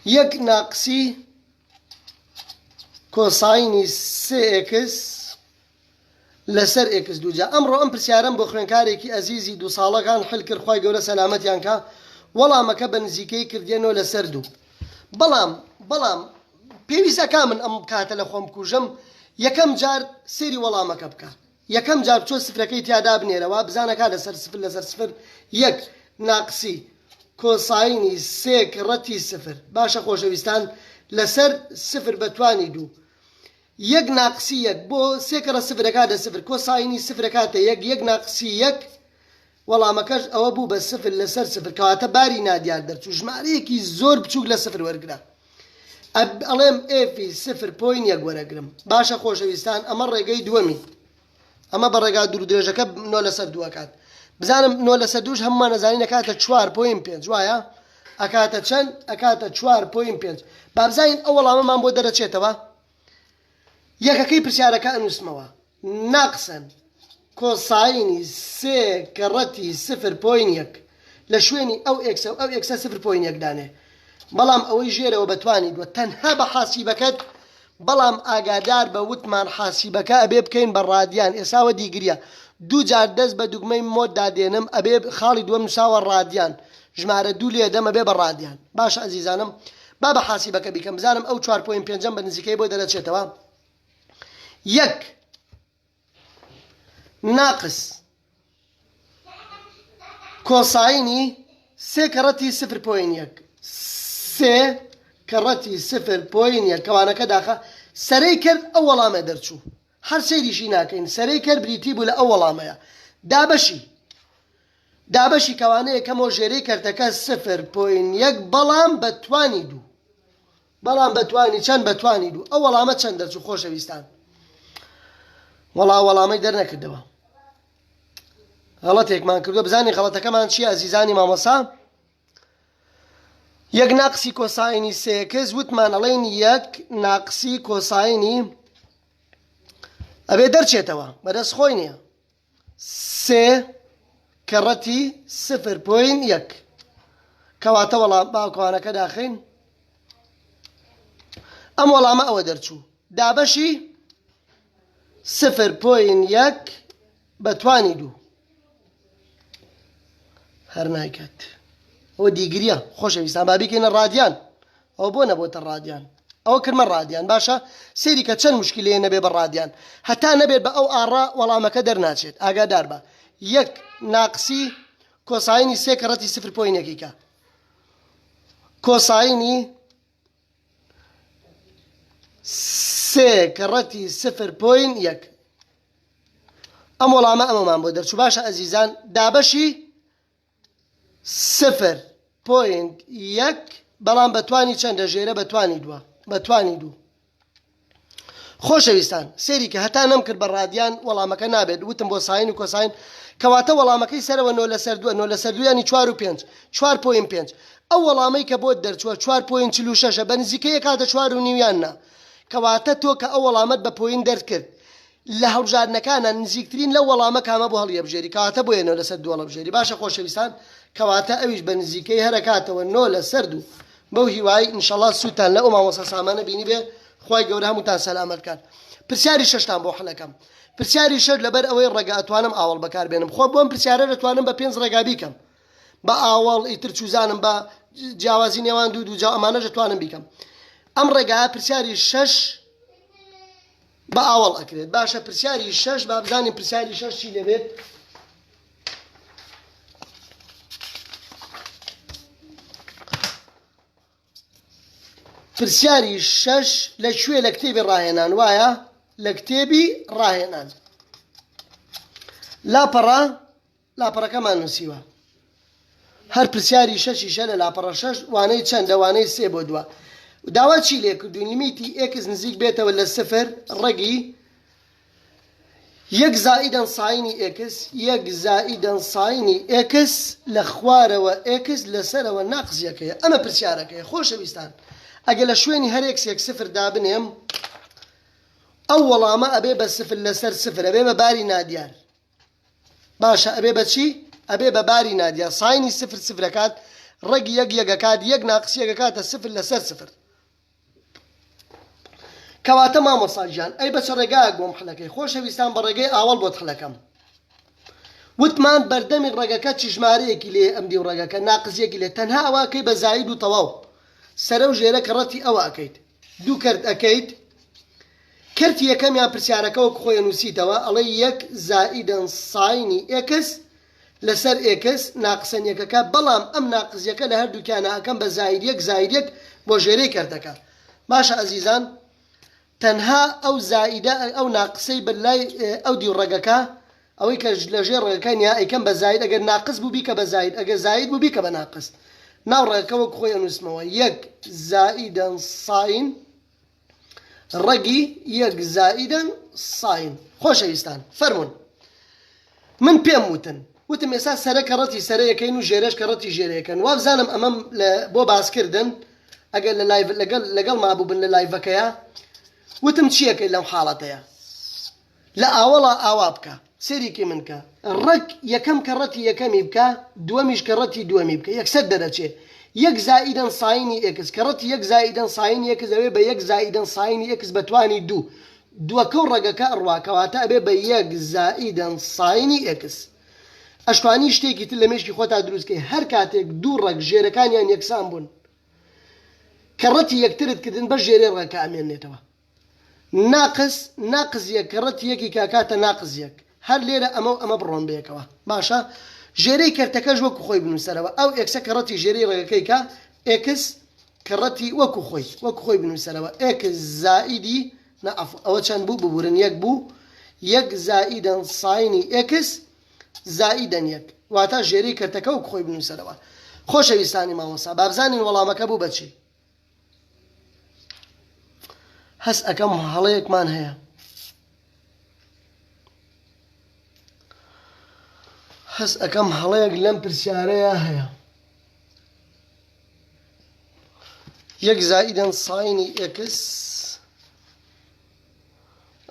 يك ناقصي كوسايني سي إكس لسر إكس دوجا أمرو أم برسيارم بخرين كاريكي أزيزي دو صالة كان حل كرخواي قولة سلامتي عنكا ولا ما كبن زيكي كردينو لسر دو بلام بيويسا كامن أم كاتل أخوام كوجم يكم جار سيري ولا ما كبكا يكم جار بشو سفركي تيادا بنيرا وابزانا كا لسر صفر يك ناقصي كوسايني سيك رتي صفر باشا خوشويستان لسر صفر بتواني دو يك ناقصي يك بو سيكرا صفر كادا صفر كوسايني صفر كاتا يك ناقصي يك والله ما كاش او ابو بس صفر لسر صفر كواتا باري ناديار درتو جماريكي زور بچوك لصفر ورقرا الام اي في صفر بوين يك ورقرم باشا خوشويستان امر رقاي دومي اما برقا درو درجة نو لسر دواكات بزانم نو لسر دوش هما نزانين اكاتا چوار بوين بينج وايا اكاتا چن اكاتا چوار بوين بينج بابزاين اول اما من بو درچيتوا يكاكي برسياركا انوسموا ناقصا كوسايني سي كرتي صفر بوين يك لشويني او اكس صفر بوين يك داني بلام او يجيري وبتواني دو تنها بحاسيبكت بلام اقادار بوتمان حاسيبكا ابي بكين بالراديان اساوى ديقريا دو جار دز بدوغمي مود دادينم ابي خالد ومساوى الراديان جمارة دولي دم ابي بالراديان باش عزيزانم بابا حاسيبكا بكم بزانم او 4 بوين بين جنب نزيكي بو دلتشيتوا يك ناقص كوسايني سي كرتي صفر بوين يك سي كرتي صفر بوين يك كوانا كداخا سريكر أولا ما درتشو هر سيدي شي ناكين سريكر بريتيبو لأولا ما دابشي كوانا كمو جيري كرتكا صفر بوين يك بلام بتواني دو چند بتواني دو أولا ما چند درتشو خوش ويستان والله ما يقدر نكدوا غلطك ما نكدوا بزاني غلطك كمان شيء عزيزاني ماموسا يك ناقصي كوسايني سيكز وتمان علين يك ناقصي كوسايني أبي درشيتوا بدرس خويني سي كرتي صفر بوين يك كواتا والله باكو أنا كداخين أم والله ما أودرتشو دابشي صفر بوين يك بتواني دو هرنايكات هو ديقريا خوش بيستان بابي كين الراديان او بونا بوت الراديان او كلمة الراديان باشا سيري كتشن مشكلة نبي بالراديان حتى نبي بأو آراء والله ما كدر ناتشت اقا داربا يك ناقصي كوسايني سيكرتي صفر بوين يكيكا كوسايني سيكرتي صفر بوين يك ام والله ما امام بودر شو باشا عزيزان دابشي صفر بوين يك بلان بتواني چند جيره بتواني دو خوش ويستان سيري که هتا نمكر بالراديان والله ما كان نابد وتم بو ساين وكوساين كواتا والله ما كي سر ونو لسردو يعني 4 و 5 4 بوين 5 اول ما يكبود درچو 4 بوين 46 بنزيكي كاتا 4 و نيويانا كواتا تو كاول امد ببوين دركر لهو جارنا كان نزيكترين لو والله ما كان ابو هل يبجري كاتا بوينو لسردو ولا بجري باشا خوش ويستان كواتا اويش بنزيكي هركاتا ونو لسردو بوهي واي ان شاء الله سوتان لا ما وصل سامانه بيني به خوي گەورە هەمووتان سەلامەتکان پرسیاری شەشتان بۆ حەڵەکەم پرسیاری شەش لەبەر ئەوەی ڕێگا ئەتوانم ئاوەڵ بەکار بێنم خۆ بۆم پرسیارە دەتوانم بە 5 ڕێگا بیکەم بە ئاوەڵ ئیتر چوزانم بە جیاوازی نێوان دوو جا ئەمانە دەتوانم بیکەم ئەم ڕێگایە پرسیاری شەش بە ئاوەڵ ئەکرێت باشە پرسیاری شەش با بزانین پرسیاری شەش چی لەبێت پرسیاری شەش لەکوێ لە کتێبی ڕاهێنان وایە لە کتێبی ڕاهێنان لاپەڕەکەمان نووسیوە هەر پرسیاری شەشیشە لە لاپەڕە شەش وانەی چەندە وانەی 3 بۆ 2 داوا چی لێ کردوین لیمیتی ئێکس نزیک بێتەوە لە 0 ڕێگی 1 زائیدەن ساینی ئێکس 1 زائیدەن ساینی ئێکس لە خوارەوە ئێکس لەسەرەوە ناقزیەکەیە ئەمە پرسیارەکەیە خۆشەویستان ئەگە لە شوێنی هەرێکسێک 0 دابنێم ئەو وەڵامە ئەبێ بە 0 لەسەر 0 ئەبێ بە باری نادیار باشە ئەبێ بەچی ئەبێ بە باری نادیا ساینی سفر سفرەکات ڕەگی یەک یەکەکات یەک ناقس یەکەکاتە سفر لەسەر سفر کەواتە مامۆستاگیان ئەی بەچە ڕێگایەک بۆم حلەکەی خۆشەویستان بە ڕێگەی ئاوەڵ بۆت حلەکەم وتمان بەردەمی ڕێگەکە چ ژمارەیەکی لێ ئەم دیو ڕێگەکە ناقزیەکی لێ تەنها ئەواکەی بە زاید و تەواو سەرە و ژێرە کەڕەتی ئەوە ئەەکەیت دوو کەرت ئەەکەیت کەرتی یەکەمیان پرسیارەکەەوە خۆی نووسیتەوە ئەڵێ یەک زائیدەن ساینی ئێکس لەسەر ئێکس ناقسەنیەکەکە بەڵام ئەم ناقزیەکە لە هەردووکیانە ئەەکەم بە زایدیەک زایدێک بۆ ژێرەی کەرتەکە باشە ئەزیزان تەنها ئەو زائیدە ئەو ناقسەی بەلای ئەو دیو ڕێگەکە ئەوەی کە لە ژێر ڕێگەکە نیا ئەیکەم بە زاید ئەگەر ناقص بوو بیکە بە زاید ئەگەر زاید بوو بیکە بە ناقص ناو ڕێگەکەوە خۆی ئەنووسمەوە یەک زائیدەن ساین ڕەگی یەک زائیدەن ساین خۆشەویستان فەرمونون من پێم وتم ئێستا سەرە کەڕەتی سەرەیەکەین و ژێرەش کەڕەتی ژێرەکەن وا بزانم ئەمەم بۆ باسکردن ئەگەر لەگەڵ مابوو بن لە لایڤەکەیە وتم چیەکەی لەم حاڵەتەیە لە ئاوەڵا ئاوا بکە سێریکی منکە ڕەک یەکەم کەڕەتی یەکەمی بکە دووەمیش کەڕەتی دووەمی بکە یەکسەر دەرەچێ یەک زائیدەن ساینی ئێکس کەڕەتی یەک زائیدەن ساینی ئێکس ئەوێ بە یەک زائیدەن ساینی ئێکس بەتوانی دووەکە و ڕێگەکە ئەڕواکەواتە ئەبێ بە یەک زائیدەن ساینی ئێکس ئەشتوانی شتێکی تر لە مێشکی خۆتا دروستکەی هەر کاتێک دوو ڕێک ژێرەکانیان یەکسان بوون کەڕەتی یەکترت کردن بە ژێرەی ڕێگەکە ئەمێنێتەوە ناقز یەک کەڕەتی یەکی کاکاتە ناقز یەک هەر لێرە ئەمە بڕۆن بەیەکەوە باشە ژێرەی کەرتەکەش وەکو خۆی بنووسەرەوە ئەو ئێکسە کەڕەتی ژێرەی ڕێگەکەی کە ئێکس کەڕەتی وەکو خۆی بنووسەرەوە ئێکس زائیدی ئەوە چەند بوو ببورن یەک بوو یەک زائیدەن ساینی ئێکس زائیدەن یەک واتە ژێرەی کەرتەکە وەکو خۆی بنووسەرەوە خۆشەویستانی مامۆستا بابزانین وەڵامەکە بوو بەچی هەست ئەەکەم هەڵەیەکمان هەیە هەست ئەەکەم هەڵەیەک لەم پرسیارەیە هەیە یەک زائیدەن ساینی ئێکس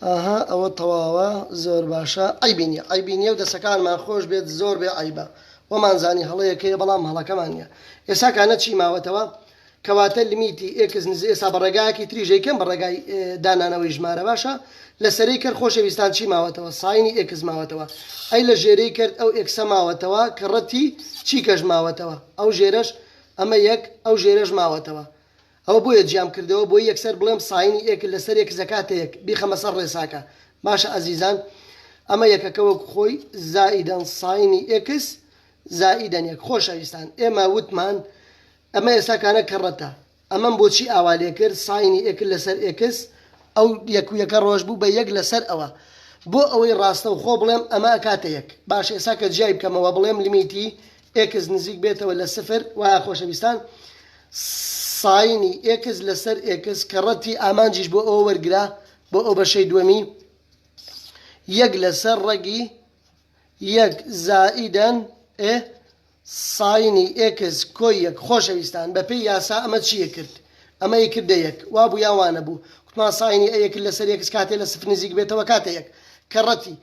ئاها ئەوە تەواوە زۆر باشە ئەیبینیە و دەسەکانمان خۆش بێت زۆر بێ ئایبە وەمانزانی هەڵەیەکەیە بەڵام هەڵەکەمان نیە ئێستا کانە چی ماوەتەوە کەواتە لیمیتی ئێکس نزیک ئێستا بە ڕێگایەکی تریژەیکەم بە ڕێگای دانانەوەی ژمارە باشە لەسەرەی کرد خۆشەویستان چی ماوەتەوە ساینی ئێکس ماوەتەوە ئەی لە ژێرەی کرد ئەو ئێکسە ماوەتەوە کەڕەتی چیکەش ماوەتەوە ئەو ژێرەش ئەمە یەک ئەو ژێرەش ماوەتەوە ئەوە بۆیە جیام کردەوە بۆی یەکسەر بڵێم ساینی ئێک لەسەر یەک زەکاتە یەک بیخەمە سەر ڕێساکە باشە ئەزیزان ئەمە یەکەکەوە خۆی زائیدەن ساینی ئێکس زائیدەن یەک خۆشەویستان ئێمە وتمان ئەمە ئێستاکانە کەڕەتە ئەمەم بۆچی ئاوالێ کرد ساینی ئێک لەسەر ئێکس ئەو یەکویەکە ڕۆژ بوو بە یەک لەسەر ئەوە بۆ ئەوەی ڕاستە و خۆ بڵێم ئەمە ئەکاتە یەک باش ئێستا کە جیای بکەمەوە بڵێم لیمیتی ئێکس نزیک بێتەوە لە سفر وایە خۆشەویستان ساینی ئێکس لەسەر ئێکس کەڕەتی ئامانجیش بۆ ئەوە وەرگرا بۆ ئەو بەشەی دووەمی یەک لەسەر ڕەگی یەک زائیدەن ساینی ئێکس کۆی یەک خۆشەویستان بەپێی یاسا ئەمە چیە کرد ئەمە کردە یەک وا بوو یاوانە بوو کوتمان ساینی ئەیەک لەسەر یەکس کاتێ لە سفر نزیک بێتەوە کاتە یەک کەڕەتی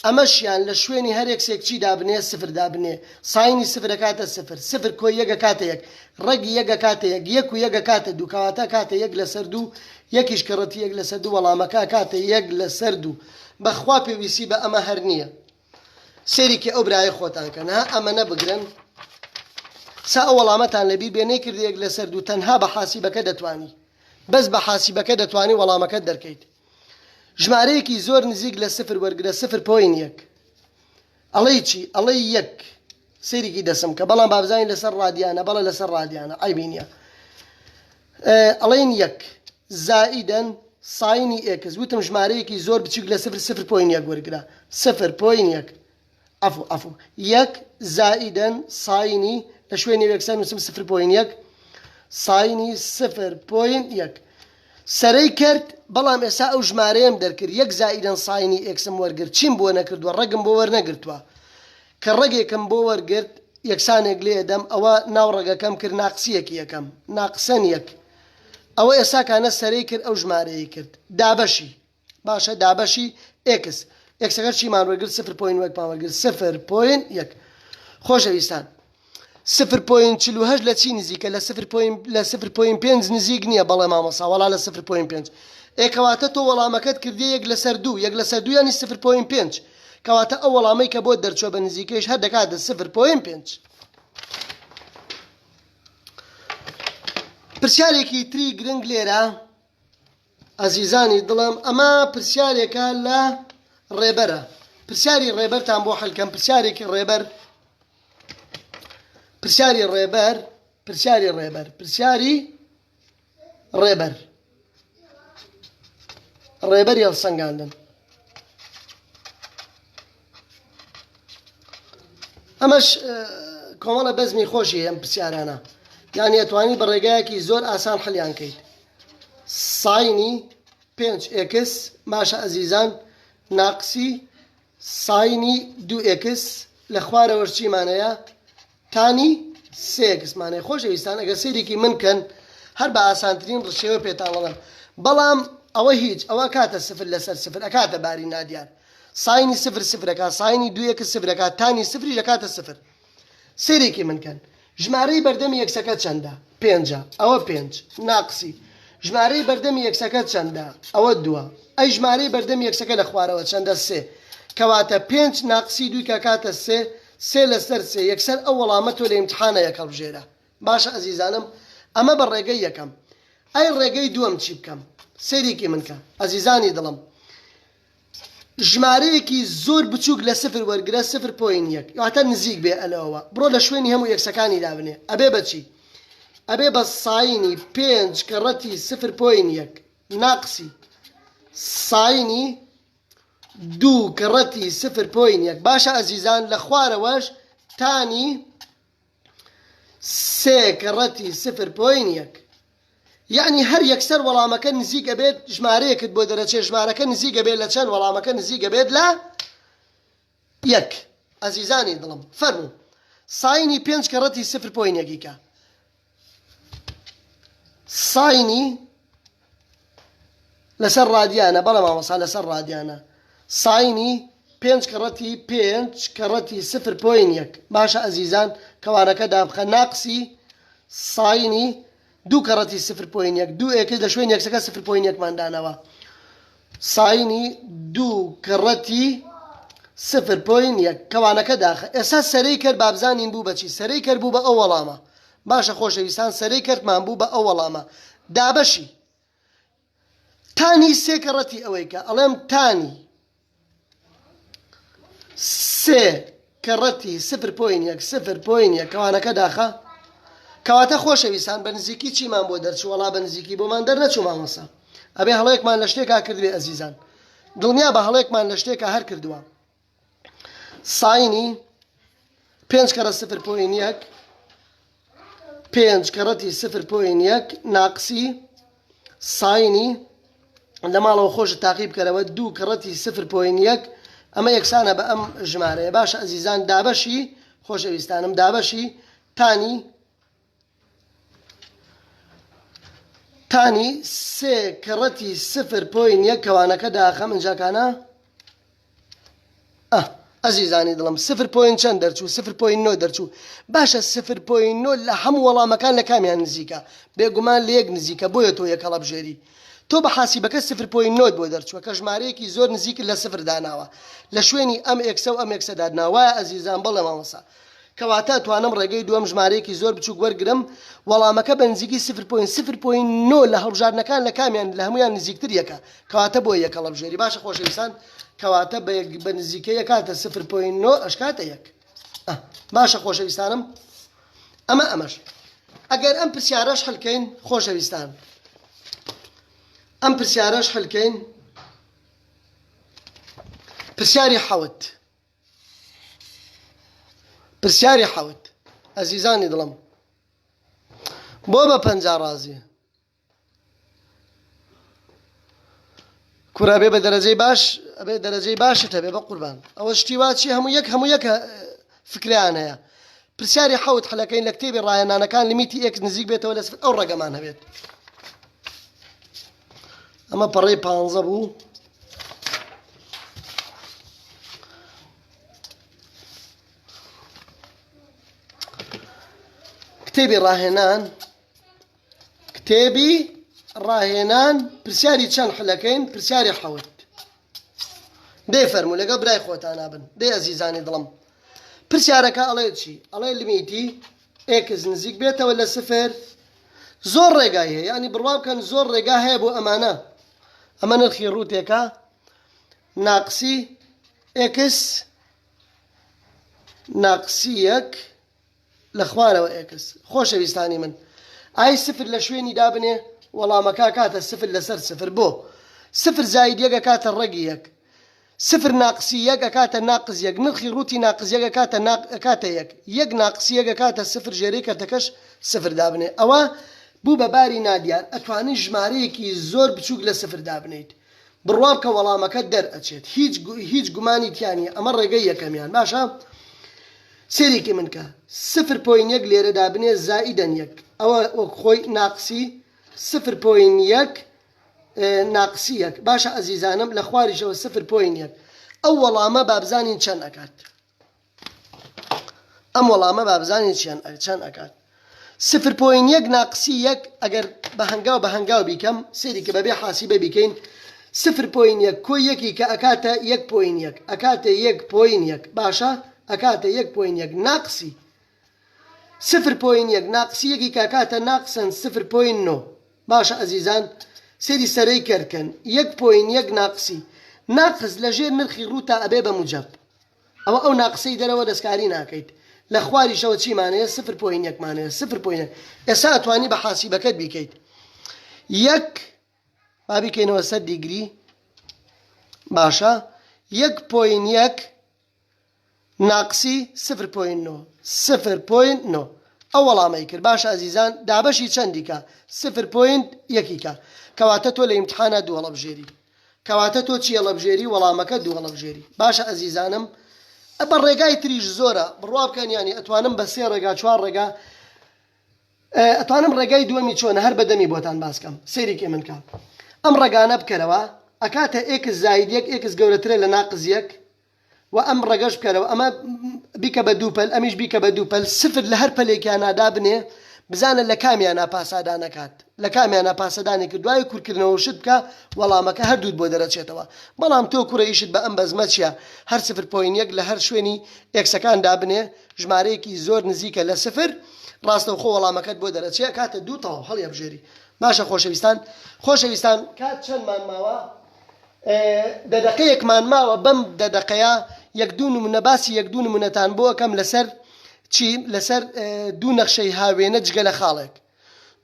ئەمەشیان لە شوێنی هەر یەکسێک چی دابنێ سفر دابنێ ساینی سفرە کاتە سفر کۆی یەکە کاتە یەک ڕەگی یەکە کاتە یەک و یەکە کاتە دوو کەواتە کاتە یەک لەسەر دوو یەکیش کەڕەتی یەک لەسەر دوو وەڵامەکە کاتە یەک لەسەر دوو بەخوا پێویستی بە ئەمە هەر نییە سێریکی ئەو برایە خۆتان کەن ها ئەمەنە بگرن سا ئەو وەڵامەتان لەبیر بێ نەیکردی یەک لەسەر دوو تەنها بە حاسیبەکە دەتوانی بەس بە حاسیبەکە دەتوانی وەڵامەکەت دەرکەیت ژمارەیەکی زۆر نزیک لە سفر وەرگرە 0.1 ئەڵەی چی ئەڵەی یەک سێریکی دەسم کە بەڵام بابزانین لەسەر ڕادیانە بەڵە لەسەر ڕادیانە ئایبینە ئەڵەین یەک زائیدەن ساینی ئێکس وتم ژمارەیەکی زۆر بچووک لە 0.1 وەرگرا 0.1 ئەفو یەک زائیدەن ساینی لە شوێنی یەکسان نووسم 0.1 ساینی 0.1 سەرەی کرد بەڵام ئێستا ئەو ژمارەیەم دەرکرد یەک زائیدەن ساینی ئێکسم وەرگرت چیم بۆ نەکردووە ڕەگم بۆ وەرنەگرتووە کە ڕەگێکم بۆ وەرگرت یەکسانێک لێ دەم ئەوە ناو ڕەگەکەم کرد ناقسیەکی یەکەم ناقسەن یەک ئەوە ئێستا کانە سەرەی کرد ئەو ژمارەیە کرد دابەشی باشە دابەشی ئێکس ئێکسەکە چیمان وەرگرت 0.1 مان وەرگرت 0.1 خۆشەویستان 0.48 لە چی نزیکە لە 0.5 نزیک نییە بەڵێ مامەسا وەڵا لە 0.5 ئێکەواتە تۆ وەڵامەکەت کردی 1 لەسەر 2 1 لەسەر 2 ینی 0.5 کەواتە ئەو وەڵامەی کە بۆ دەرچۆ بە نزیکەیش هەر دەکاتە 0.5 پرسیارێکی تری گرنگ لێرە ئەزیزانی دڵم ئەمە پرسیارێکە لە ڕێبەرە پرسیاری ڕێبەرتان بۆ حەلکەم پرسیارێکی ڕێبەر پرسیاری ڕێبەر پرسیاری ڕێبەر پرسیاری ڕێبەر ڕێبەری هەڵسەنگاندن ئەمەش کۆمەڵە بەزمی خۆشی ئەم پرسیارانە یعنی ئەتوانی بە ڕێگایەکی زۆر ئاسان حەلیان کەیت ساینی 5x باشە ئەزیزان ناقسی ساینی 2x لە خوارەوەش چیمانەیە تانی 3x مانەیە خۆشەویستان ئەگەر سەیرێکی من کەن هەر بە ئاسانترین ڕشێوە پێتان وەڵێم بەڵام ئەوە هیچ ئەوە کاتە سفر لەسەر سفر ئەکاتە باری نادیار ساینی سفر سفرەکە ساینی 2x سفرەکە تانی سفری دەکاتە سفر سەیرێکی من کەن ژمارەی بەردەمی یەکسەکە چەندە 5 ئەوە 5 ناقسی ژمارەی بەردەمی یەکسەکە چەندە ئەوە 2 ئەی ژمارەی بەردەمی یەکسەکە لە خوارەوە چەندە 3 کەواتە 5 ناقسی 2 کاتە 3 لەسەر 3 یەکسەر ئەو وەڵامە تۆ لە ئیمتحانە یەکەڵ بژێرە باشە ئەزیزانم ئەمە بە ڕێگەی یەکەم ئەی ڕێگەی دووەم چی بکەم سەیرێکی من کە ئەزیزانی دڵم ژمارەیەکی زۆر بچووک لە سفر وەرگرە 0.1 یاتە نزیک بێ ئەلەوە بڕۆ لە شوێنی هەموو یەکسەکانی دابنێ ئەبێ بەچی ئەبێ بە ساینی 5 کەڕەتی 0.1 ناقسی ساینی 2 کەڕەتی 0.1 باشە ئەزیزان لە خوارەوەش تانی 3 کەڕەتی 0.1 یعنی هەر یەکسەر وەڵامەکە نزیک ئەبێت ژمارەیەکت بۆ دەرەچێت ژمارەکە نزیک ئەبێت لە چەند وەڵامەکە نزیک ئەبێت لە 1 ئەزیزانی دڵم فەرموو ساینی 5 کەڕەتی 0.1 کە ساینی لەسەر ڕادیانە بەڵێ مامەسا لەسەر ڕادیانە ساینی 5 کەڕەتی 0.1 باشە ئەزیزان کەوانەکە دابخە ناقسی ساینی 2 کەڕەتی 0.1 2 لە شوێن یەکسەکە 0.1 مادانەوە ساینی 2 کەڕەتی 0.1 کەوانەکە داخە ئێستا سەرەی کرد بابزانین بوو بەچی سەرەی کرد بوو بە ئەو وەڵامە باشە خۆشەویستان سەرەی کردمان بوو بە ئەو وەڵامە دابەشی تانی 3 کەڕەتی ئەوەی کە ئەڵێم تانی 3 کەڕەتی 0.1 کەوانەکە داخە کەواتە خۆشەویستان بە نزیکی چیمان بۆ دەرچوو وەڵا بە نزیکی بۆمان دەرنەچوو مامەسا ئەبێ هەڵەیەکمان لە شتێکا کردوێ ئەزیزان دڵنیا بە هەڵەیەکمان لە شتێکا هەر کردووە ساینی 5 کەڕە 0.1 5 کەڕەتی 0.1 ناقسی ساینی لە ماڵەوە خۆش تاقیب کەرەوە 2 کەڕەتی 0.1 ئەمە یەکسانە بە ئەم ژمارەیە باشە ئەزیزان دابەشی خۆشەویستانم دابەشی تانی 3 کەڕەتی 0.1 کەوانەکە داخە منجاکانە ئەزیزانی دڵم 0. چەند دەرچوو 0.9 دەرچوو باشە 0.9 لە هەموو وەڵامەکان لە کامیان نزیکە بێگومان لە یەک نزیکە بۆیە تۆ یەکەڵە بژێری تۆ بە حاسیبەکە 0.9 بۆ دەرچووە کە ژمارەیەکی زۆر نزیک لە 0 داناوە لە شوێنی ئەم ئێکسە و ئەم ئێکسە دادناوە ئەزیزان بەڵێ مامەسا کەواتە توانم ڕێگەی دووەم ژمارەیەکی زۆر بچووک وەرگرم وەڵامەکە بە نزیکی 0.0.9 لە هەڵبژاردنەکان لە کامیان لە هەمویان نزیکتر یەکە کەواتە بۆ یەکەڵە بژێری باشە خۆشەویستان کەواتە بە نزیکەیە کاتە 0.9 ئەشکاتە یەک باشە خۆشەویستانم ئەمەش ئەگەر ئەم پرسیارەش هەڵکەین خۆشەویستان ئەم پرسیارەش هەڵکەین پرسیاری حەوت ئەزیزانی دڵم بۆ بە 50 ڕازیە کوڕە بێ بە دەرەجەی باش ئەبێ دەرەجەی باشت هەبێ بە قوربان ئەوە شتی وا چی هەموو یەکە فکریان هەیە پرسیاری حەوت هەڵەکەین لە کتێبی ڕاهێنانەکان لیمیتی ئێک نزیک بێتەوە لە ئەو ڕێگەمان هەبێت ئەمە پەڕەی 15 بوو كتابي راهنان كتابي راهنان برسياري چەند حلەکەین پرسیاری حەوت دێ فەرموو لەگەڵ برای خۆتانە بن دێ ئەزیزانی دڵم پرسیارەکە ئەڵێ چی ئەڵێ لیمیتی ئێکس نزیک بێتەوە لە سفر زۆر ڕێگای هەیە یعنی بڕوا بکەن زۆر ڕێگا هەیە بۆ ئەمانە ئەمە نرخی ڕوتێکە ناقسی ئێکس ناقسی یەک لە خوارەوە ئێکس خۆشەویستانی من ئای سفر لە شوێنی دابنێ وەڵامەکە کاتە سفر لەسەر سفر بۆ سفر زاید یەک ئەکاتە ڕەگی یەک سفر ناقسی یەک ئەکاتە ناقز یەک نرخی ڕوتی ناقز یەک ئەکاتە یەک یەک ناقسی یەک ئەکاتە سفر ژێرەی کەرتەکەش سفر دابنێ ئەوە بوو بە باری نادیار ئەتوانی ژمارەیەکی زۆر بچووک لە سفر دابنیت بڕوا بکە وەڵامەکە دەرئەچێت هیچ گومانی تیانە ئەمە ڕێگەی یەکەمیان باشە سێریکی من کە 0.1 لێرە دابنێ زائیدەن یەک ئەوە وەک خۆی ناقسی 0.1 ناقسی یەک باشە ئەزیزانم لە خواریشەوە 0.1 ئەو وەڵامە بابزانین چەند ئەکات ئەم وەڵامە بابزانین چەند ئەکات 0.1 ناقسی یەک ئەگەر بە هەنگاو بیکەم سێریکە بەبێ حاسیبە بیکەین 0.1 کۆی یەکی کە ئەکاتە 1.1 ئەکاتە 1.1 باشە ئەکاتە 1.1 ناقسی 0.1 ناقسی یەکی کە ئەکاتە ناقسەن 0.9 باشە ئەزیزان سێری سەرەی کەرکەن 1.1 ناقسی ناقز لە ژێر نرخی ڕووتا ئەبێ بە موجەب ئەوە ئەو ناقسەی دەرەوە دەستکاری ناکەیت لە خواریشەوە چیمانەیە 0.1 مانەیە 0.1 ئێستا ئەتوانی بە حاسیبەکەت بیکەیت یەک با بیکەینەوە سەر دیگری باشە 1.1 ناقسی 0.9 ئەو وەڵامەی کرد باشە ئەزیزان دابەشی چەندیکە 0.1 کەواتە تۆ لە ئیمتحانە دوو هەڵەبژێری کەواتە تۆ چی هەڵەبژێری وەڵامەکە دوو هەڵەبژێری باشە ئەزیزانم بە ڕێگای تریش زۆرە بڕوا بکەن ینی ئەتوانم بە سێ ڕێگا چوار ڕێگا ئەتوانم ڕێگای دووەمی چۆنە هەر بەدەمی بۆتان باسکەم سێریکێ من کە ئەم ڕێگانە بکەرەوە ئەکاتە ئێکس زاید یەک ئێکس گەورەترە لە ناقز یەک و ئەم ڕێگەش بکەرەوە ئەمە بیکە بە دوو پەل ئەمیش بیکە بە دوو پەل سفر لە هەر پەلێکیان نادابنێ بزانە لە کامیانە پاسادانەکات لە کامیانە پاسەدانێک دوای کورکردنەوە شت بکە وەڵامەکە هەردووت بۆ دەرەچێتەوە بەڵام تۆ کوڕەیشت بە ئەم بەزمە چیە هەر 0.1 لە هەر شوێنی ئێکسەکان دابنێ ژمارەیەکی زۆر نزیکە لە سفر ڕاستەوخۆ وەڵامەکەت بۆ دەرەچێت کاتە دوو تەواو هەڵیەبژێری باشە خۆشەویستان کات چەندمان ماوە دەدەقەیەکمان ماوە بەم دەدەقەیە یەک دوو نمونە باسی یەک دوو نمونەتان بۆ ئەەکەم لەسەر چی لەسەر دوو نەخشەی هاوێنە جگە لە خاڵێک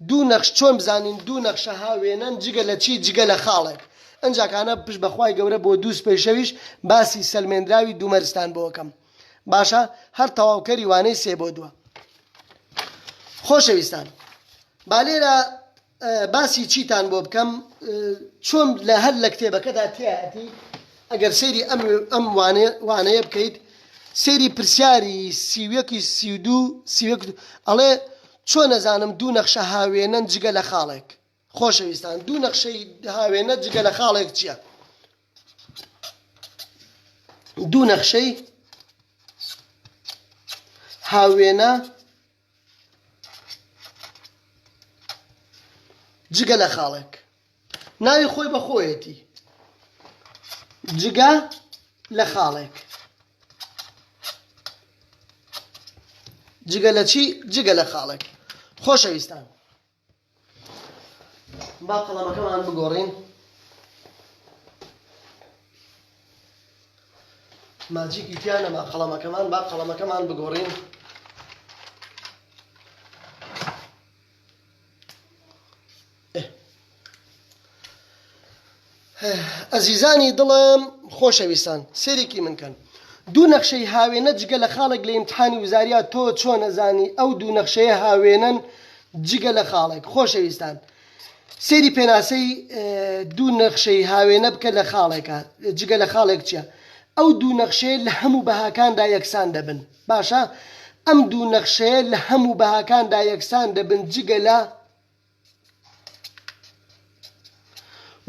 دوو نەخش چۆن بزانین دوو نەخشە هاوێنەن جگە لە چی جگە لە خاڵێک ئەنجاکانە پشت بەخوای گەورە بۆ دوو سپێشەویش باسی سەلمێنراوی دوومەرستان بۆ ئەەکەم باشە هەر تەواوکەری وانەی سێ بۆ دووە خۆشەویستان با لێرە باسی چیتان بۆ بکەم چۆن لە هەر لە کتێبەکەدا تایەتی ئەگەر سەیری ئەم وانەیە بکەیت سەیری پرسیاری سیوەکی سیوەک ئەڵێ چۆن نەزانم دوو نەخشە هاوێنەن جگە لە خاڵێک خۆشەویستان دوو نەخشەی هاوێنە جگە لە خاڵێک چییە دوو نەخشەی هاوێنە جگە لە خاڵێک ناوی خۆی بە خۆیەتی جگە لە خاڵێک جگە لە چی جگە لە خاڵێک خۆشەویستان با قەڵەمەکەمان بگۆڕین ماجیکی تیانەما قەڵەمەکەمان با قەڵەمەکەمان بگۆڕین ئەزیزانی دڵم خۆشەویستان سێرێکی منکەن دوو نەخشەی هاوێنە جگە لە خاڵێک لە ئیمتحانی وزاریات تۆ چۆن ئەزانی ئەو دوو نەخشەیە هاوێنن جگە لە خاڵێک خۆشەویستان سێری پێناسەی دوو نەخشەی هاوێنە بکە لە خاڵێکە جگە لە خاڵێک چییە ئەو دوو نەخشەیە لە هەموو بەهاکاندا یەکسان دەبن باشە ئەم دوو نەخشەیە لە هەموو بەهاکاندا یەکسان دەبن جگە لە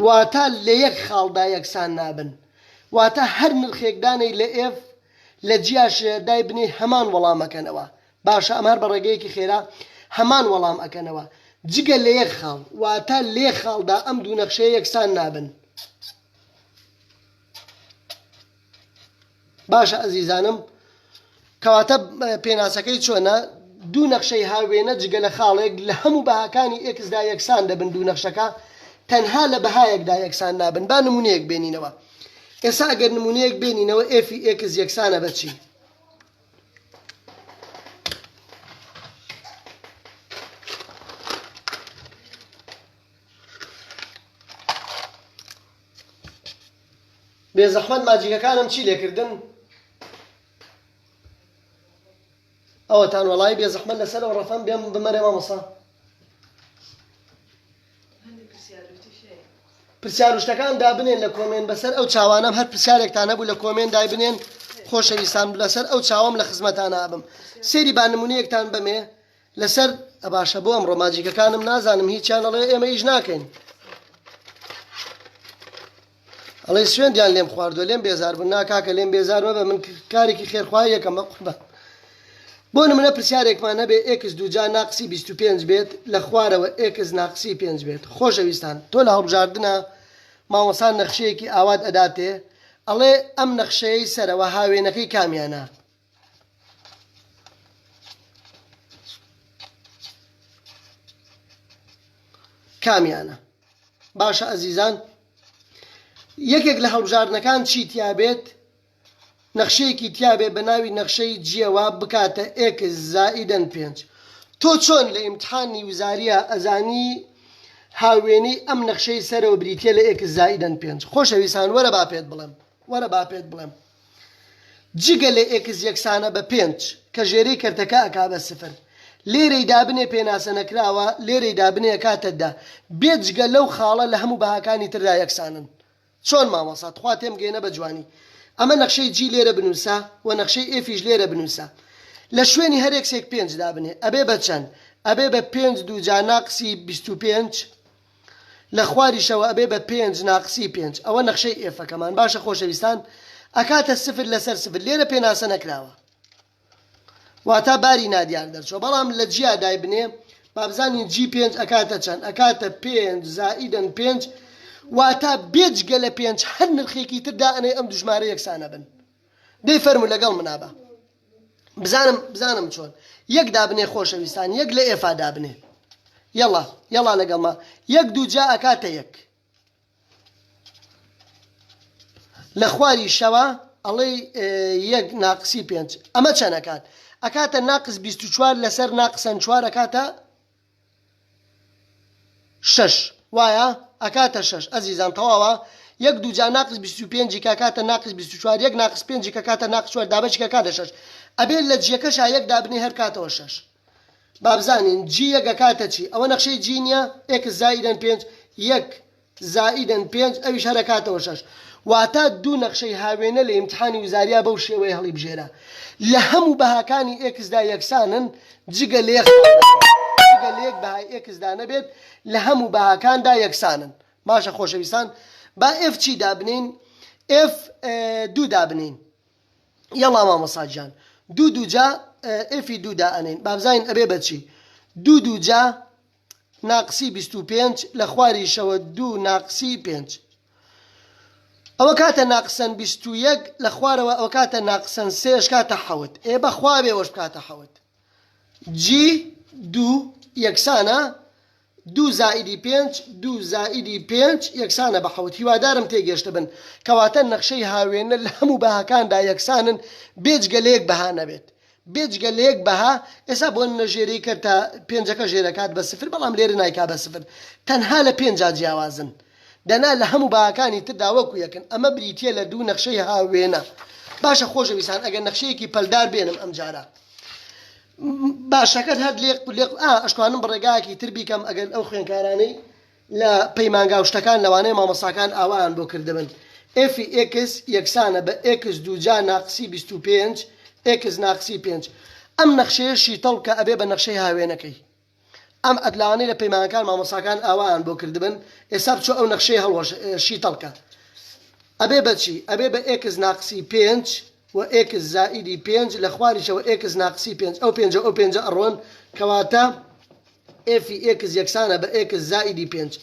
واتە لە یەک خاڵدا یەکسان نابن واتە هەر نرخێکدانەی لە ئێف لە جیاش دای بنێ هەمان وەڵامەکەنەوە باشە ئەم هەر بە ڕێگەیەکی خێرا هەمان وەڵام ئەکەنەوە جگە لە یەک خاڵ واتە لێ خاڵدا ئەم دوو نەخشەیە یەکسان نابن. باشە ئەزیزانم کەواتە پێناسەکەی چۆنە دوو نەخشەی هاوێنە جگە لە خاڵێک لە هەموو بەهاکانی ئێکسدا یەکسان دەبن دوو نەخشەکە تەنها لە بەهایەکدا یەکسان نابن. با نمونەیەک بێنینەوە. ئێستا ئەگەر نمونەیەک بێنینەوە ئێفی ئێکس یەکسانە بەچی؟ بێزەحمەت ماجیکەکانم چی لێکردن؟ ئەوەتان وەڵای بێزەحمەت لەسەرەوە ڕەفەم بێم بمەرێ مامۆستا. پرسیار وشتەکان دابنێن لە کۆمێن بەسەر ئەو چاوانەم هەر پرسیارێکتان هەبوو لە کۆمێن دایبنێن خۆشەویستان لەسەر ئەو چاوەم لە خزمەتان ئابم. سێری بانمونەیەکتان بمێ لەسەر باشە بۆ ئەمڕۆ ماجیکەکانم نازانم هیچیان ئەڵێ ئێمە هیچ ناکەین. ئەڵێ سوێندیان لێم خواردووە لێم بێزار بوون ناکاکە لێم بێزار مەبە من کارێکی خێرخوای یەکەم بە قوربان. بۆ نمونە پرسیارێکمان هەبێ ئێکس دووجا ناقسی 25 بێت لە خوارەوە ئێکس ناقسی 5 بێت. خۆشەویستان تۆ لە هەڵبژاردنە مامۆستا نەخشەیەکی ئاوات ئەداتێ ئەڵێ ئەم نەخشەیەی سەرەوە هاوێنەکەی کامیانە؟ کامیانە. باشە ئەزیزان یەکێک لە هەڵبژاردنەکان چی تیابێت؟ نەخشەیەکی تیابێ بە ناوی نەخشەی جیەوە بکاتە ئێکس زائیدەن 5. تۆ چۆن لە ئیمتحانی وزاریە ئەزانی هاوێنەی ئەم نەخشەی سەرەوە بریتە لە ئێکس زائیدەن 5؟ خۆشەویستان وەرە با پێت بڵێم وەرە با پێت بڵێم جگە لە ئێکس یەکسانە بە 5 کە ژێرەی کەرتەکە ئەکا بە 0 لێرەی دابنێ پێناسە نەکراوە لێرەی دابنێ کاتەدا بێجگە لەو خاڵە لە هەموو بەهاکانی تردا یەکسانن. چۆن مامۆستا خوا تێم گەێنە بە جوانی. ئەمە نەخشەی جی لێرە بنووسە و نەخشەی ئێفیش لێرە بنووسە لە شوێنی هەرێکسێک 5 دابنێ ئەبێ بە چەند؟ ئەبێ بە 5 دووجا ناقسی 25 لە خواریشەوە ئەبێ بە 5 ناقسی 5. ئەوە نەخشەی ئێفەکەمان. باشە خۆشەویستان ئەکاتە 0 لەسەر 0 لێرە پێناسە نەکراوە واتە باری نادیار دەرچۆ بەڵام لە جیا دایبنێ بابزانین جی 5 ئەکاتە چەند؟ ئەکاتە 5 زائیدەن 5 واتە بێجگە لە 5 هەر نرخێکی تردا ئەنێ ئەم دوژمارە یەکسانە بن. دەی فەرموو لەگەڵ منابە بزانم چۆن یەک دابنێ خۆشەویستان یەک لە ئێفا دابنێ یەڵا لەگەڵما یەک دووجا ئەکاتە یەک لە خواری شەوە ئەڵێ یەک ناقسی 5 ئەمە چەند ئەکات؟ ئەکاتە ناقس 24 لەسەر ناقسەن 4 ئەکاتە 6 وایە ئەکاتە 6. ئەزیزان تەواوە یەک دووجا ناقس 25 کاکاتە ناقس 24 یەک ناقس 5 کاکاتە ناقس 4 دابەچ کاکاتە 6 ئەبێت لە جیەکەشا یەک دابنێ هەر کاتەوە 6. بابزانین جی یەک ئەکاتە چی؟ ئەوە نەخشەی جی نییە ئێکس زائیدەن 5 یەک زائیدەن 5 ئەویش هەر ئەکاتەوە 6 واتە دوو نەخشەی هاوێنە لە ئیمتحانی وزاریە بەو شێوەیە هەڵی بژێرە لە هەموو بەهاکانی ئێکسدا یەکسانن جگە لە یەک بەهای ئێکسدا نەبێت لە هەموو بەهاکاندا یەکسانن. باشە خۆشەویستان با ئف چی دابنین؟ ئف دوو دابنین. یەڵا مامۆستاجان دوو دووجا ئفی دوودا ئەنین بابزانین ئەبێ بەچی؟ دوو دووجا ناقسی 25 لە خواریشەوە دوو ناقسی 5 ئەوە کاتە ناقسەن 21 لە خوارەوە ئەوە کاتە ناقسەن 3 کاتە حەوت ئێ بەخوا بێوەش بکاتە حەوت. جی دوو یەکسانە دوو زائیدی 5 دوو زائیدی 5 یەکسانە بە حەوت. هیوادارم تێگەشتە بن کەواتە نەخشەی هاوێنە لە هەموو بەهاکاندا یەکسانن بێجگە لە یەک بەها نەبێت بێجگە لە یەک بەها. ئێستا بۆ نەژێری کردە 5ەکە ژێرەکات بە 0 بەڵام لێرە نایکا بە 0 تەنها لە 5 جیاوازن دەنا لە هەموو بەهاکانی تردا وەکو یەکن. ئەمە بریتە لە دوو نەخشەی هاوێنە. باشە خۆشەویستان ئەگەر نەخشەیەکی پەلدار بێنم ئەم جارە باشەکەت هەر لێق ئەشکوانم بڕێگایەکی تر بیکەم ئەگەر ئەو خوێنکارانەی لە پەیمانگاوشتەکان لەوانەیە مامۆستاکان ئاوایان بۆ کردبن. ئێفی ئێکس یەکسانە بە ئێکس دووجا ناقسی 25 ئێکس ناقسی 5. ئەم نەخشەیەشی تەڵکە ئەبێ بە نەخشەی هاوێنەکەی. ئەم ئەدلاوانەی لە پەیمانەکان مامۆستاکان ئاوایان بۆ کردبن ئێستا بچۆ ئەو نەخشەی هەڵوەشی تەڵکە ئەبێ بەچی؟ ئەبێ بە ئێکس ناقسی 5 و ئێکس زائیدی 5 لە خواریشەوە ئێکس ناقسی 5 ئەو 5 ئەڕۆن کەواتە ئێفی ئێکس یەکسانە بە ئێکس زائیدی 5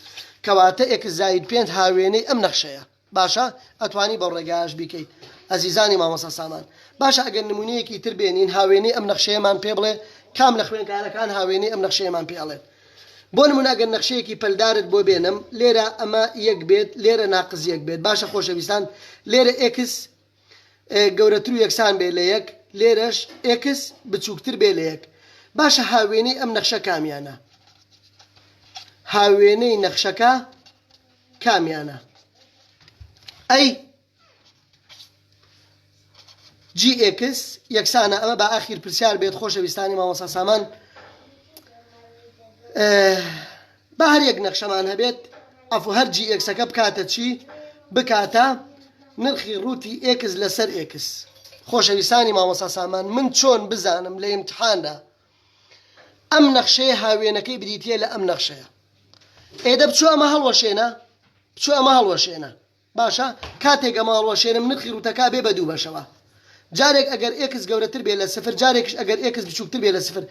کەواتە ئێکس زائید 5 هاوێنەی ئەم نەخشەیە باشە ئەتوانی بەو ڕێگایش بیکەیت ئەزیزانی مامۆستا سامان باشە ئەگەر نمونەیەکی تر بێنین هاوێنەی ئەم نەخشەیەمان پێ بڵێ کام لە خوێنکارەکان هاوێنەی ئەم نەخشەیەمان پێڵێت بۆ نمونە ئەگەر نەخشەیەکی پەلدارت بۆ بێنم لێرە ئەمە یەک بێت لێرە ناقز یەک بێت باشە خۆشەویستان لێرە ئێکس گەورەتر و یەکسان بێ لە یەک لێرەش ئێکس بچووکتر بێ لە یەک باشە هاوێنەی ئەم نەخشە کامیانە هاوێنەی نەخشەکە کامیانە ئەی جی ئێکس یەکسانە ئەمە بە ئاخیر پرسیار بێت خۆشەویستانی مامۆستا سامان بە هەر یەک نەخشەمان هەبێت ئەفو هەر جی ئێکسەکە بکاتە چی بکاتە نرخی ڕووتی ئێکس لەسەر ئێکس خۆشەویستانی مامۆستا سامان من چۆن بزانم لە ئیمتحاندا ئەم نەخشەیە هاوێنەکەی بریتیە لە ئەم نەخشەیە ئێدە بچوو ئەمە هەڵوەشێنە بچوو ئەمە هەڵوەشێنە باشە کاتێک ئەمە هەڵوەشێنم نرخی ڕووتەکە بێ بە دوو بەشەوە جارێک ئەگەر ئێکس گەورەتر بێ لە سفر جارێکش ئەگەر ئێکس بچووکتر بێ لە سفر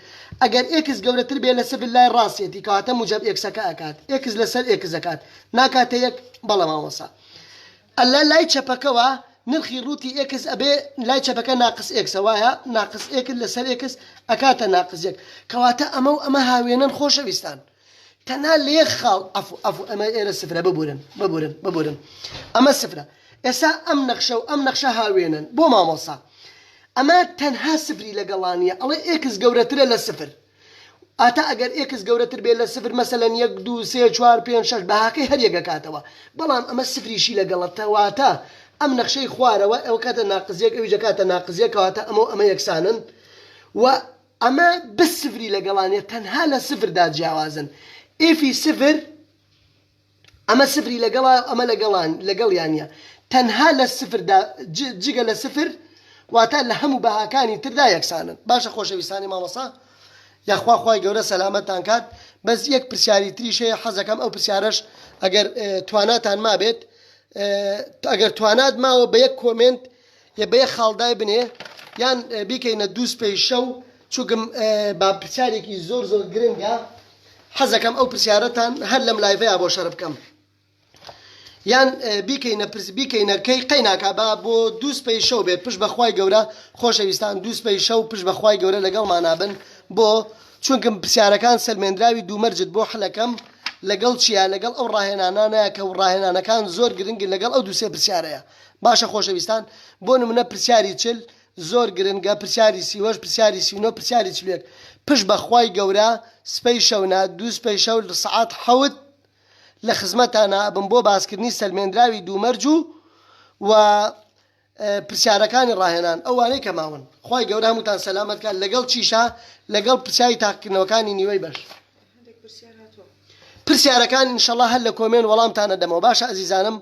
ئەگەر ئێکس گەورەتر بێ لە سفر لای ڕاستێتی کەواتە موجب ئێکسەکە ئەکات ئێکس لەسەر ئێکس دەکات ناکاتە یەک بەڵە مامۆستا ئەلە لای چەپەکەوە نرخی ڕووتی ئێکس ئەبێ لای چەپەکە ناقس ئێکسە وایە ناقس ئێکس لەسەر ئێکس ئەکاتە ناقس یەک کەواتە ئەمە و ئەمە هاوێنن خۆشەویستان تەنها لە یەک خاڵ ئەفو ئەمە ئێرە سفرە ببورن ئەمە سفرە ئێستا ئەم نەخشە و ئەم نەخشە هاوێنن بۆ مامۆستا ئەمە تەنها سفری لەگەڵانیە ئەڵێ ئێکس گەورەترە لە سفر ئاتا ئەگەر ئێکس گەورەتر بێ لە سفر مەسەلەن 1 2 3 4 5 6 بەهاکەی هەر یەکەکاتەوە بەڵام ئەمە سفریشی لەگەڵەتەواتە ئەم نەخشەی خوارەوە ئەو کاتە ناقزیەک ئەوی جەکاتە ناقزیەکەواتە ئەمە یەکسانن و ئەمە بە سفری لەگەڵانیە تەنها لە سفردا جیاوازن ئێفی سفر ئەمە سفری لەگەڵ ئەمە لەگەڵیانە تەنها لە سفردا جگە لە سفر واتە لە هەموو بەهاکانی تردا یەکسانن باشە خۆشەویستانی مامۆستا یاخوا خوای گەورە سەلامەتتان کات بەس یەک پرسیاری تریشەیە حەزەکەم ئەو پرسیارەش ئەگەر تواناتان ما بێت ئەگەر توانات ماوە بە یەک کۆمنت یا بە یەک خاڵدای بنێ یان بیکەینە دوو سپەی شەو چووکم با پرسیارێکی زۆر زۆر گرنگە حەزەکەم ئەو پرسیارەتان هەر لەم لایڤەیە بۆ شەرە بکەم یان بیکەینە کەی قەیناکە با بۆ دوو سپەی شەو بێت پشت بەخوای گەورە خۆشەویستان دوو سپەی شەو پشت بەخوای گەورە لەگەڵمانابن بۆ چونکەم پرسیارەکان سەلمێنراوی دوومەرجت بۆ حلەکەم لەگەڵ چیە لەگەڵ ئەو ڕاهێنانانەیە کە ڕاهێنانەکان زۆر گرنگن لەگەڵ ئەو دووسێ پرسیارەیە باشە خۆشەویستان بۆ نمونە پرسیاری چل زۆر گرنگە پرسیاری سیوەش پرسیاری سیونۆ پرسیاری چلێک پشت بەخوای گەورە سپەی شەونا دوو سپەی شەو لە سەعات حەوت لە خزمەتانە بم بۆ باسکردنی سەلمێنراوی دوومەرج و پرسیارەکانی ڕاهێنان ئەوانەی کە ماون خوای گەورە هەمووتان سەلامەت کات لەگەڵ چیشە لەگەڵ پرسیاری تاقیکردنەوەکانی نیوەی بەش پرسیارەکان ئینشەڵڵا هەر لە کۆمێن وەڵامتانە دەمەوە باشە ئەزیزانم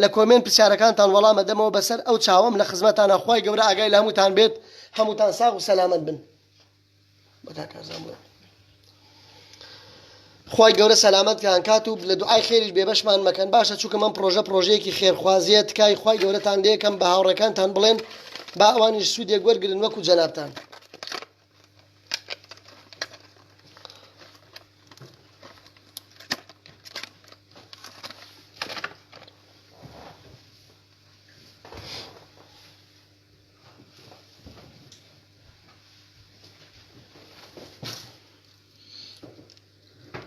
لە کۆمێن پرسیارەکانتان وەڵامە دەمەوە بەسەر ئەو چاوەم لە خزمەتانە خوای گەورە ئاگای لە هەمووتان بێت هەمووتان ساغ و سەلامەت بن خوای گەورە سەلامەتتان کات و لە دوعای خێریش بێبەشمان مەکەن باشە چونکە من پرۆژەیەکی خێرخوازیە تکای خوای گەورەتان لێ یەکەم بە هاوڕێکانتان بڵێن با ئەوانیش سوودێک وەرگرن وەکو جەنابتان